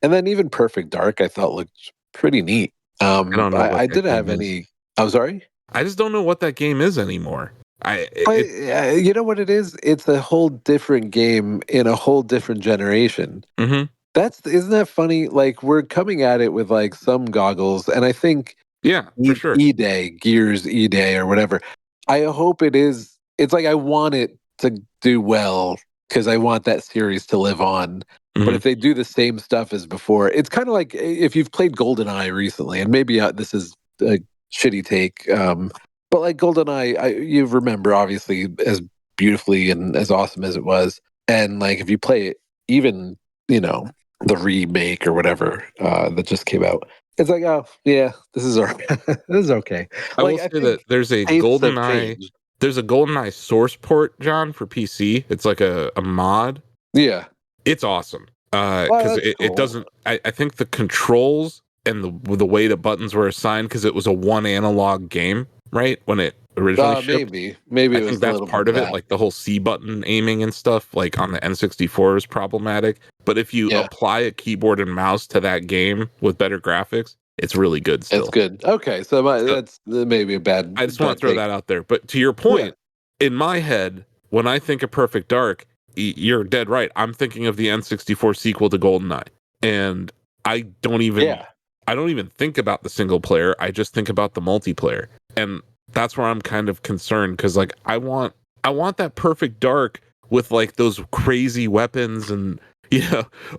Speaker 4: And then even Perfect Dark, I thought looked pretty neat.
Speaker 3: I don't know.
Speaker 4: I didn't have any. I'm sorry.
Speaker 3: I just don't know what that game is anymore.
Speaker 4: You know what it is? It's a whole different game in a whole different generation. Isn't that funny? Like we're coming at it with like some goggles, and I think
Speaker 3: for sure.
Speaker 4: Gears E-Day or whatever. I hope it is. It's like I want it to do well because I want that series to live on. But if they do the same stuff as before, it's kind of like if you've played GoldenEye recently, and maybe this is a shitty take, but like GoldenEye, you remember obviously as beautifully and as awesome as it was, and like if you play it, even the remake or whatever that just came out, it's like, oh yeah, this is this is okay.
Speaker 3: I will say that there's a GoldenEye. There's a GoldenEye source port, John, for PC. It's like a mod.
Speaker 4: Yeah.
Speaker 3: It's awesome because it doesn't. I think the controls and the way the buttons were assigned, because it was a one analog game, right? When it originally shipped.
Speaker 4: Maybe
Speaker 3: I think that's part of it. Like the whole C button aiming and stuff, like on the N64 is problematic. But if you apply a keyboard and mouse to that game with better graphics, it's really good still.
Speaker 4: It's good. Okay, so that's maybe a bad.
Speaker 3: I just want to throw that out there. But to your point, in my head, when I think of Perfect Dark, you're dead right. I'm thinking of the N64 sequel to GoldenEye, and I don't even think about the single player. I just think about the multiplayer, and that's where I'm kind of concerned because like I want that Perfect Dark with like those crazy weapons and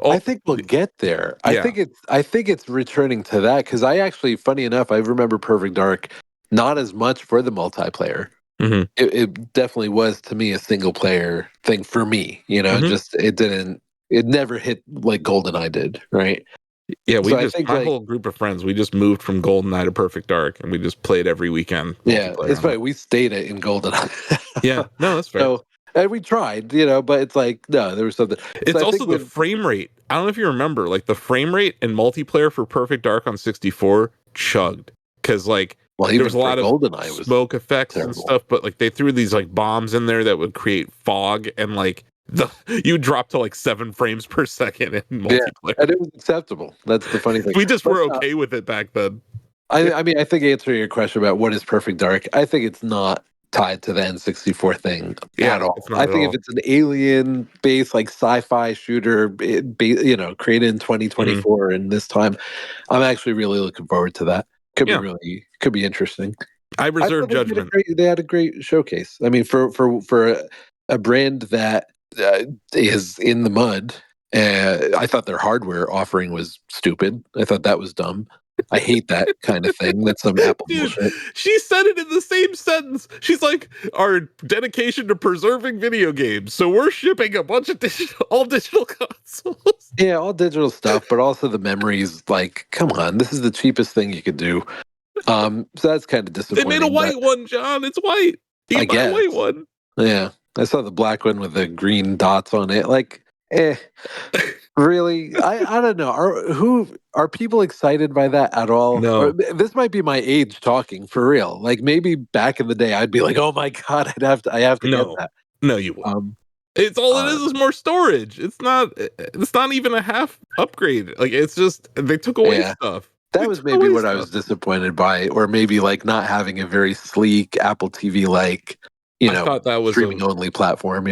Speaker 3: I think we'll get there. I think it's returning to that because I actually, funny enough, I remember Perfect Dark not as much for the multiplayer. It definitely was to me a single player thing for me. Just it never hit like GoldenEye did, right? Yeah, my whole group of friends, we just moved from GoldenEye to Perfect Dark, and we just played every weekend.
Speaker 4: Yeah, it's funny. We stayed in GoldenEye.
Speaker 3: Yeah, no, that's fair.
Speaker 4: So, and we tried, but it's like, no, there was something.
Speaker 3: It's also the frame rate. I don't know if you remember, like the frame rate in multiplayer for Perfect Dark on 64 chugged. Because like there was a lot of GoldenEye smoke effects and stuff, but like they threw these like bombs in there that would create fog, and like you drop to like 7 frames per second in multiplayer.
Speaker 4: And it was acceptable. That's the funny thing.
Speaker 3: We just were okay with it back then.
Speaker 4: I mean, I think answering your question about what is Perfect Dark, I think it's not tied to the N64 thing at all. I think if it's an alien-based like sci-fi shooter, created in 2024 and this time, I'm actually really looking forward to that. Could be interesting.
Speaker 3: I reserve judgment.
Speaker 4: They had a great showcase. I mean, for a brand that is in the mud, I thought their hardware offering was stupid. I thought that was dumb. I hate that kind of thing. That's some Apple bullshit.
Speaker 3: She said it in the same sentence. She's like, our dedication to preserving video games. So we're shipping a bunch of all digital consoles.
Speaker 4: Yeah, all digital stuff, but also the memories. Like, come on, this is the cheapest thing you could do. So that's kind of disappointing.
Speaker 3: They made a white one, John. It's white. You can buy a white one.
Speaker 4: Yeah, I saw the black one with the green dots on it. Like, really? I don't know. Are people excited by that at all?
Speaker 3: No.
Speaker 4: This might be my age talking for real. Like maybe back in the day, I'd be like, "Oh my god, I have to get that."
Speaker 3: No, you won't. It's all it is more storage. It's not even a half upgrade. Like it's just they took away stuff.
Speaker 4: That was maybe what I was disappointed by, or maybe like not having a very sleek Apple TV like, I thought that was streaming only platform.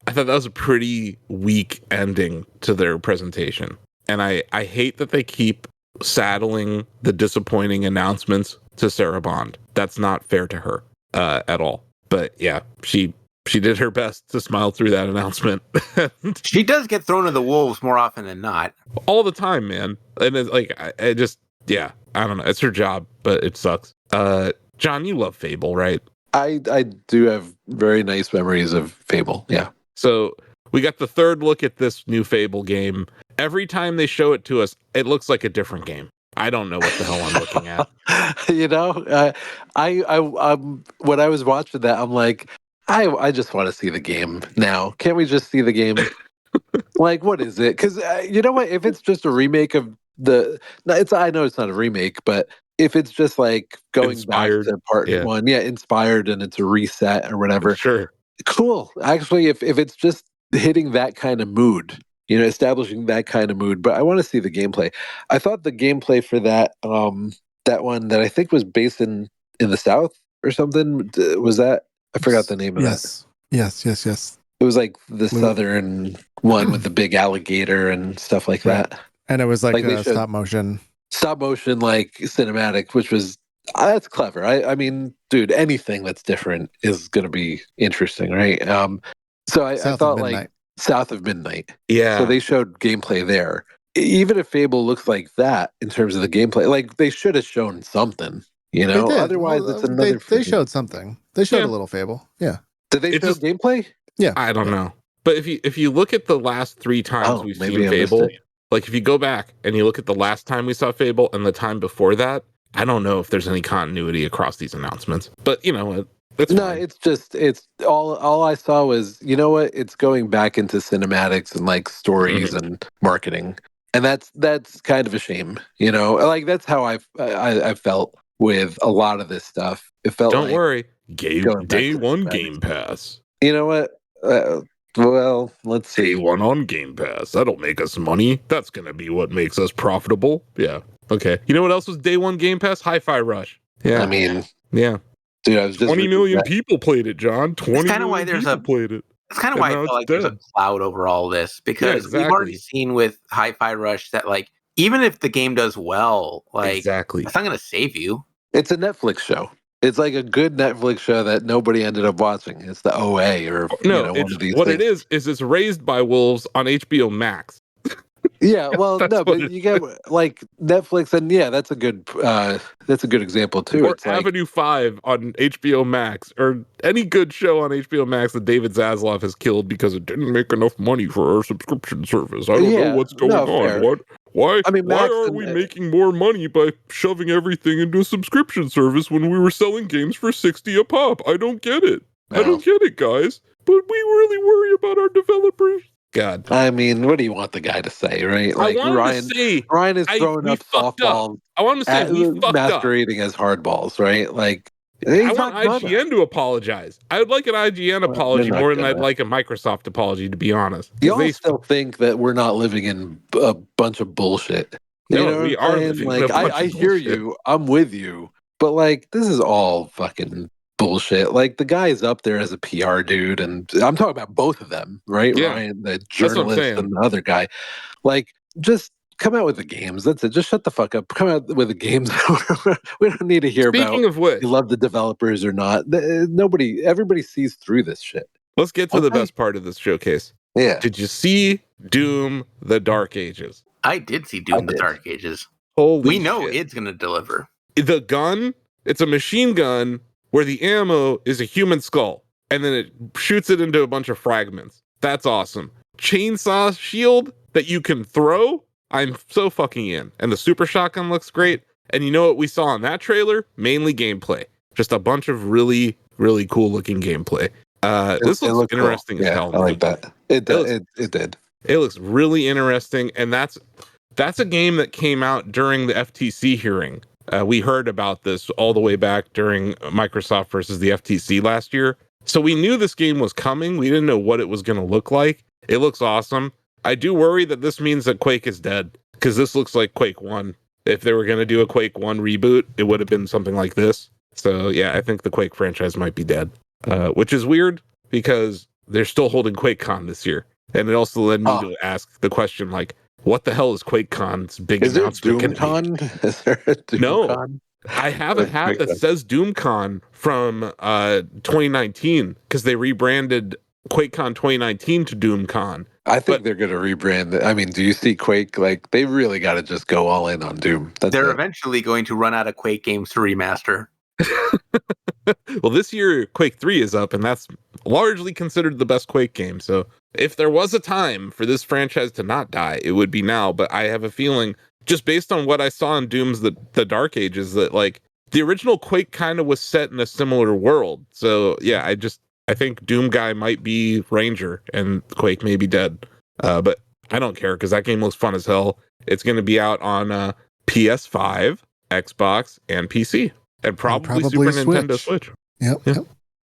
Speaker 3: I thought that was a pretty weak ending to their presentation. And I hate that they keep saddling the disappointing announcements to Sarah Bond. That's not fair to her at all. But yeah, she she did her best to smile through that announcement.
Speaker 2: She does get thrown to the wolves more often than not.
Speaker 3: All the time, man. And it's like, I just, yeah, I don't know. It's her job, but it sucks. John, you love Fable, right?
Speaker 4: I do have very nice memories of Fable. Yeah.
Speaker 3: So we got the third look at this new Fable game. Every time they show it to us, it looks like a different game. I don't know what the hell I'm looking at.
Speaker 4: You know, I when I was watching that, I'm like, I just want to see the game now. Can't we just see the game? Like, what is it? Because you know what? If it's just a remake of I know it's not a remake, but if it's just like going
Speaker 3: Inspired,
Speaker 4: back to part one, inspired, and it's a reset or whatever,
Speaker 3: sure,
Speaker 4: cool. Actually, if it's just hitting that kind of mood, you know, establishing that kind of mood. But I want to see the gameplay. I thought the gameplay for that that one that I think was based in the South or something, was that? I forgot the name of that.
Speaker 1: Yes.
Speaker 4: It was like the southern one with the big alligator and stuff like that.
Speaker 1: And it was like a stop motion
Speaker 4: like cinematic, which was that's clever. I mean, dude, anything that's different is going to be interesting, right? So I thought like South of Midnight.
Speaker 3: Yeah.
Speaker 4: So they showed gameplay there. Even if Fable looks like that in terms of the gameplay, like they should have shown something, you know. Otherwise, it's another.
Speaker 1: They showed something. They showed a little Fable. Yeah.
Speaker 4: Did they show gameplay?
Speaker 1: Yeah.
Speaker 3: I don't know. But if you look at the last 3 times we've seen Fable, like if you go back and you look at the last time we saw Fable and the time before that, I don't know if there's any continuity across these announcements. But you know, it's fine.
Speaker 4: It's all I saw was, you know what? It's going back into cinematics and like stories and marketing, and that's kind of a shame. You know, like that's how I felt with a lot of this stuff. It felt.
Speaker 3: Don't
Speaker 4: like
Speaker 3: worry, day one Game Pass.
Speaker 4: You know what? Well, let's see.
Speaker 3: Day one on Game Pass. That'll make us money. That's going to be what makes us profitable. Yeah. Okay. You know what else was day one Game Pass? Hi-Fi Rush. Yeah.
Speaker 4: I mean,
Speaker 3: yeah.
Speaker 4: Dude, I was just
Speaker 3: 20 million people played it, John. 20 million people played it.
Speaker 2: That's kind of why I feel like there's a cloud over all this, because we've already seen with Hi-Fi Rush that like even if the game does well, like it's not going to save you.
Speaker 4: It's a Netflix show. It's like a good Netflix show that nobody ended up watching. It's the OA or one of these.
Speaker 3: What
Speaker 4: things.
Speaker 3: it is it's Raised by Wolves on HBO Max.
Speaker 4: Yeah, well, no, but you get like Netflix, and yeah, that's a good example too.
Speaker 3: Or
Speaker 4: it's
Speaker 3: Avenue 5 on HBO Max, or any good show on HBO Max that David Zaslav has killed because it didn't make enough money for our subscription service. I don't know what's going on.
Speaker 4: Fair.
Speaker 3: Why are we making more money by shoving everything into a subscription service when we were selling games for $60 a pop? I don't get it. No. I don't get it, guys. But we really worry about our developers. God.
Speaker 4: I mean, what do you want the guy to say, right? Like Ryan is throwing up softballs.
Speaker 3: I want him to say we fucked
Speaker 4: masquerading as hardballs, right? Like
Speaker 3: I want IGN to apologize. I would like an IGN apology more than I'd like a Microsoft apology, to be honest.
Speaker 4: Y'all still think that we're not living in a bunch of bullshit.
Speaker 3: No, we are living in a bunch of bullshit.
Speaker 4: I hear you. I'm with you. But like, this is all fucking bullshit. Like, the guy is up there as a PR dude, and I'm talking about both of them, right?
Speaker 3: Yeah.
Speaker 4: Ryan, the journalist, and the other guy. Like, just come out with the games. That's it. Just shut the fuck up. Come out with the games. We don't need to hear about.
Speaker 3: Speaking of which,
Speaker 4: you love the developers or not. Everybody sees through this shit.
Speaker 3: Let's get to the best part of this showcase.
Speaker 4: Yeah.
Speaker 3: Did you see Doom: The Dark Ages?
Speaker 2: I did see Doom: The Dark Ages.
Speaker 3: Holy
Speaker 2: we know
Speaker 3: shit.
Speaker 2: It's going to deliver.
Speaker 3: The gun, it's a machine gun where the ammo is a human skull, and then it shoots it into a bunch of fragments. That's awesome. Chainsaw shield that you can throw. I'm so fucking in. And the super shotgun looks great. And you know what we saw in that trailer? Mainly gameplay. Just a bunch of really, really cool looking gameplay. This looks interesting
Speaker 4: cool.
Speaker 3: as hell.
Speaker 4: I like that. It did.
Speaker 3: It looks really interesting. And that's a game that came out during the FTC hearing. We heard about this all the way back during Microsoft versus the FTC last year. So we knew this game was coming. We didn't know what it was going to look like. It looks awesome. I do worry that this means that Quake is dead, because this looks like Quake 1. If they were going to do a Quake 1 reboot, it would have been something like this. So yeah, I think the Quake franchise might be dead, which is weird because they're still holding QuakeCon this year. And it also led me to ask the question, like, what the hell is QuakeCon's big announcement?
Speaker 4: Is there a DoomCon? Is there a DoomCon?
Speaker 3: I have a hat that says DoomCon from 2019 because they rebranded QuakeCon 2019 to DoomCon.
Speaker 4: I think they're going to rebrand it. I mean, do you see Quake? Like, they really got to just go all in on Doom.
Speaker 2: They're eventually going to run out of Quake games to remaster.
Speaker 3: Well, this year Quake 3 is up, and that's largely considered the best Quake game. So if there was a time for this franchise to not die, it would be now. But I have a feeling, just based on what I saw in Doom's the Dark Ages, that like the original Quake kind of was set in a similar world. So yeah, I think Doom guy might be Ranger and Quake may be dead. But I don't care because that game looks fun as hell. It's going to be out on PS5, Xbox, and PC. And probably Super Nintendo Switch.
Speaker 1: Yep.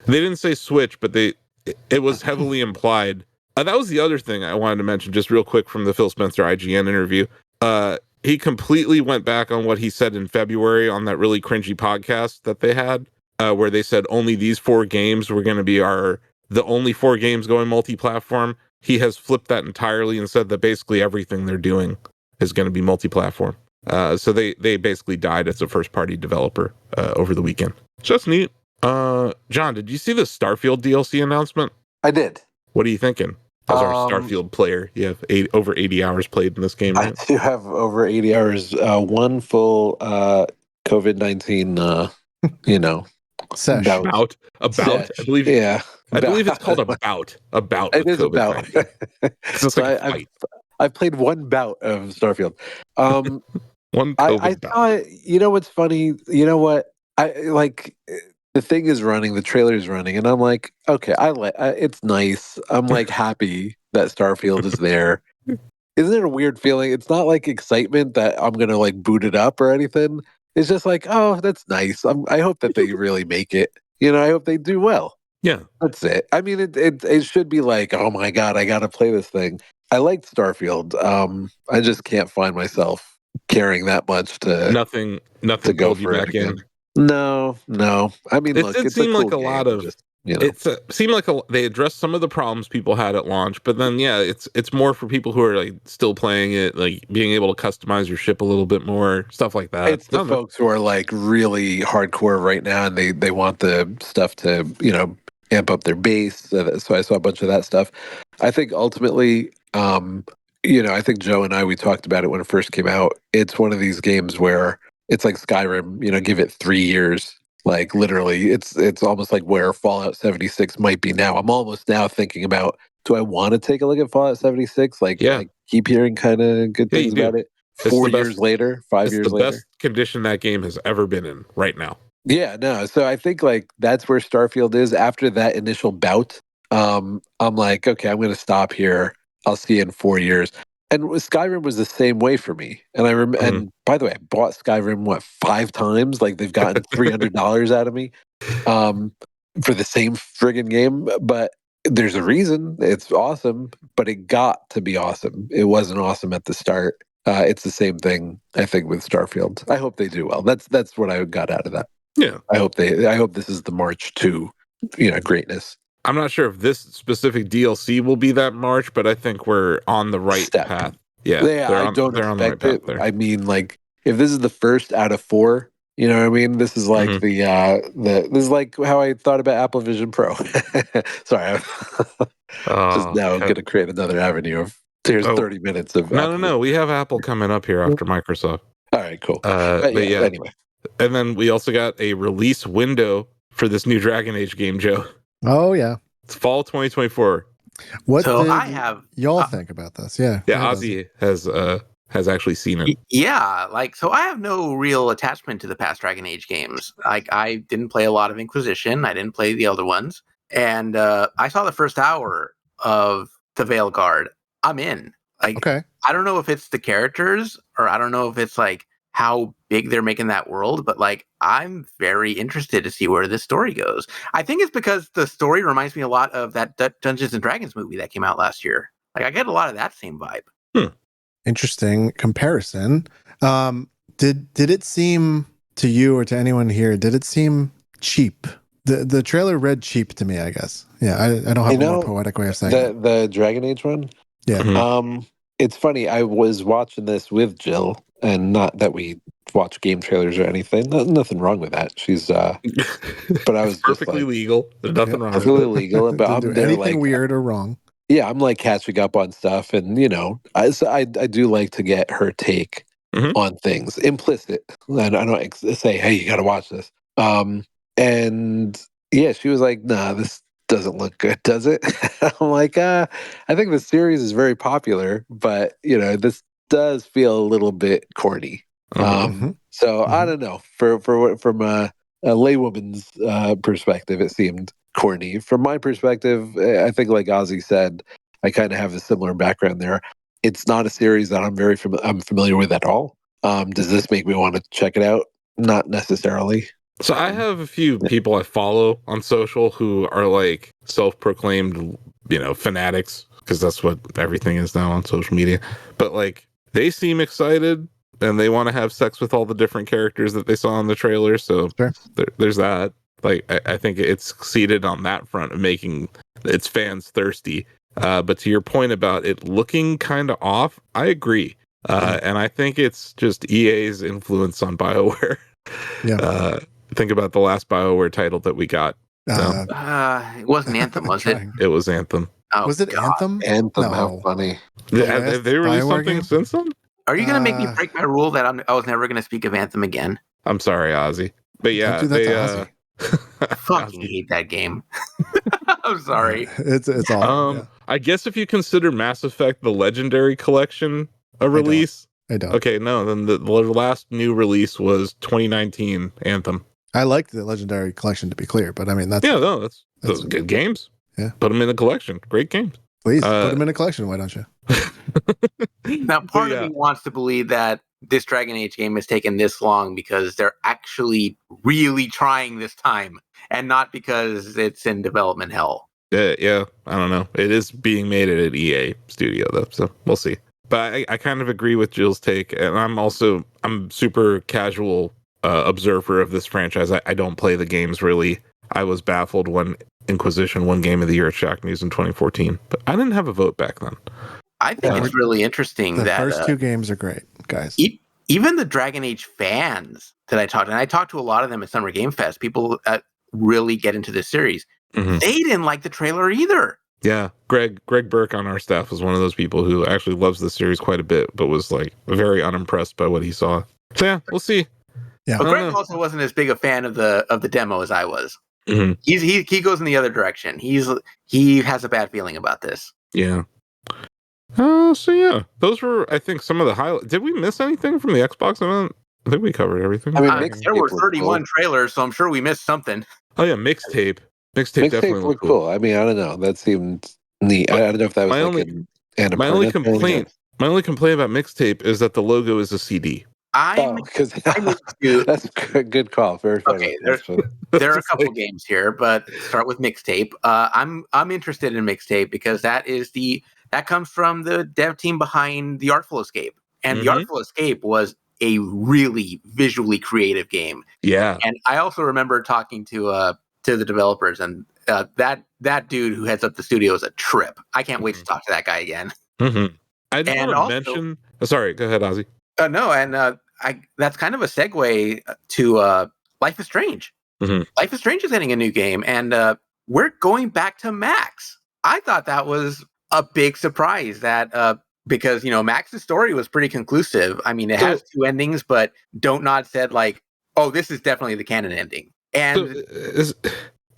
Speaker 3: They didn't say Switch, but it was heavily implied. That was the other thing I wanted to mention just real quick from the Phil Spencer IGN interview. He completely went back on what he said in February on that really cringy podcast that they had, where they said only these 4 games were going to be the only 4 games going multi-platform. He has flipped that entirely and said that basically everything they're doing is going to be multi-platform. So they basically died as a first-party developer over the weekend. Just neat. John, did you see the Starfield DLC announcement?
Speaker 4: I did.
Speaker 3: What are you thinking? As our Starfield player, you have over 80 hours played in this game, right?
Speaker 4: I do have over 80 hours. One full COVID-19,
Speaker 1: Sesh.
Speaker 3: About.
Speaker 4: Sesh.
Speaker 3: I believe. Yeah. I believe it's called a bout. A bout.
Speaker 4: It is a bout.
Speaker 3: So
Speaker 4: I've played one bout of Starfield.
Speaker 3: One
Speaker 4: I thought, you know what's funny? You know what? I like the thing is running, the trailer is running, and I'm like, okay, it's nice. I'm like happy that Starfield is there. Isn't it a weird feeling? It's not like excitement that I'm gonna like boot it up or anything. It's just like, oh, that's nice. I hope that they really make it. I hope they do well.
Speaker 3: Yeah,
Speaker 4: that's it. I mean, it should be like, oh my god, I gotta play this thing. I liked Starfield. I just can't find myself caring that much to
Speaker 3: nothing
Speaker 4: to go for it again. No. I mean, look,
Speaker 3: it seemed like a lot of. It seemed like they addressed some of the problems people had at launch, but then it's more for people who are like still playing it, like being able to customize your ship a little bit more, stuff like that.
Speaker 4: It's the folks who are like really hardcore right now, and they want the stuff to amp up their base. So I saw a bunch of that stuff. I think ultimately, I think Joe and we talked about it when it first came out. It's one of these games where it's like Skyrim. Give it 3 years. Like literally, it's almost like where Fallout 76 might be now. I'm almost now thinking about, do I want to take a look at Fallout 76? I keep hearing kind of good things about it. 4 years later, 5 years later.
Speaker 3: It's the best condition that game has ever been in right now.
Speaker 4: Yeah, no. So I think like that's where Starfield is after that initial bout. I'm like, okay, I'm going to stop here. I'll see you in 4 years. And Skyrim was the same way for me. And I remember, and by the way, I bought Skyrim 5 times. Like they've gotten $300 out of me for the same friggin' game. But there's a reason. It's awesome, but it got to be awesome. It wasn't awesome at the start. It's the same thing, I think, with Starfield. I hope they do well. That's what I got out of that.
Speaker 3: Yeah,
Speaker 4: I hope this is the march to greatness.
Speaker 3: I'm not sure if this specific DLC will be that march, but I think we're on the right path. Yeah,
Speaker 4: I don't expect it. I mean, like, if this is the first out of 4, you know what I mean? This is like this is like how I thought about Apple Vision Pro. Sorry, just now I'm going to create another avenue of 30 minutes of.
Speaker 3: No. We have Apple coming up here after Microsoft.
Speaker 4: All right, cool.
Speaker 3: But anyway, and then we also got a release window for this new Dragon Age game, Joe.
Speaker 1: Oh yeah,
Speaker 3: it's fall 2024.
Speaker 1: What did y'all think about this? Yeah,
Speaker 3: Ozzie has actually seen it.
Speaker 2: Yeah, so I have no real attachment to the past Dragon Age games. Like I didn't play a lot of Inquisition. I didn't play the other ones, and I saw the first hour of the Veilguard. I'm in.
Speaker 1: Okay.
Speaker 2: I don't know if it's the characters or I don't know if it's like how big they're making that world, but I'm very interested to see where this story goes. I think it's because the story reminds me a lot of that Dungeons and Dragons movie that came out last year. I get a lot of that same vibe.
Speaker 1: Interesting comparison. Did it seem to you or to anyone here, did it seem cheap? The trailer read cheap to me, I guess. Yeah, I don't have a more poetic way of saying
Speaker 4: the Dragon Age one.
Speaker 1: Yeah.
Speaker 4: It's funny. I was watching this with Jill, and not that we watch game trailers or anything. Nothing wrong with that. She's but I was
Speaker 3: It's perfectly
Speaker 4: just like,
Speaker 3: legal. There's nothing wrong with
Speaker 4: perfectly
Speaker 3: it.
Speaker 4: legal, but
Speaker 1: Didn't
Speaker 4: I'm
Speaker 1: do
Speaker 4: there
Speaker 1: anything
Speaker 4: like,
Speaker 1: weird or wrong.
Speaker 4: yeah, I'm like catching up on stuff, and I do like to get her take
Speaker 3: Mhm.
Speaker 4: on things implicit. And I don't say, hey, you got to watch this. And yeah, she was like, nah, this doesn't look good, does it? I'm like, I think the series is very popular, but this does feel a little bit corny.
Speaker 1: Mhm.
Speaker 4: So I
Speaker 1: Mhm.
Speaker 4: don't know. From a laywoman's perspective, it seemed corny. From my perspective, I think, like Ozzie said, I kind of have a similar background there. It's not a series that I'm familiar with at all. Does this make me want to check it out? Not necessarily.
Speaker 3: So I have a few people I follow on social who are like self-proclaimed, fanatics, because that's what everything is now on social media. But like they seem excited and they want to have sex with all the different characters that they saw in the trailer. So
Speaker 1: Sure.
Speaker 3: there's that. Like I think it's succeeded on that front of making its fans thirsty. But to your point about it looking kind of off, I agree. And I think it's just EA's influence on BioWare.
Speaker 1: Yeah.
Speaker 3: Think about the last BioWare title that we got.
Speaker 2: It wasn't Anthem, was it?
Speaker 3: It was Anthem.
Speaker 2: Oh,
Speaker 1: Was it
Speaker 2: God.
Speaker 1: Anthem?
Speaker 4: Anthem, how
Speaker 1: No.
Speaker 4: funny.
Speaker 3: Have they released
Speaker 1: BioWare
Speaker 3: something
Speaker 1: game?
Speaker 3: since then?
Speaker 2: Are you going to make me break my rule that I was never going to speak of Anthem again?
Speaker 3: I'm sorry, Ozzy. But yeah,
Speaker 1: Don't do that to Ozzy.
Speaker 2: I fucking hate that game. I'm sorry.
Speaker 1: It's awful. Yeah.
Speaker 3: I guess if you consider Mass Effect the Legendary Collection a release,
Speaker 1: I don't.
Speaker 3: okay, no, then the last new release was 2019 Anthem.
Speaker 1: I liked the Legendary Collection, to be clear, but I mean that's
Speaker 3: those good games.
Speaker 1: Yeah,
Speaker 3: put them in the collection. Great games.
Speaker 1: Please put them in a collection. Why don't you?
Speaker 2: Now, part of me wants to believe that this Dragon Age game has taken this long because they're actually really trying this time, and not because it's in development hell.
Speaker 3: Yeah, I don't know. It is being made at an EA studio though, so we'll see. But I kind of agree with Jill's take, and I'm super casual observer of this franchise. I don't play the games really. I was baffled when Inquisition won Game of the Year at Shacknews in 2014, but I didn't have a vote back then.
Speaker 2: I think it's really interesting
Speaker 1: the
Speaker 2: that
Speaker 1: first two games are great, guys.
Speaker 2: Even the Dragon Age fans that I talked to a lot of them at Summer Game Fest, people really get into this series. Mm-hmm. They didn't like the trailer either.
Speaker 3: Yeah, Greg Burke on our staff was one of those people who actually loves the series quite a bit, but was like very unimpressed by what he saw. So yeah, we'll see.
Speaker 2: Yeah, but Greg also wasn't as big a fan of the demo as I was.
Speaker 3: Mm-hmm.
Speaker 2: He goes in the other direction. He has a bad feeling about this.
Speaker 3: Yeah. So yeah, those were, I think, some of the highlights. Did we miss anything from the Xbox event? I think we covered everything.
Speaker 4: I mean,
Speaker 2: there were 31 trailers, so I'm sure we missed something.
Speaker 3: Oh yeah, mixtape. Mixtape definitely looked cool.
Speaker 4: I mean, I don't know. That seemed neat. But I don't know if that was
Speaker 3: my only complaint about mixtape is that the logo is a CD.
Speaker 4: That's a good call. Very
Speaker 2: okay, there are a couple games here, but start with mixtape. I'm interested in mixtape because that comes from the dev team behind The Artful Escape, and The Artful Escape was a really visually creative game.
Speaker 3: Yeah,
Speaker 2: and I also remember talking to the developers, and that dude who heads up the studio is a trip. I can't wait to talk to that guy again.
Speaker 3: Mm-hmm. I just want to mention. Sorry, go ahead, Ozzy.
Speaker 2: No, and that's kind of a segue to Life is Strange.
Speaker 3: Mm-hmm.
Speaker 2: Life is Strange is getting a new game, and we're going back to Max. I thought that was a big surprise because Max's story was pretty conclusive. I mean, it has two endings, but Don't Nod said like, "Oh, this is definitely the canon ending." And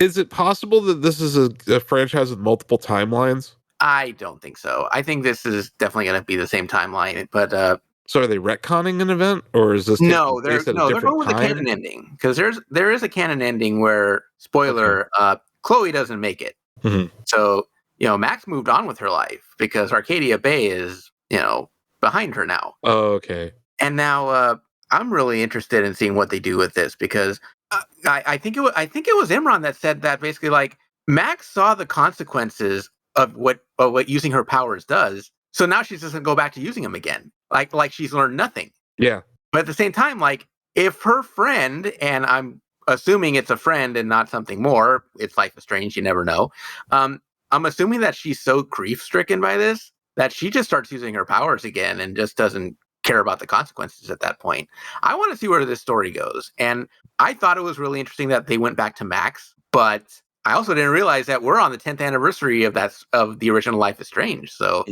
Speaker 3: is it possible that this is a franchise with multiple timelines?
Speaker 2: I don't think so. I think this is definitely going to be the same timeline, but
Speaker 3: so are they retconning an event, or is this
Speaker 2: they're going with the canon ending, because there is a canon ending where spoiler Chloe doesn't make it.
Speaker 3: Mm-hmm.
Speaker 2: So Max moved on with her life because Arcadia Bay is behind her now.
Speaker 3: Oh, okay.
Speaker 2: And now I'm really interested in seeing what they do with this, because I think it was Imran that said that basically like Max saw the consequences of what using her powers does. So now she's just gonna go back to using them again, like she's learned nothing.
Speaker 3: Yeah.
Speaker 2: But at the same time, like if her friend, and I'm assuming it's a friend and not something more, it's Life is Strange, you never know. I'm assuming that she's so grief stricken by this that she just starts using her powers again and just doesn't care about the consequences at that point. I want to see where this story goes. And I thought it was really interesting that they went back to Max, but I also didn't realize that we're on the 10th anniversary of the original Life is Strange. So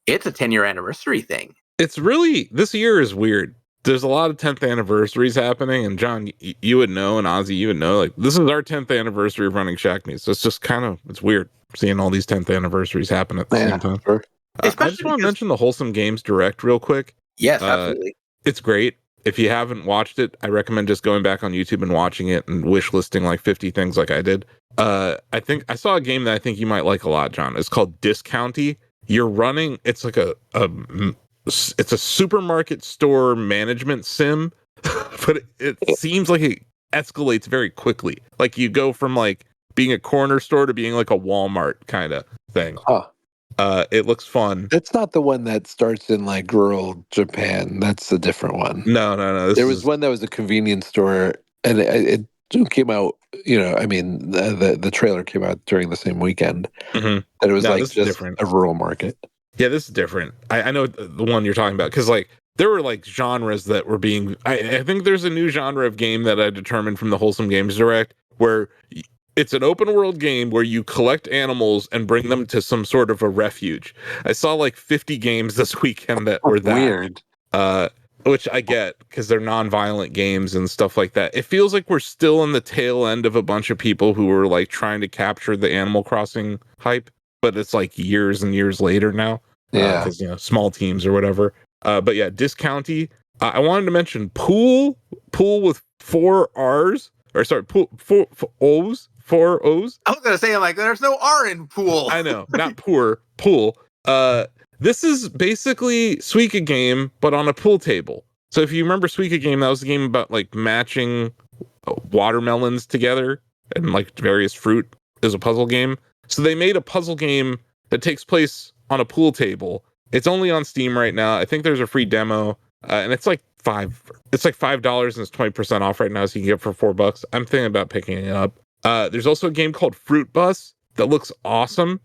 Speaker 2: it's a 10-year anniversary thing.
Speaker 3: It's really, this year is weird. There's a lot of 10th anniversaries happening, and John, you would know, and Ozzie, you would know, like, this is our 10th anniversary of running Shacknews. So it's just kind of, it's weird seeing all these 10th anniversaries happen at the same time.
Speaker 4: Sure.
Speaker 3: I just want to mention the Wholesome Games Direct real quick.
Speaker 2: Yes, absolutely.
Speaker 3: It's great. If you haven't watched it, I recommend just going back on YouTube and watching it and wish listing like 50 things like I did. I think I saw a game that I think you might like a lot, John. It's called Discounty. You're running, it's like it's a supermarket store management sim, but it seems like it escalates very quickly. Like you go from like being a corner store to being like a Walmart kind of thing. It looks fun.
Speaker 4: That's not the one that starts in like rural Japan. That's a different one.
Speaker 3: No.
Speaker 4: There was one that was a convenience store, and it came out. You know, I mean, the trailer came out during the same weekend, and it was like just different. A rural market.
Speaker 3: Yeah, this is different. I know the one you're talking about, because like there were like genres that were being. I think there's a new genre of game that I determined from the Wholesome Games Direct where it's an open world game where you collect animals and bring them to some sort of a refuge. I saw like 50 games this weekend that were that
Speaker 4: weird.
Speaker 3: Which I get because they're non-violent games and stuff like that. It feels like we're still in the tail end of a bunch of people who were like trying to capture the Animal Crossing hype, but it's like years and years later now.
Speaker 4: Yeah,
Speaker 3: because small teams or whatever. But yeah, Discounty. I wanted to mention Pool with 4 R's, or sorry, Pool 4 O's. 4 O's.
Speaker 2: I was gonna say, like, there's no R in pool.
Speaker 3: I know, not poor. Pool. This is basically Suika game, but on a pool table. So if you remember Suika game, that was a game about like matching watermelons together and like various fruit as a puzzle game. So they made a puzzle game that takes place on a pool table. It's only on Steam right now. I think there's a free demo, and it's like $5 and it's 20% off right now, so you can get it for $4. I'm thinking about picking it up. There's also a game called Fruit Bus that looks awesome.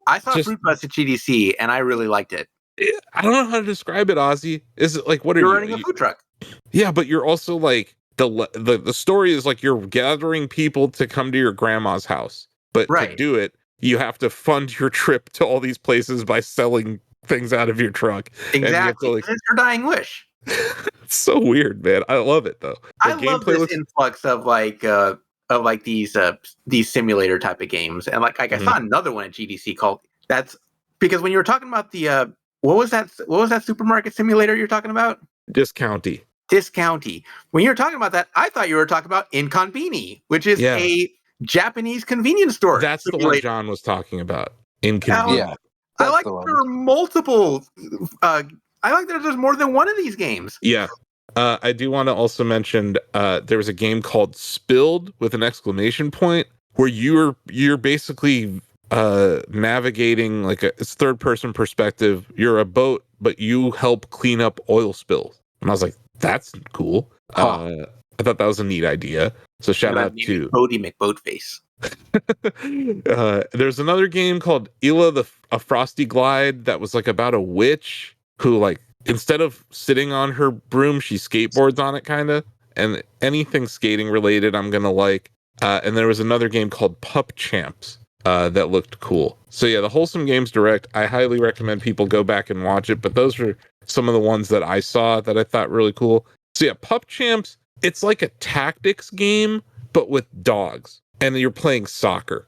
Speaker 2: I saw Fruit Bus at GDC and I really liked it.
Speaker 3: I don't know how to describe it, Ozzie. Is it like, what are
Speaker 2: you're running a food truck?
Speaker 3: Yeah, but you're also like the story is like you're gathering people to come to your grandma's house, but to do it, you have to fund your trip to all these places by selling things out of your truck.
Speaker 2: Exactly, it's your dying wish.
Speaker 3: It's so weird, man. I love it though.
Speaker 2: I love this influx of like these simulator type of games, and like I saw another one at GDC called that's because when you were talking about the what was that supermarket simulator you're talking about?
Speaker 3: Discounty.
Speaker 2: When you were talking about that, I thought you were talking about Inconveni, which is a Japanese convenience store.
Speaker 3: That's the one John was talking about. Inconveni.
Speaker 2: I like there are multiple. I like that there's more than one of these games.
Speaker 3: Yeah. I do want to also mention there was a game called Spilled with an exclamation point where you're basically navigating like it's third person perspective. You're a boat, but you help clean up oil spills. And I was like, that's cool. I thought that was a neat idea. So shout out to
Speaker 2: Bodie McBoatface.
Speaker 3: There's another game called Ila a Frosty Glide that was like about a witch who like instead of sitting on her broom, she skateboards on it kind of. And anything skating related, I'm gonna like. And there was another game called Pup Champs that looked cool. So yeah, the Wholesome Games Direct, I highly recommend people go back and watch it. But those are some of the ones that I saw that I thought really cool. So yeah, Pup Champs, it's like a tactics game, but with dogs. And you're playing soccer.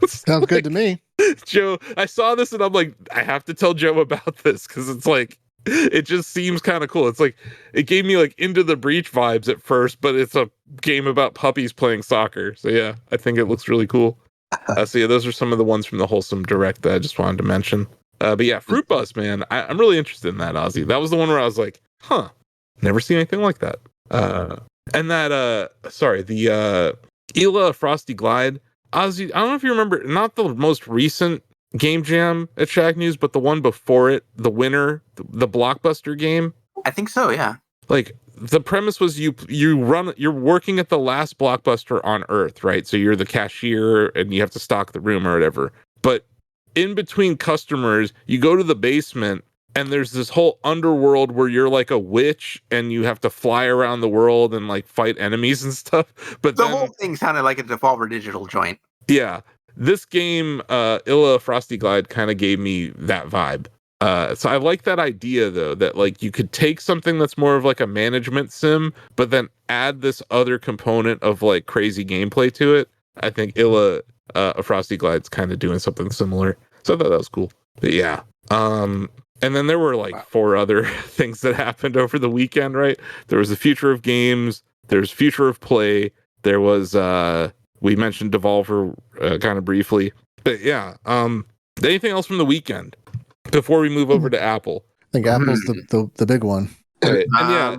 Speaker 1: Sounds good to me.
Speaker 3: Joe, I saw this and I'm like, I have to tell Joe about this because it's like, it just seems kind of cool. It's like, it gave me like Into the Breach vibes at first, but it's a game about puppies playing soccer. So yeah, I think it looks really cool. So yeah, those are some of the ones from the Wholesome Direct that I just wanted to mention. But yeah, Fruit Bus, man, I'm really interested in that, Ozzie. That was the one where I was like, never seen anything like that. And that, the Ila Frosty Glide. Ozzie, I don't know if you remember, not the most recent Game Jam at Shacknews, but the one before it, the winner, the Blockbuster game.
Speaker 2: I think so, yeah.
Speaker 3: Like the premise was you're working at the last Blockbuster on Earth, right? So you're the cashier and you have to stock the room or whatever. But in between customers, you go to the basement and there's this whole underworld where you're like a witch and you have to fly around the world and like fight enemies and stuff. But
Speaker 2: The
Speaker 3: then,
Speaker 2: whole thing sounded like a Devolver Digital joint.
Speaker 3: yeah, this game, Illa Frosty Glide, kind of gave me that vibe. So I like that idea though, that like you could take something that's more of like a management sim, but then add this other component of like crazy gameplay to it. I think Illa Frosty Glide's kind of doing something similar. So I thought that was cool. But yeah. And then there were like 4 other things that happened over the weekend, right? There was the future of games, there's future of play, there was we mentioned Devolver kind of briefly. But yeah, anything else from the weekend before we move over to Apple?
Speaker 1: I think Apple's the big one.
Speaker 3: Right. And yeah,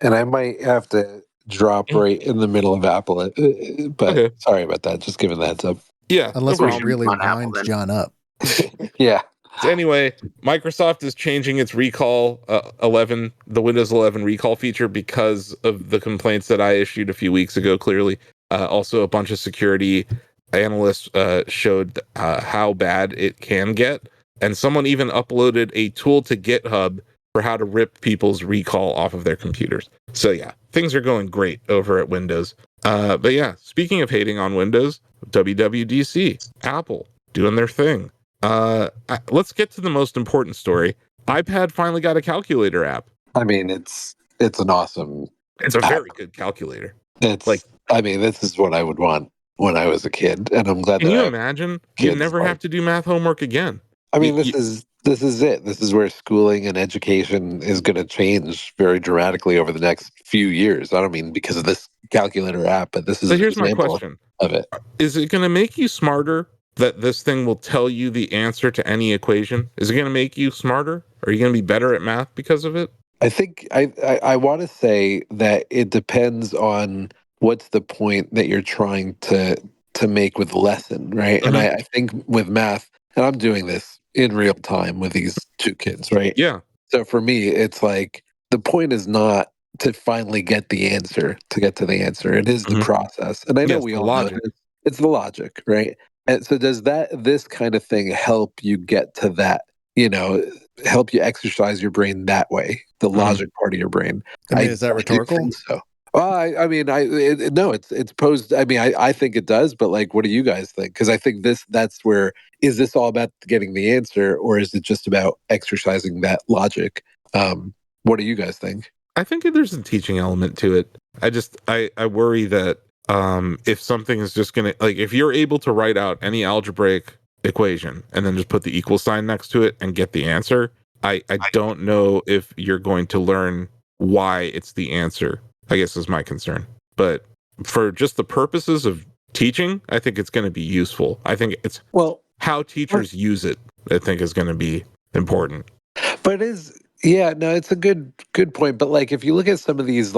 Speaker 4: And I might have to drop right in the middle of Apple, but
Speaker 3: okay.
Speaker 4: Sorry about that. Just giving the heads up.
Speaker 3: Yeah,
Speaker 1: Unless
Speaker 3: no
Speaker 1: we
Speaker 3: problem.
Speaker 1: really
Speaker 2: On Apple,
Speaker 1: wind
Speaker 2: then.
Speaker 1: John up.
Speaker 4: Yeah.
Speaker 3: So anyway, Microsoft is changing its recall 11, the Windows 11 recall feature because of the complaints that I issued a few weeks ago. Clearly, also a bunch of security analysts showed how bad it can get, and someone even uploaded a tool to GitHub for how to rip people's recall off of their computers. So yeah, things are going great over at Windows. But yeah, speaking of hating on Windows, WWDC, Apple doing their thing. Let's get to the most important story. iPad finally got a calculator app.
Speaker 4: I mean, it's an awesome.
Speaker 3: It's a
Speaker 4: app.
Speaker 3: very good calculator.
Speaker 4: It's
Speaker 3: Like-
Speaker 4: I mean, this is what I would want when I was a kid, and I'm glad
Speaker 3: Can
Speaker 4: that
Speaker 3: you
Speaker 4: I-
Speaker 3: imagine? You
Speaker 4: kids
Speaker 3: never
Speaker 4: like-
Speaker 3: have to do math homework again.
Speaker 4: I mean,
Speaker 3: You-
Speaker 4: this is it. This is where schooling and education is going to change very dramatically over the next few years. I don't mean because of this calculator app, but this is
Speaker 3: So
Speaker 4: an
Speaker 3: here's my
Speaker 4: example
Speaker 3: question.
Speaker 4: of it.
Speaker 3: Is it going to make you smarter that this thing will tell you the answer to any equation? Is it going to make you smarter? Are you going to be better at math because of it?
Speaker 4: I think I want to say that it depends on what's the point that you're trying to make with the lesson, right? And I think with math, and I'm doing this in real time with these 2 kids, right?
Speaker 3: Yeah.
Speaker 4: So for me, it's like the point is not to finally get the answer, to get to the answer. It is the process. And I know
Speaker 3: Yes,
Speaker 4: we
Speaker 3: the
Speaker 4: all
Speaker 3: logic.
Speaker 4: know it's the logic, right? And so does this kind of thing help you get to that, help you exercise your brain that way, the logic part of your brain?
Speaker 1: I mean, is that
Speaker 4: do
Speaker 1: rhetorical?
Speaker 4: think so. Well, I mean, no, it's posed. I mean, I think it does, but like, what do you guys think? Because I think that's where, is this all about getting the answer, or is it just about exercising that logic? What do you guys think?
Speaker 3: I think there's a teaching element to it. I worry that if something is just going to, like, if you're able to write out any algebraic equation and then just put the equal sign next to it and get the answer, I don't know if you're going to learn why it's the answer, I guess is my concern. But for just the purposes of teaching, I think it's going to be useful. I think it's how teachers use it, I think, is going to be important.
Speaker 4: But it's a good point. But like, if you look at some of these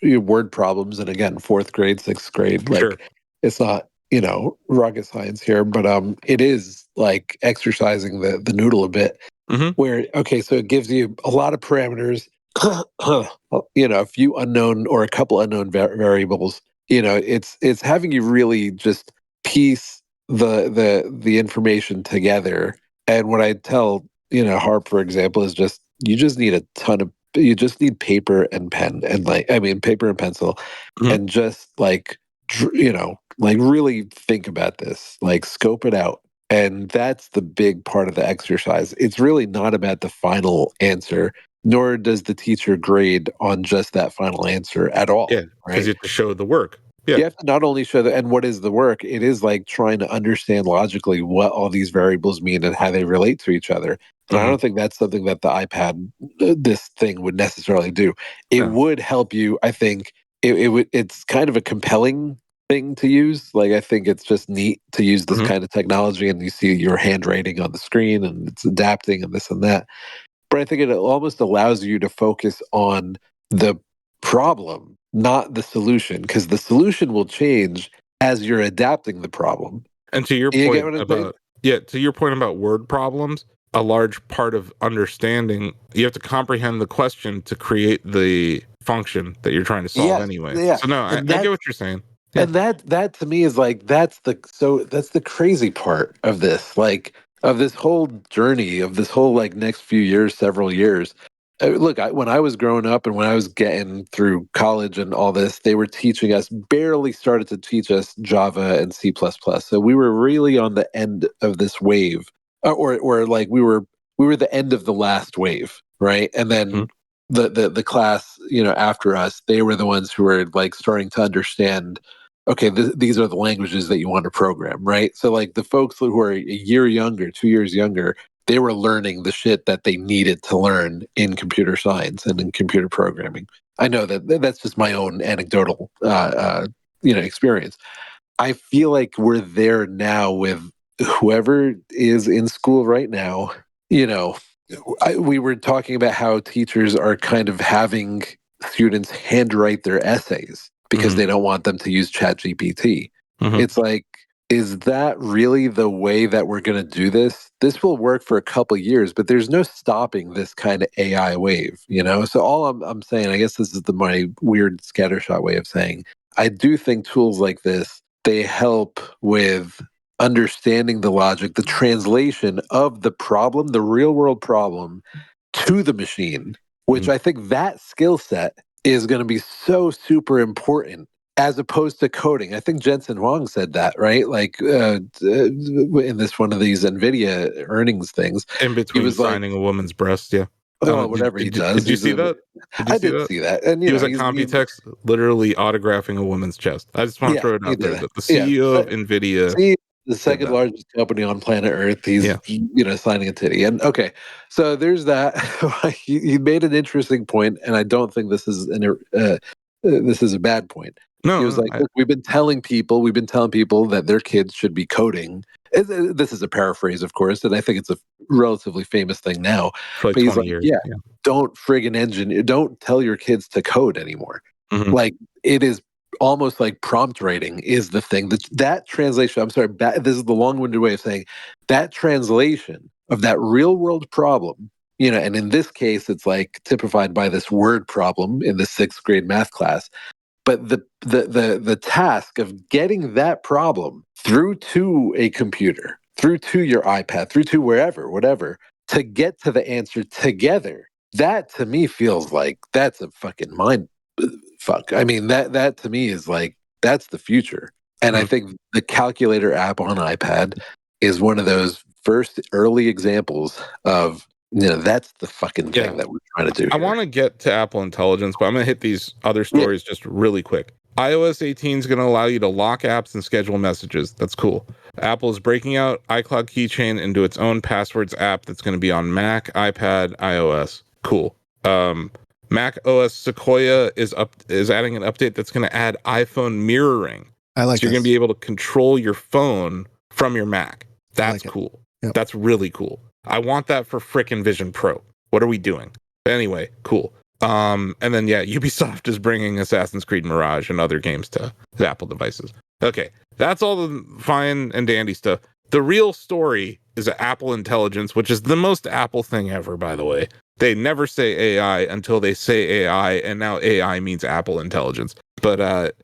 Speaker 4: word problems, and again, 4th grade, 6th grade, like
Speaker 3: Sure.
Speaker 4: It's not, rocket science here, but it is like exercising the noodle a bit. Where, okay, so it gives you a lot of parameters, a few unknown or a couple unknown variables. It's having you really just piece the information together. And what I tell Harp, for example, is you just need paper and pen, and paper and pencil, and just really think about this, like scope it out. And that's the big part of the exercise. It's really not about the final answer, nor does the teacher grade on just that final answer at all.
Speaker 3: Yeah, because you have to show the work. Yeah.
Speaker 4: You have to not only show and what is the work, it is like trying to understand logically what all these variables mean and how they relate to each other. And I don't think that's something that the iPad, this thing, would necessarily do. It would help you, I think. It's kind of a compelling thing to use. Like, I think it's just neat to use this kind of technology, and you see your handwriting on the screen and it's adapting and this and that. But I think it almost allows you to focus on the problem, not the solution, because the solution will change as you're adapting the problem.
Speaker 3: And to your point about word problems, a large part of understanding, you have to comprehend the question to create the function that you're trying to solve anyway.
Speaker 4: Yeah.
Speaker 3: So no, I get what you're saying. Yeah.
Speaker 4: And that to me is like, that's the crazy part of this. Like, of this whole journey, of this whole like next few years, several years. Look, when I was growing up and when I was getting through college and all this, they were teaching us, barely started to teach us Java and C++. So we were really on the end of this wave, or like we were the end of the last wave, right? And then the class, after us, they were the ones who were like starting to understand, okay, these are the languages that you want to program, right? So like the folks who are a year younger, 2 years younger, they were learning the shit that they needed to learn in computer science and in computer programming. I know that's just my own anecdotal, experience. I feel like we're there now with whoever is in school right now. We were talking about how teachers are kind of having students handwrite their essays because they don't want them to use ChatGPT. It's like, is that really the way that we're going to do this? This will work for a couple of years, but there's no stopping this kind of AI wave, So all I'm saying, I guess this is my weird scattershot way of saying, I do think tools like this, they help with understanding the logic, the translation of the problem, the real world problem, to the machine, which I think that skill set is going to be so super important as opposed to coding. I think Jensen Huang said that, right? Like in this one of these NVIDIA earnings things.
Speaker 3: In between signing a woman's breast, yeah.
Speaker 4: Oh, whatever he does.
Speaker 3: Did you see that?
Speaker 4: I did see that. And
Speaker 3: he was at Computex literally autographing a woman's chest. I just want to throw it out there. The CEO of NVIDIA.
Speaker 4: The second largest company on planet Earth. He's, signing a titty. And okay, so there's that. He made an interesting point, and I don't think this is a bad point.
Speaker 3: No,
Speaker 4: he was like, look, we've been telling people that their kids should be coding. This is a paraphrase, of course, and I think it's a relatively famous thing now.
Speaker 3: For like 20 years. Yeah,
Speaker 4: don't don't tell your kids to code anymore. Like, it is almost like prompt writing is the thing. That translation, I'm sorry, this is the long-winded way of saying that translation of that real-world problem, and in this case, it's like typified by this word problem in the 6th grade math class. But the task of getting that problem through to a computer, through to your iPad, through to wherever, whatever, to get to the answer together, that to me feels like that's a fucking mind fuck. I mean, that to me is like, that's the future. And I think the calculator app on iPad is one of those first early examples of, that's the fucking thing that we're trying to do.
Speaker 3: I want to get to Apple Intelligence, but I'm going to hit these other stories just really quick. iOS 18 is going to allow you to lock apps and schedule messages. That's cool. Apple is breaking out iCloud Keychain into its own passwords app that's going to be on Mac, iPad, iOS. Cool. Mac OS Sequoia is adding an update that's going to add iPhone mirroring.
Speaker 1: I like.
Speaker 3: So you're going to be able to control your phone from your Mac. That's cool.
Speaker 1: Yep.
Speaker 3: That's really cool. I want that for frickin' Vision Pro. What are we doing? Anyway, cool. And then Ubisoft is bringing Assassin's Creed Mirage and other games to Apple devices. Okay, that's all the fine and dandy stuff. The real story is Apple Intelligence, which is the most Apple thing ever, by the way. They never say AI until they say AI, and now AI means Apple Intelligence. But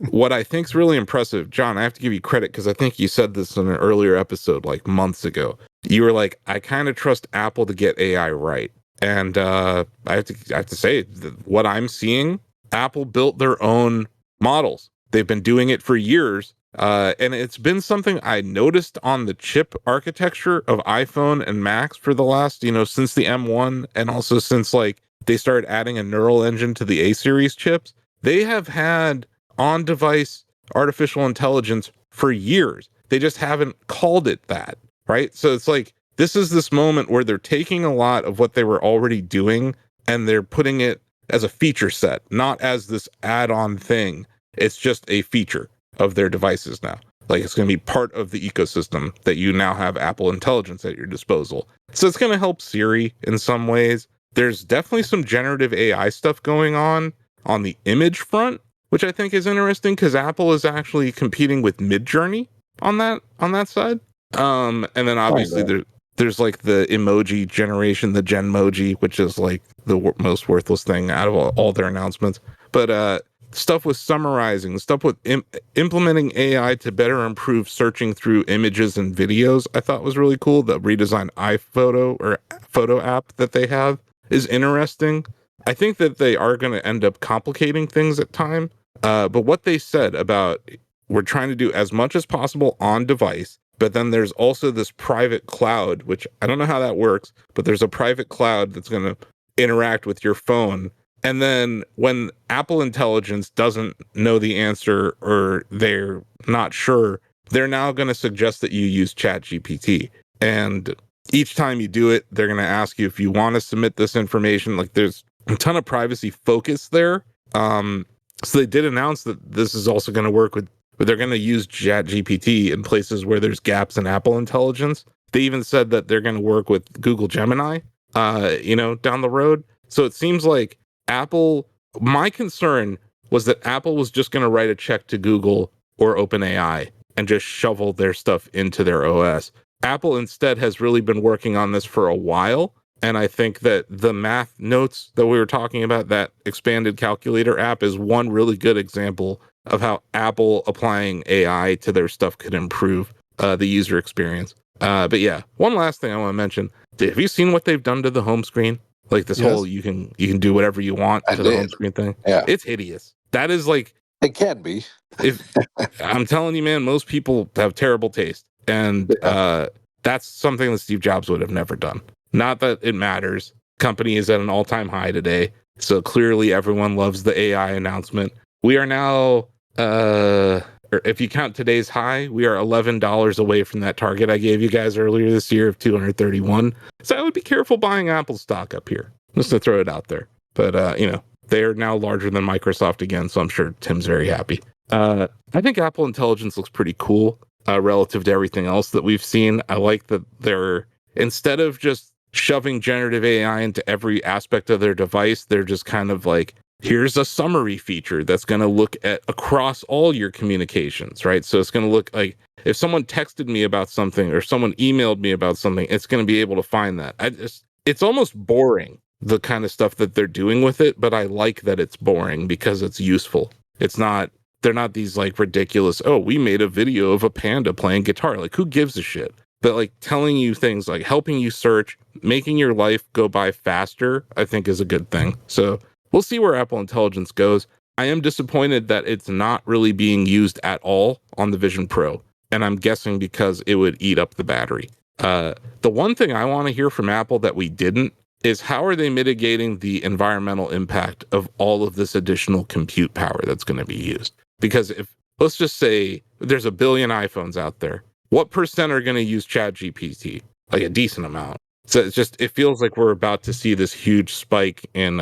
Speaker 3: what I think is really impressive, John, I have to give you credit because I think you said this in an earlier episode like months ago. You were like, I kind of trust Apple to get AI right. And I have to say, what I'm seeing, Apple built their own models. They've been doing it for years. And it's been something I noticed on the chip architecture of iPhone and Macs for the last, since the M1, and also since like they started adding a neural engine to the A series chips. They have had on-device artificial intelligence for years. They just haven't called it that, right? So it's like, this is this moment where they're taking a lot of what they were already doing and they're putting it as a feature set, not as this add-on thing. It's just a feature of their devices now. Like, it's going to be part of the ecosystem that you now have Apple Intelligence at your disposal. So it's going to help Siri in some ways. There's definitely some generative AI stuff going on the image front, which I think is interesting because Apple is actually competing with Midjourney on that side. And then obviously there's like the emoji generation, the Genmoji, which is like the most worthless thing out of all their announcements. But stuff with summarizing, stuff with implementing AI to better improve searching through images and videos, I thought was really cool. The redesigned iPhoto or photo app that they have is interesting. I think that they are going to end up complicating things at time. But what they said about we're trying to do as much as possible on device, but then there's also this private cloud, which I don't know how that works, but there's a private cloud that's going to interact with your phone. And then when Apple Intelligence doesn't know the answer or they're not sure, they're now going to suggest that you use ChatGPT. And each time you do it, they're going to ask you if you want to submit this information. Like there's a ton of privacy focus there. So they did announce that this is also going to work with, but they're going to use ChatGPT in places where there's gaps in Apple Intelligence. They even said that they're going to work with Google Gemini, down the road. So it seems like Apple, my concern was that Apple was just going to write a check to Google or OpenAI and just shovel their stuff into their OS. Apple instead has really been working on this for a while. And I think that the math notes that we were talking about, that expanded calculator app, is one really good example of how Apple applying AI to their stuff could improve the user experience. But yeah, one last thing I want to mention. Have you seen what they've done to the home screen? Like this whole you can do whatever you want to the home screen thing.
Speaker 4: Yeah,
Speaker 3: it's hideous. That is like
Speaker 4: it can be.
Speaker 3: If I'm telling you, man, most people have terrible taste, and that's something that Steve Jobs would have never done. Not that it matters. Company is at an all-time high today, so clearly everyone loves the AI announcement. We are now, if you count today's high, we are $11 away from that target I gave you guys earlier this year of 231. So I would be careful buying Apple stock up here. Just to throw it out there. But, they are now larger than Microsoft again, so I'm sure Tim's very happy. I think Apple Intelligence looks pretty cool relative to everything else that we've seen. I like that they're, instead of just shoving generative AI into every aspect of their device, they're just kind of like, here's a summary feature that's going to look at across all your communications, right? So it's going to look like if someone texted me about something or someone emailed me about something, it's going to be able to find that. It's almost boring, the kind of stuff that they're doing with it, but I like that it's boring because it's useful. They're not these like ridiculous, oh, we made a video of a panda playing guitar. Like, who gives a shit? But like telling you things, like helping you search, making your life go by faster, I think is a good thing. So we'll see where Apple Intelligence goes. I am disappointed that it's not really being used at all on the Vision Pro. And I'm guessing because it would eat up the battery. The one thing I want to hear from Apple that we didn't is how are they mitigating the environmental impact of all of this additional compute power that's going to be used? Because if, let's just say there's a billion iPhones out there, what percent are going to use ChatGPT? Like a decent amount. So it feels like we're about to see this huge spike in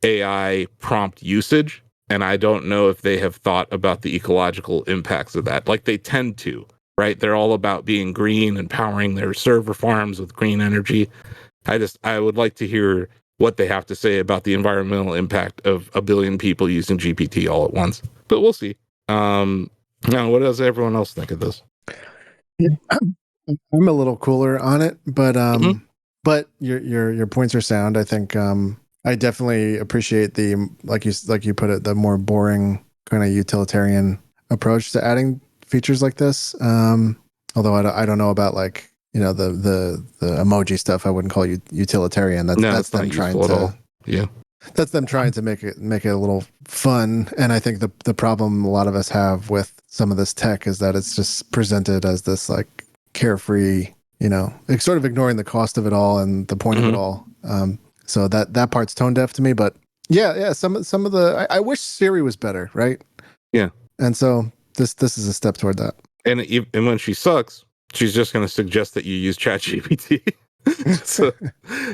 Speaker 3: AI prompt usage. And I don't know if they have thought about the ecological impacts of that. Like they tend to, right? They're all about being green and powering their server farms with green energy. I would like to hear what they have to say about the environmental impact of a billion people using GPT all at once. But we'll see. Now, what does everyone else think of this?
Speaker 1: I'm a little cooler on it, but but your points are sound. I think I definitely appreciate the like you put it, the more boring kind of utilitarian approach to adding features like this. Although I don't know about like the emoji stuff. I wouldn't call you utilitarian. That's them trying to that's them trying to make it a little fun. And I think the problem a lot of us have with some of this tech is that it's just presented as this like carefree, it's sort of ignoring the cost of it all and the point of it all. So that part's tone deaf to me. But yeah, some of the I wish Siri was better, right?
Speaker 3: Yeah.
Speaker 1: And so this is a step toward that.
Speaker 3: And when she sucks, she's just going to suggest that you use ChatGPT. So,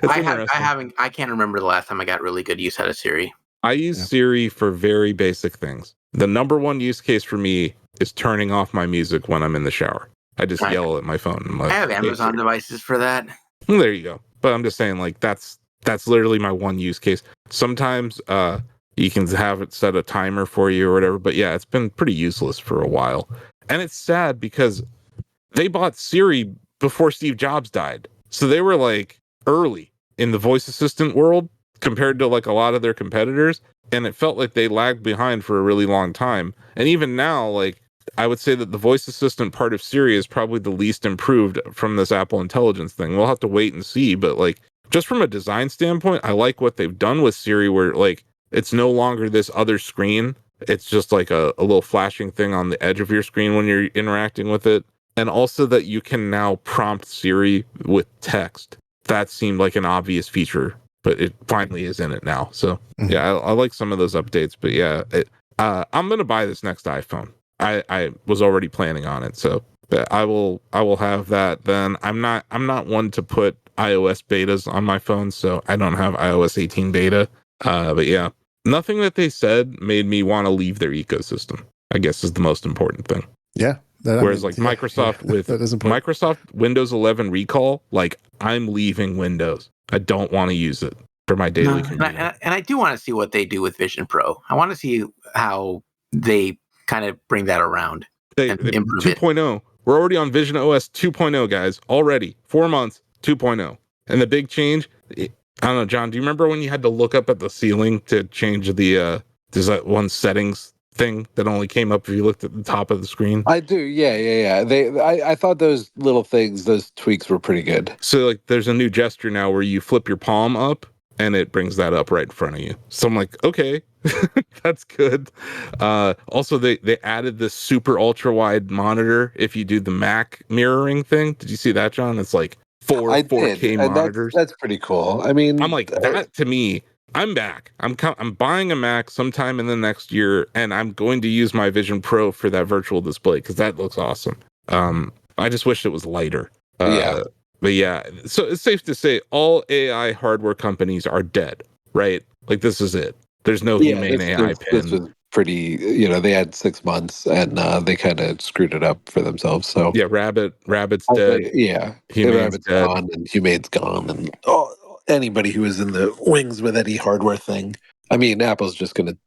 Speaker 2: I can't remember the last time I got really good use out of Siri.
Speaker 3: I use Siri for very basic things. The number one use case for me is turning off my music when I'm in the shower. I just yell at my phone.
Speaker 2: I have Amazon devices for that.
Speaker 3: Well, there you go. But I'm just saying, like, that's literally my one use case. Sometimes you can have it set a timer for you or whatever. But yeah, it's been pretty useless for a while. And it's sad because they bought Siri before Steve Jobs died. So they were like early in the voice assistant world. compared to like a lot of their competitors, and it felt like they lagged behind for a really long time. And even now, like I would say that the voice assistant part of Siri is probably the least improved from this Apple Intelligence thing. We'll have to wait and see, but like just from a design standpoint, I like what they've done with Siri, where like it's no longer this other screen. It's just like a little flashing thing on the edge of your screen when you're interacting with it. And also that you can now prompt Siri with text. That seemed like an obvious feature, but it finally is in it now. So yeah, I like some of those updates. But yeah, I'm gonna buy this next iPhone. I was already planning on it, so I will have that. Then I'm not one to put iOS betas on my phone, so I don't have iOS 18 beta. But yeah, nothing that they said made me want to leave their ecosystem, I guess is the most important thing.
Speaker 1: Yeah.
Speaker 3: Whereas Microsoft with Microsoft Windows 11 recall, like I'm leaving Windows. I don't want to use it for my daily commute.
Speaker 2: And I do want to see what they do with Vision Pro. I want to see how they kind of bring that around and improve
Speaker 3: 2.0. We're already on Vision OS 2.0, guys. Already 4 months, 2.0. And the big change, I don't know, John, do you remember when you had to look up at the ceiling to change the there's that one settings thing that only came up if you looked at the top of the screen?
Speaker 4: I do, yeah. I thought those little things, those tweaks were pretty good.
Speaker 3: So like there's a new gesture now where you flip your palm up and it brings that up right in front of you. So I'm like, okay, that's good. Also, they added this super ultra wide monitor if you do the Mac mirroring thing. Did you see that, John? It's like 4K monitors.
Speaker 4: That's pretty cool. I mean,
Speaker 3: I'm like, that to me, I'm back. I'm buying a Mac sometime in the next year, and I'm going to use my Vision Pro for that virtual display because that looks awesome. I just wish it was lighter.
Speaker 4: Yeah.
Speaker 3: But yeah, so it's safe to say all AI hardware companies are dead, right? Like this is it. There's no humane AI pen.
Speaker 4: This was pretty, they had 6 months and they kind of screwed it up for themselves. So
Speaker 3: yeah, Rabbit's dead.
Speaker 4: Humane's dead. Gone and Humane's gone, and anybody who is in the wings with any hardware thing. I mean, Apple's just gonna.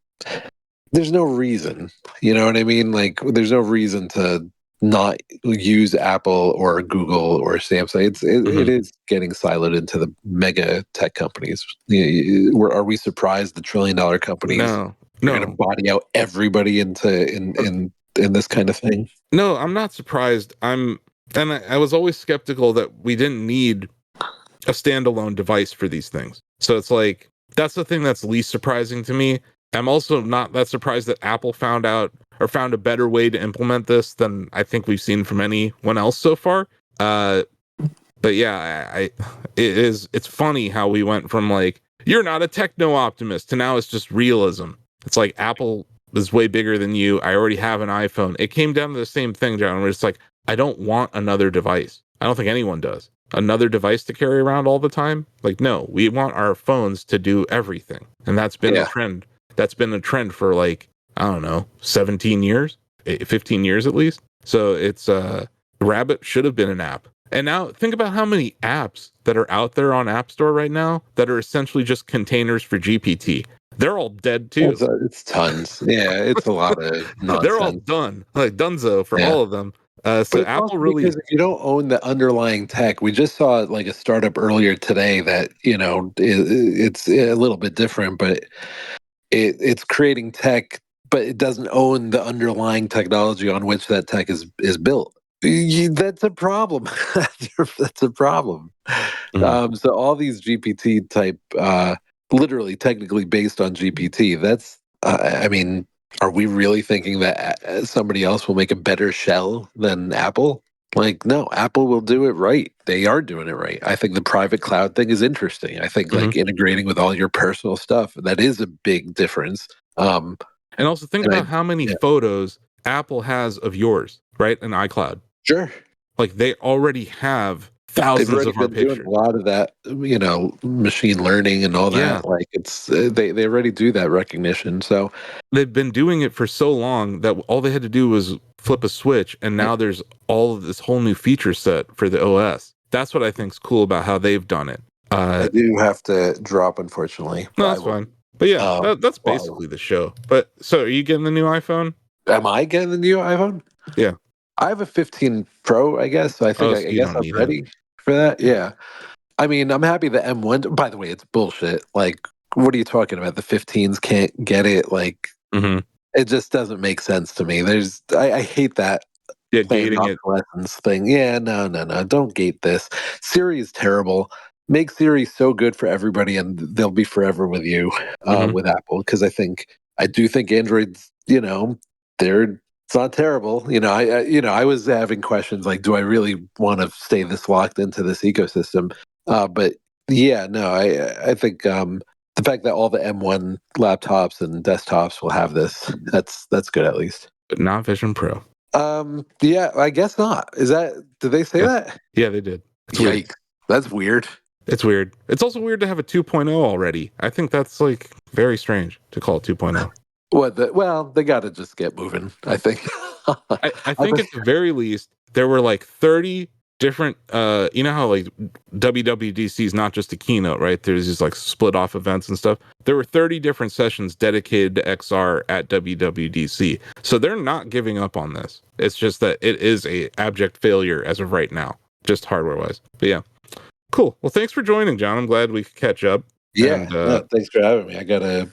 Speaker 4: There's no reason, you know what I mean? Like, there's no reason to not use Apple or Google or Samsung. It is getting siloed into the mega tech companies. Are we surprised the $1 trillion companies are going to body out everybody into in this kind of thing?
Speaker 3: No, I'm not surprised. I was always skeptical that we didn't need a standalone device for these things. So it's like that's the thing that's least surprising to me. I'm also not that surprised that Apple found a better way to implement this than I think we've seen from anyone else so far. But yeah, it's funny how we went from like, you're not a techno optimist to now it's just realism. It's like Apple is way bigger than you. I already have an iPhone. It came down to the same thing, John, where it's like, I don't want another device. I don't think anyone does. Another device to carry around all the time? Like, no, we want our phones to do everything. And that's been a trend. That's been a trend for like, I don't know, 17 years, 15 years at least. So it's Rabbit should have been an app. And now think about how many apps that are out there on App Store right now that are essentially just containers for GPT. They're all dead too.
Speaker 4: It's tons. Yeah, it's a lot of nonsense.
Speaker 3: They're all done, like Dunzo for all of them. So Apple really,
Speaker 4: because if you don't own the underlying tech, we just saw like a startup earlier today that it's a little bit different, but it's creating tech, but it doesn't own the underlying technology on which that tech is built. That's a problem. That's a problem. So all these GPT type, literally technically based on GPT, that's, I mean, are we really thinking that somebody else will make a better shell than Apple? Like, no, Apple will do it right. They are doing it right. I think the private cloud thing is interesting. I think like integrating with all your personal stuff, that is a big difference.
Speaker 3: And also think about how many photos Apple has of yours, right? In iCloud.
Speaker 4: Sure.
Speaker 3: Like they already have thousands of our pictures.
Speaker 4: Doing a lot of that, machine learning and all that. Like it's they already do that recognition. So
Speaker 3: they've been doing it for so long that all they had to do was flip a switch, and now there's all of this whole new feature set for the OS. That's what I think's cool about how they've done it.
Speaker 4: I do have to drop, unfortunately.
Speaker 3: No, that's fine. But yeah, that's basically the show. But so, are you getting the new iPhone?
Speaker 4: Am I getting the new iPhone?
Speaker 3: Yeah.
Speaker 4: I have a 15 Pro, I guess. So I think I guess I'm ready for that. Yeah. I mean, I'm happy the M1. By the way, it's bullshit. Like, what are you talking about? The 15s can't get it. Like, it just doesn't make sense to me. I hate that.
Speaker 3: Yeah, gating it.
Speaker 4: Lessons thing. Yeah, no. Don't gate this. Siri is terrible. Make Siri so good for everybody, and they'll be forever with you with Apple. Because I do think Android's, it's not terrible. I was having questions like, do I really want to stay this locked into this ecosystem? But yeah, no, I think the fact that all the M1 laptops and desktops will have this, that's good at least.
Speaker 3: But not Vision Pro.
Speaker 4: Yeah, I guess not. Did they say that?
Speaker 3: Yeah, they did.
Speaker 4: It's weird. That's weird.
Speaker 3: It's weird. It's also weird to have a 2.0 already. I think that's like very strange to call it 2.0.
Speaker 4: Well, they got to just get moving, I think.
Speaker 3: I think at the very least, there were like 30 different, you know how like WWDC is not just a keynote, right? There's these like split off events and stuff. There were 30 different sessions dedicated to XR at WWDC. So they're not giving up on this. It's just that it is a abject failure as of right now, just hardware wise. But yeah, cool. Well, thanks for joining, John. I'm glad we could catch up.
Speaker 4: Yeah, and, thanks for having me. I gotta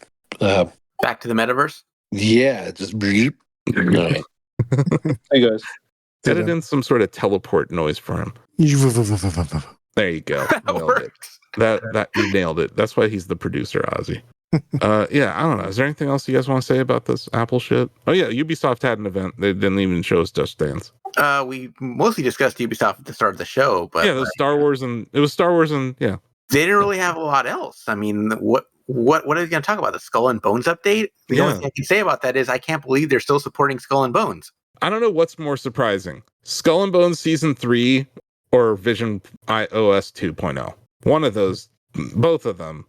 Speaker 2: back to the metaverse.
Speaker 4: Yeah, just breathe. All right. Hey guys.
Speaker 3: Edit in some sort of teleport noise for him. There you go.
Speaker 2: That works.
Speaker 3: That you nailed it. That's why he's the producer, Ozzie. Yeah, I don't know. Is there anything else you guys want to say about this Apple shit? Oh yeah, Ubisoft had an event. They didn't even show us Just Dance.
Speaker 2: We mostly discussed Ubisoft at the start of the show, but
Speaker 3: yeah, it was Star Wars and yeah.
Speaker 2: They didn't really have a lot else. I mean, what are they going to talk about? The Skull and Bones update? The only thing I can say about that is I can't believe they're still supporting Skull and Bones.
Speaker 3: I don't know what's more surprising, Skull and Bones Season 3 or Vision iOS 2.0. One of those, both of them.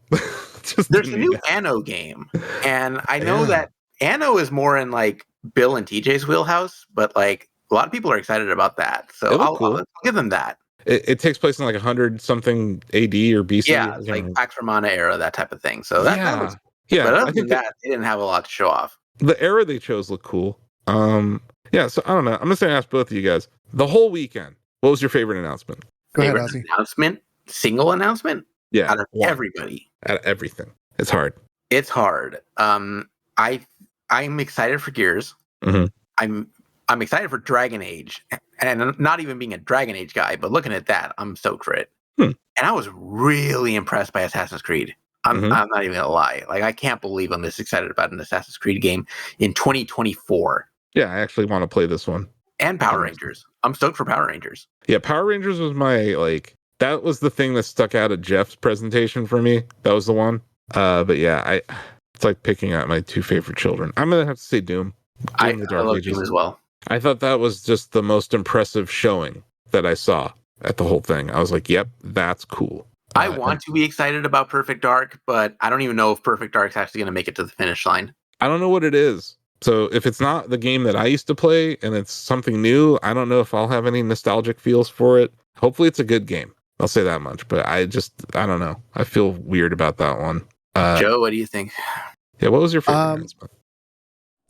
Speaker 2: There's a new Anno game, and I know that Anno is more in like Bill and TJ's wheelhouse, but like a lot of people are excited about that. So I'll give them that.
Speaker 3: It takes place in like 100-something AD or BC.
Speaker 2: Yeah, it's like Pax Romana era, that type of thing. So that was, but other than that, they didn't have a lot to show off.
Speaker 3: The era they chose looked cool. Yeah, so I don't know. I'm just going to ask both of you guys. The whole weekend, what was your favorite announcement?
Speaker 2: Favorite announcement? Single announcement?
Speaker 3: Yeah.
Speaker 2: Out of everybody.
Speaker 3: Out of everything. It's hard.
Speaker 2: It's hard. I'm excited for Gears. I'm excited for Dragon Age. And I'm not even being a Dragon Age guy, but looking at that, I'm stoked for it. And I was really impressed by Assassin's Creed. I'm not even going to lie. Like, I can't believe I'm this excited about an Assassin's Creed game in 2024.
Speaker 3: Yeah, I actually want to play this one.
Speaker 2: And Power Rangers. I'm stoked for Power Rangers.
Speaker 3: Yeah, Power Rangers was that was the thing that stuck out at Geoff's presentation for me. That was the one. But yeah, it's like picking out my two favorite children. I'm going to have to say Doom.
Speaker 2: I love Doom as well.
Speaker 3: I thought that was just the most impressive showing that I saw at the whole thing. I was like, yep, that's cool.
Speaker 2: I want to be excited about Perfect Dark, but I don't even know if Perfect Dark's actually going to make it to the finish line.
Speaker 3: I don't know what it is. So if it's not the game that I used to play and it's something new, I don't know if I'll have any nostalgic feels for it. Hopefully it's a good game. I'll say that much, but I don't know. I feel weird about that one.
Speaker 2: Joe, what do you think?
Speaker 3: Yeah, what was your favorite announcement?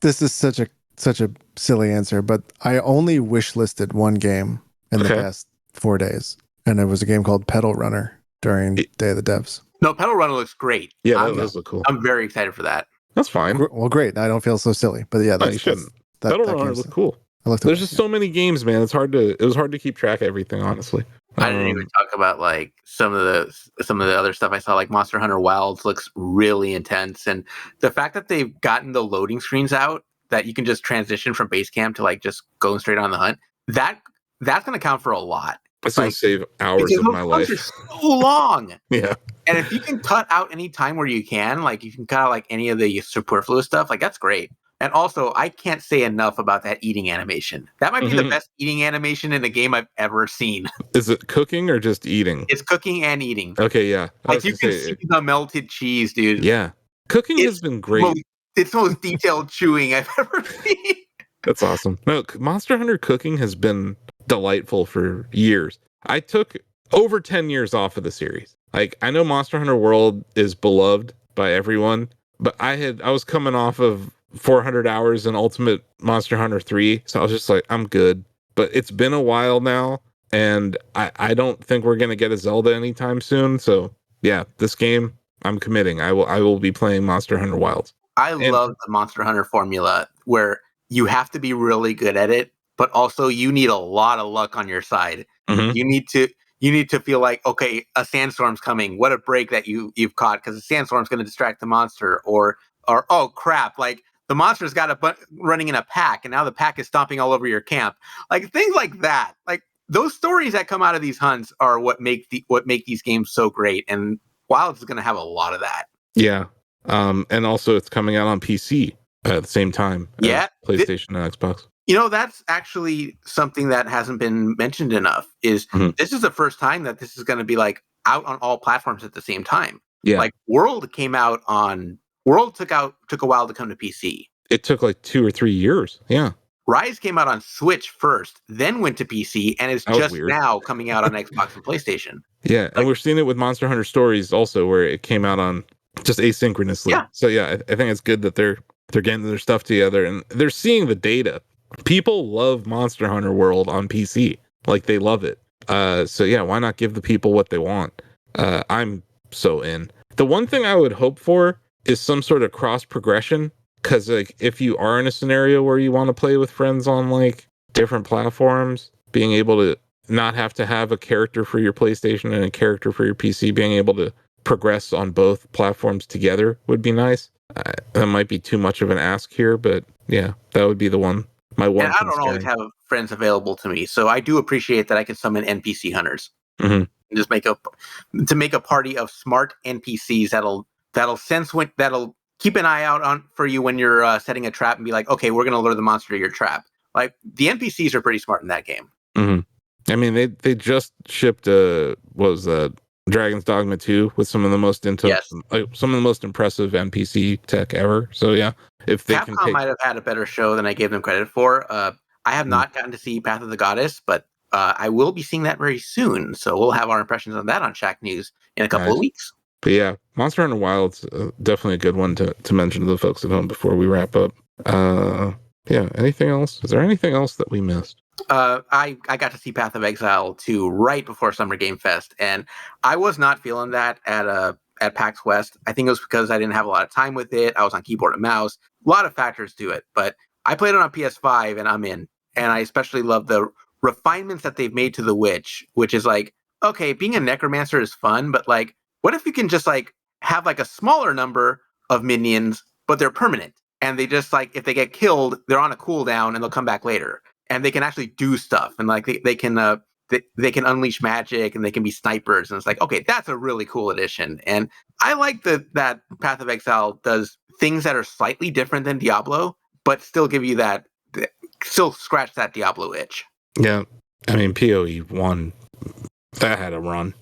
Speaker 1: This is such a silly answer, but I only wish listed one game in the past 4 days, and it was a game called Pedal Runner during Day of the Devs.
Speaker 2: No, Pedal Runner looks great.
Speaker 3: Yeah, that does look cool.
Speaker 2: I'm very excited for that.
Speaker 3: That's fine.
Speaker 1: Well, great. I don't feel so silly, but yeah,
Speaker 3: you shouldn't. Pedal Runner look cool. There's just so many games, man. It was hard to keep track of everything, honestly.
Speaker 2: I didn't even talk about like some of the other stuff I saw, like Monster Hunter Wilds looks really intense, and the fact that they've gotten the loading screens out that you can just transition from base camp to like just going straight on the hunt. That's going to count for a lot.
Speaker 3: It's going to save hours of my life.
Speaker 2: It's so long.
Speaker 3: Yeah.
Speaker 2: And if you can cut out any time where you can, like you can cut out like any of the superfluous stuff, like that's great. And also, I can't say enough about that eating animation. That might be the best eating animation in a game I've ever seen.
Speaker 3: Is it cooking or just eating?
Speaker 2: It's cooking and eating.
Speaker 3: Okay, yeah.
Speaker 2: Like you can see the melted cheese, dude.
Speaker 3: Yeah. Cooking has been great.
Speaker 2: It's the most detailed chewing I've ever seen.
Speaker 3: That's awesome. No, Monster Hunter cooking has been delightful for years. I took over 10 years off of the series. Like, I know Monster Hunter World is beloved by everyone, but I was coming off of 400 hours in Ultimate Monster Hunter 3, so I was just like, I'm good. But it's been a while now, and I don't think we're going to get a Zelda anytime soon. So, yeah, this game, I'm committing. I will be playing Monster Hunter Wilds.
Speaker 2: I love the Monster Hunter formula where you have to be really good at it, but also you need a lot of luck on your side.
Speaker 3: Mhm.
Speaker 2: You need to feel like, okay, a sandstorm's coming. What a break that you've caught, because the sandstorm's going to distract the monster, or oh crap, like the monster's got running in a pack, and now the pack is stomping all over your camp. Like things like that. Like those stories that come out of these hunts are what make these games so great. And Wilds is going to have a lot of that.
Speaker 3: Yeah. And also it's coming out on PC at the same time as PlayStation and Xbox.
Speaker 2: That's actually something that hasn't been mentioned enough. This is the first time that this is going to be like out on all platforms at the same time.
Speaker 3: Yeah.
Speaker 2: Like World took a while to come to PC.
Speaker 3: It took like 2 or 3 years. Yeah.
Speaker 2: Rise came out on Switch first, then went to PC, and is just now coming out on Xbox and PlayStation.
Speaker 3: Yeah, and we're seeing it with Monster Hunter Stories also, where it came out on just asynchronously.
Speaker 2: Yeah.
Speaker 3: So yeah, I think it's good that they're getting their stuff together and they're seeing the data. People love Monster Hunter World on PC. Like they love it. So yeah, why not give the people what they want? I'm so in. The one thing I would hope for is some sort of cross progression, because like if you are in a scenario where you want to play with friends on like different platforms, being able to not have to have a character for your PlayStation and a character for your PC, being able to progress on both platforms together would be nice. That might be too much of an ask here, but yeah, that would be the one. My one.
Speaker 2: And I don't always have friends available to me, so I do appreciate that I can summon NPC hunters.
Speaker 3: Mm-hmm.
Speaker 2: And just make a party of smart NPCs that'll keep an eye out for you when you're setting a trap and be like, okay, we're going to lure the monster to your trap. Like the NPCs are pretty smart in that game.
Speaker 3: Mm-hmm. I mean, they just shipped Dragon's Dogma 2 with some of the most some of the most impressive NPC tech ever. So yeah, if they
Speaker 2: Capcom might have had a better show than I gave them credit for. I have not gotten to see Path of the Goddess, but I will be seeing that very soon. So we'll have our impressions on that on Shacknews in a couple of weeks.
Speaker 3: But yeah, Monster Hunter Wilds definitely a good one to mention to the folks at home before we wrap up. Yeah, anything else? Is there anything else that we missed?
Speaker 2: I got to see Path of Exile 2 right before Summer Game Fest, and I was not feeling that at PAX West. I think it was because I didn't have a lot of time with it. I was on keyboard and mouse. A lot of factors to it, but I played it on PS5 and I'm in. And I especially love the refinements that they've made to the Witch, which is like, okay, being a necromancer is fun, but like, what if you can just like have like a smaller number of minions, but they're permanent, and they just like, if they get killed, they're on a cooldown and they'll come back later, and they can actually do stuff, and like they can unleash magic, and they can be snipers, and it's like, okay, that's a really cool addition. And I like that Path of Exile does things that are slightly different than Diablo, but still give you still scratch that Diablo itch.
Speaker 3: Yeah, I mean PoE 1 that had a run.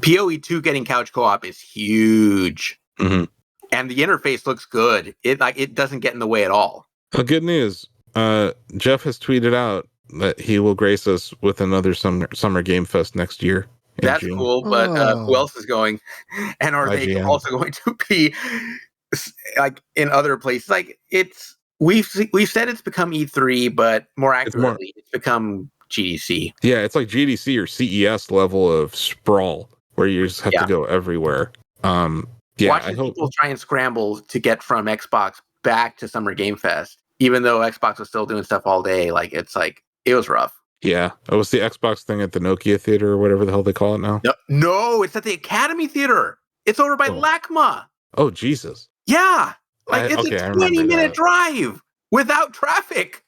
Speaker 2: PoE 2 getting couch co-op is huge.
Speaker 3: Mm-hmm.
Speaker 2: And the interface looks good. It doesn't get in the way at all.
Speaker 3: Good news. Geoff has tweeted out that he will grace us with another Summer Game Fest next year.
Speaker 2: That's June. Cool, but who else is going? And are they also going to be like in other places? Like we've said it's become E3, but more accurately, it's become GDC.
Speaker 3: Yeah, it's like GDC or CES level of sprawl, where you just have to go everywhere.
Speaker 2: Watching people try and scramble to get from Xbox back to Summer Game Fest, even though Xbox was still doing stuff all day, it was rough.
Speaker 3: Yeah. Oh, was the Xbox thing at the Nokia Theater or whatever the hell they call it now?
Speaker 2: No, it's at the Academy Theater. It's over by LACMA.
Speaker 3: Oh, Jesus.
Speaker 2: Yeah. It's a 20-minute drive without traffic.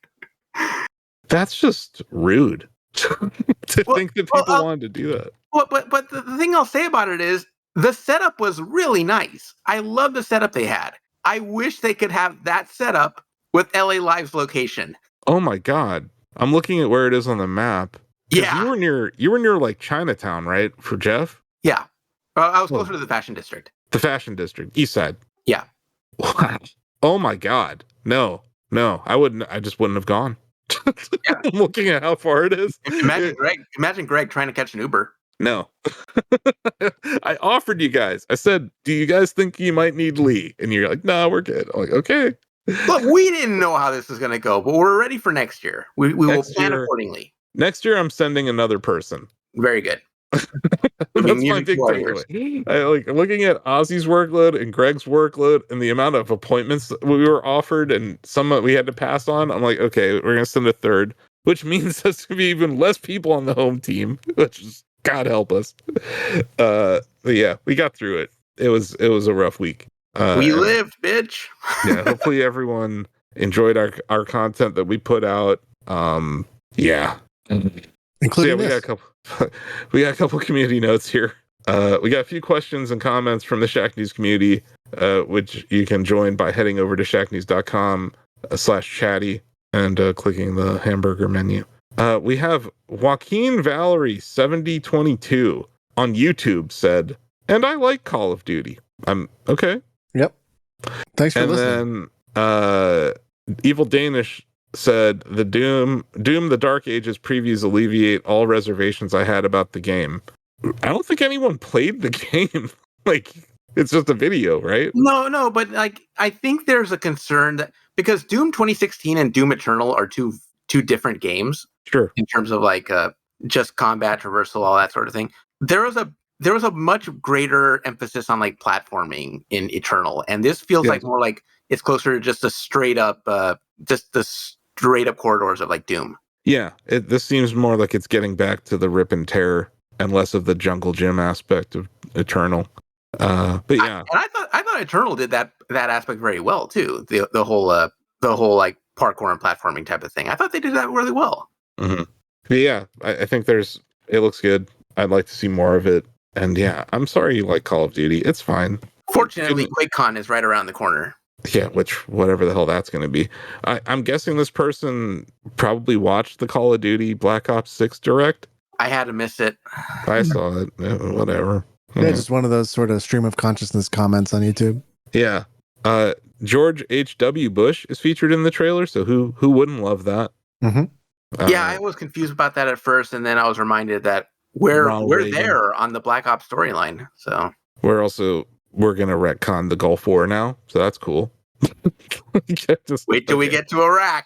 Speaker 3: That's just rude to think that people wanted to do that.
Speaker 2: But the thing I'll say about it is the setup was really nice. I love the setup they had. I wish they could have that setup with LA Live's location.
Speaker 3: Oh my God. I'm looking at where it is on the map.
Speaker 2: Yeah.
Speaker 3: You were near like Chinatown, right? For Geoff?
Speaker 2: Yeah. I was closer to the Fashion District.
Speaker 3: The Fashion District, East Side.
Speaker 2: Yeah.
Speaker 3: Wow. Oh my God. No, I just wouldn't have gone. Yeah. I'm looking at how far it is.
Speaker 2: Imagine Greg trying to catch an Uber.
Speaker 3: No. I offered you guys. I said, do you guys think you might need Lee? And you're like, no, we're good. I'm like, okay.
Speaker 2: Look, we didn't know how this was going to go, but we're ready for next year. We will plan accordingly.
Speaker 3: Next year, I'm sending another person.
Speaker 2: Very good.
Speaker 3: That's my big takeaway. I like looking at Ozzie's workload and Greg's workload and the amount of appointments that we were offered and some we had to pass on. I'm like, okay, we're gonna send a third, which means there's gonna be even less people on the home team, which is God help us. But yeah, we got through it. It was a rough week.
Speaker 2: We lived, bitch.
Speaker 3: Yeah, hopefully everyone enjoyed our content that we put out. Yeah.
Speaker 1: Including
Speaker 3: we got a couple community notes here. We got a few questions and comments from the Shacknews community, which you can join by heading over to shacknews.com/chatty and clicking the hamburger menu. We have Joaquin Valerie 7022 on YouTube said, and I like Call of Duty. I'm okay.
Speaker 1: Yep. Thanks for listening.
Speaker 3: And then Evil Danish said the Doom the Dark Ages previews alleviate all reservations I had about the game. I don't think anyone played the game. Like, it's just a video, right?
Speaker 2: No, but like I think there's a concern that because Doom 2016 and Doom Eternal are two different games.
Speaker 3: Sure.
Speaker 2: In terms of like just combat, traversal, all that sort of thing. There was a much greater emphasis on like platforming in Eternal, and this feels like more like it's closer to just a straight up corridors of like Doom. Yeah,
Speaker 3: this seems more like it's getting back to the rip and tear and less of the jungle gym aspect of Eternal. But yeah,
Speaker 2: I thought Eternal did that aspect very well too. The whole like parkour and platforming type of thing. I thought they did that really well.
Speaker 3: Mm-hmm. But yeah, I think it looks good. I'd like to see more of it. And yeah, I'm sorry you like Call of Duty. It's fine.
Speaker 2: Fortunately, QuakeCon is right around the corner.
Speaker 3: Yeah, whatever the hell that's going to be. I'm guessing this person probably watched the Call of Duty Black Ops 6 Direct.
Speaker 2: I had to miss it.
Speaker 3: I saw it. Whatever.
Speaker 1: Yeah, just one of those sort of stream of consciousness comments on YouTube.
Speaker 3: Yeah. George H.W. Bush is featured in the trailer, so who wouldn't love that?
Speaker 1: Mm-hmm.
Speaker 2: Yeah, I was confused about that at first, and then I was reminded that we're there on the Black Ops storyline. So
Speaker 3: we're gonna retcon the Gulf War now, so that's cool.
Speaker 2: Wait till we get to Iraq.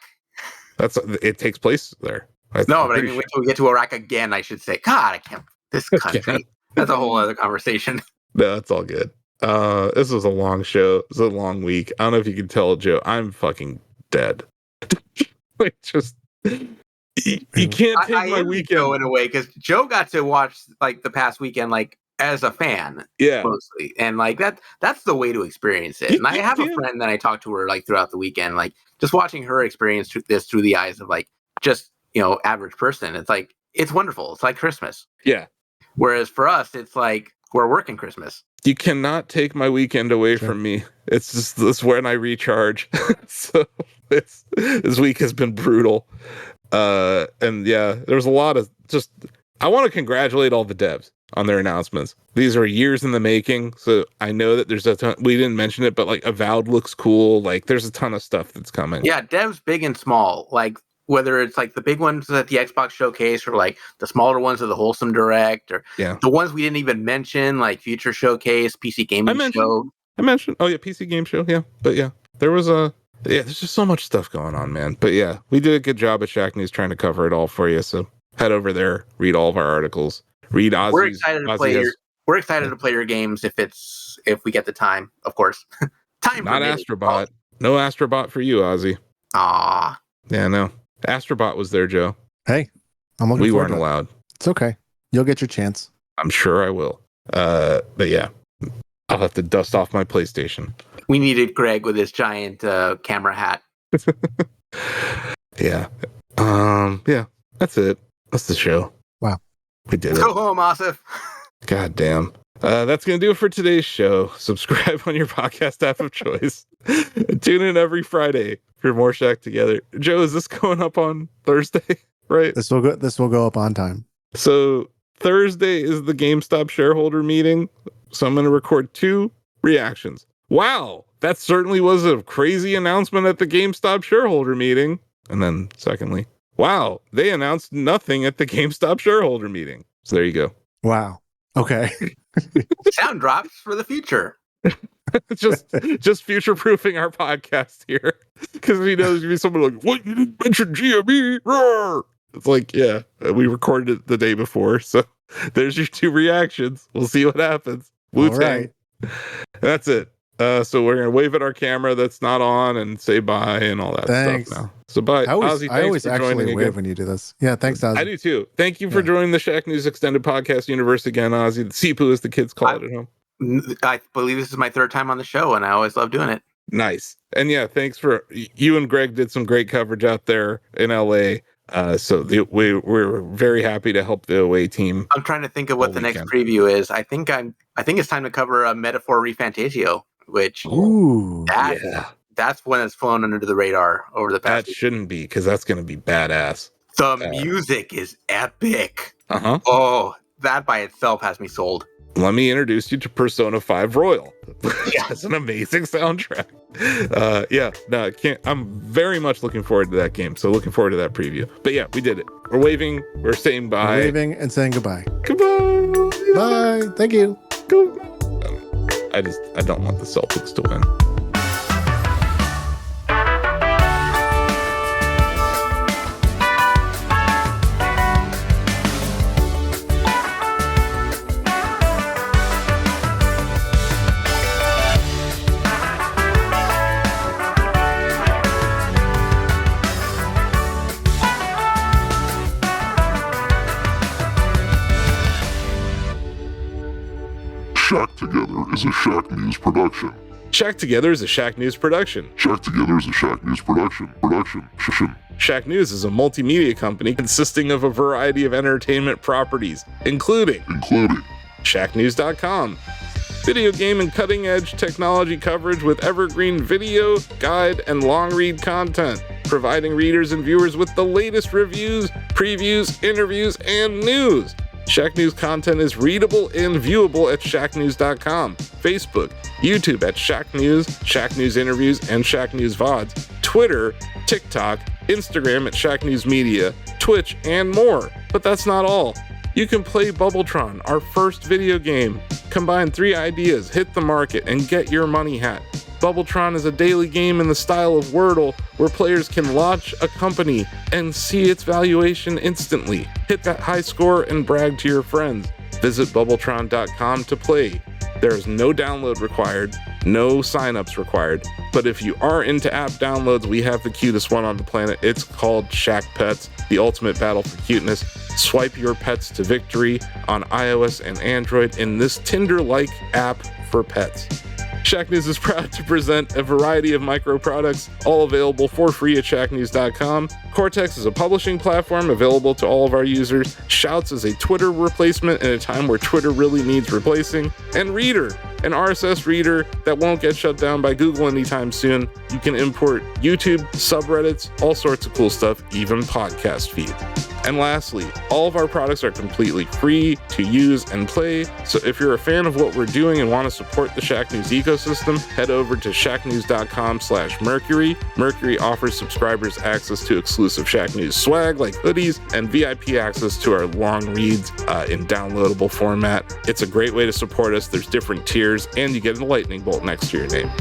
Speaker 3: It takes place there.
Speaker 2: Wait till we get to Iraq again. I should say. God, I can't. This country. That's a whole other conversation.
Speaker 3: No, that's all good. This was a long show. This was a long week. I don't know if you can tell, Joe. I'm fucking dead. Like, just you can't take my weekend
Speaker 2: in a way because Joe got to watch like the past weekend like as a fan, mostly, and like that's the way to experience it. And I have a friend that I talked to her like throughout the weekend, like just watching her experience this through the eyes of like just average person. It's like it's wonderful. It's like Christmas.
Speaker 3: Yeah.
Speaker 2: Whereas for us, it's like we're working Christmas.
Speaker 3: You cannot take my weekend away from me. It's just this when I recharge. So this week has been brutal. And yeah, there's a lot of I want to congratulate all the devs on their announcements. These are years in the making. So I know that there's a ton, we didn't mention it, but like Avowed looks cool. Like there's a ton of stuff that's coming.
Speaker 2: Yeah. Devs big and small, like whether it's like the big ones at the Xbox showcase or like the smaller ones at the Wholesome Direct or the ones we didn't even mention, like Future Showcase, PC Gaming Show.
Speaker 3: I mentioned, PC Game Show. Yeah. But yeah, there's just so much stuff going on, man. But yeah, we did a good job at Shacknews trying to cover it all for you. So head over there, read all of our articles, read Ozzy's.
Speaker 2: We're excited to play your games if we get the time, of course. Time
Speaker 3: not Astrobot. No Astrobot for you, Ozzy.
Speaker 2: Ah.
Speaker 3: Yeah, no. Astrobot was there, Joe.
Speaker 1: Hey, I'm looking.
Speaker 3: We weren't allowed.
Speaker 1: It's okay. You'll get your chance.
Speaker 3: I'm sure I will. But yeah, I'll have to dust off my PlayStation.
Speaker 2: We needed Greg with his giant camera hat.
Speaker 3: Yeah. Yeah. That's it. That's the show.
Speaker 1: Wow.
Speaker 3: We did
Speaker 2: Go home, Asif.
Speaker 3: God damn. That's going to do it for today's show. Subscribe on your podcast app of choice. Tune in every Friday for more Shack Together. Joe, is this going up on Thursday? Right?
Speaker 1: This will go up on time.
Speaker 3: So Thursday is the GameStop shareholder meeting. So I'm going to record 2 reactions. Wow, that certainly was a crazy announcement at the GameStop shareholder meeting. And then secondly, wow, they announced nothing at the GameStop shareholder meeting. So there you go.
Speaker 1: Wow. Okay.
Speaker 2: Sound drops for the future.
Speaker 3: just future-proofing our podcast here. Because we know there's going to be someone like, what, you didn't mention GME? Roar! It's like, yeah, we recorded it the day before, so There's your 2 reactions. We'll see what happens. Wu-Tang.
Speaker 1: Right.
Speaker 3: That's it. So we're gonna wave at our camera that's not on and say bye and all that stuff now. So bye. Ozzie,
Speaker 1: I always actually wave
Speaker 3: again.
Speaker 1: when you do this. Yeah, thanks, Ozzie.
Speaker 3: I do too. Thank you for joining the Shacknews Extended Podcast Universe again, Ozzie. The Sipu, as the kids call it at home.
Speaker 2: I believe this is my 3rd time on the show, and I always love doing it.
Speaker 3: Nice. And yeah, thanks for you and Greg did some great coverage out there in LA. So we're very happy to help the away team.
Speaker 2: I'm trying to think of what the next preview is. I think it's time to cover a Metaphor Refantasio, which that's one that's flown under the radar over the past.
Speaker 3: That shouldn't be, because that's going to be badass.
Speaker 2: The music is epic.
Speaker 3: Uh-huh.
Speaker 2: Oh, that by itself has me sold.
Speaker 3: Let me introduce you to Persona 5 Royal. That's an amazing soundtrack. I'm very much looking forward to that game. So looking forward to that preview. But yeah, we did it. We're waving. We're saying bye.
Speaker 1: We're waving and saying goodbye.
Speaker 3: Goodbye.
Speaker 1: Bye. Thank you.
Speaker 3: Goodbye. I don't want the Celtics to win.
Speaker 5: Shack Together is a Shacknews production.
Speaker 3: Shack Together is a Shacknews production.
Speaker 5: Shack Together is a Shacknews production.
Speaker 3: Shacknews is a multimedia company consisting of a variety of entertainment properties, including Shacknews.com, video game and cutting-edge technology coverage with evergreen video, guide, and long-read content, providing readers and viewers with the latest reviews, previews, interviews, and news. Shacknews content is readable and viewable at shacknews.com, Facebook, YouTube at Shacknews, Shacknews Interviews, and Shacknews VODs, Twitter, TikTok, Instagram at Shacknews Media, Twitch, and more. But that's not all. You can play Bubbletron, our first video game. Combine 3 ideas, hit the market, and get your money hat. Bubbletron is a daily game in the style of Wordle, where players can launch a company and see its valuation instantly. Hit that high score and brag to your friends. Visit Bubbletron.com to play. There is no download required, no signups required, but if you are into app downloads, we have the cutest one on the planet. It's called Shack Pets, the ultimate battle for cuteness. Swipe your pets to victory on iOS and Android in this Tinder-like app for pets. Shacknews is proud to present a variety of micro products, all available for free at shacknews.com. Cortex is a publishing platform available to all of our users. Shouts is a Twitter replacement in a time where Twitter really needs replacing. And Reader, an RSS reader that won't get shut down by Google anytime soon. You can import YouTube, subreddits, all sorts of cool stuff, even podcast feeds. And lastly, all of our products are completely free to use and play, so if you're a fan of what we're doing and want to support the Shacknews ecosystem, head over to shacknews.com/Mercury. Mercury offers subscribers access to exclusive Shacknews swag like hoodies and VIP access to our long reads in downloadable format. It's a great way to support us. There's different tiers, and you get a lightning bolt next to your name.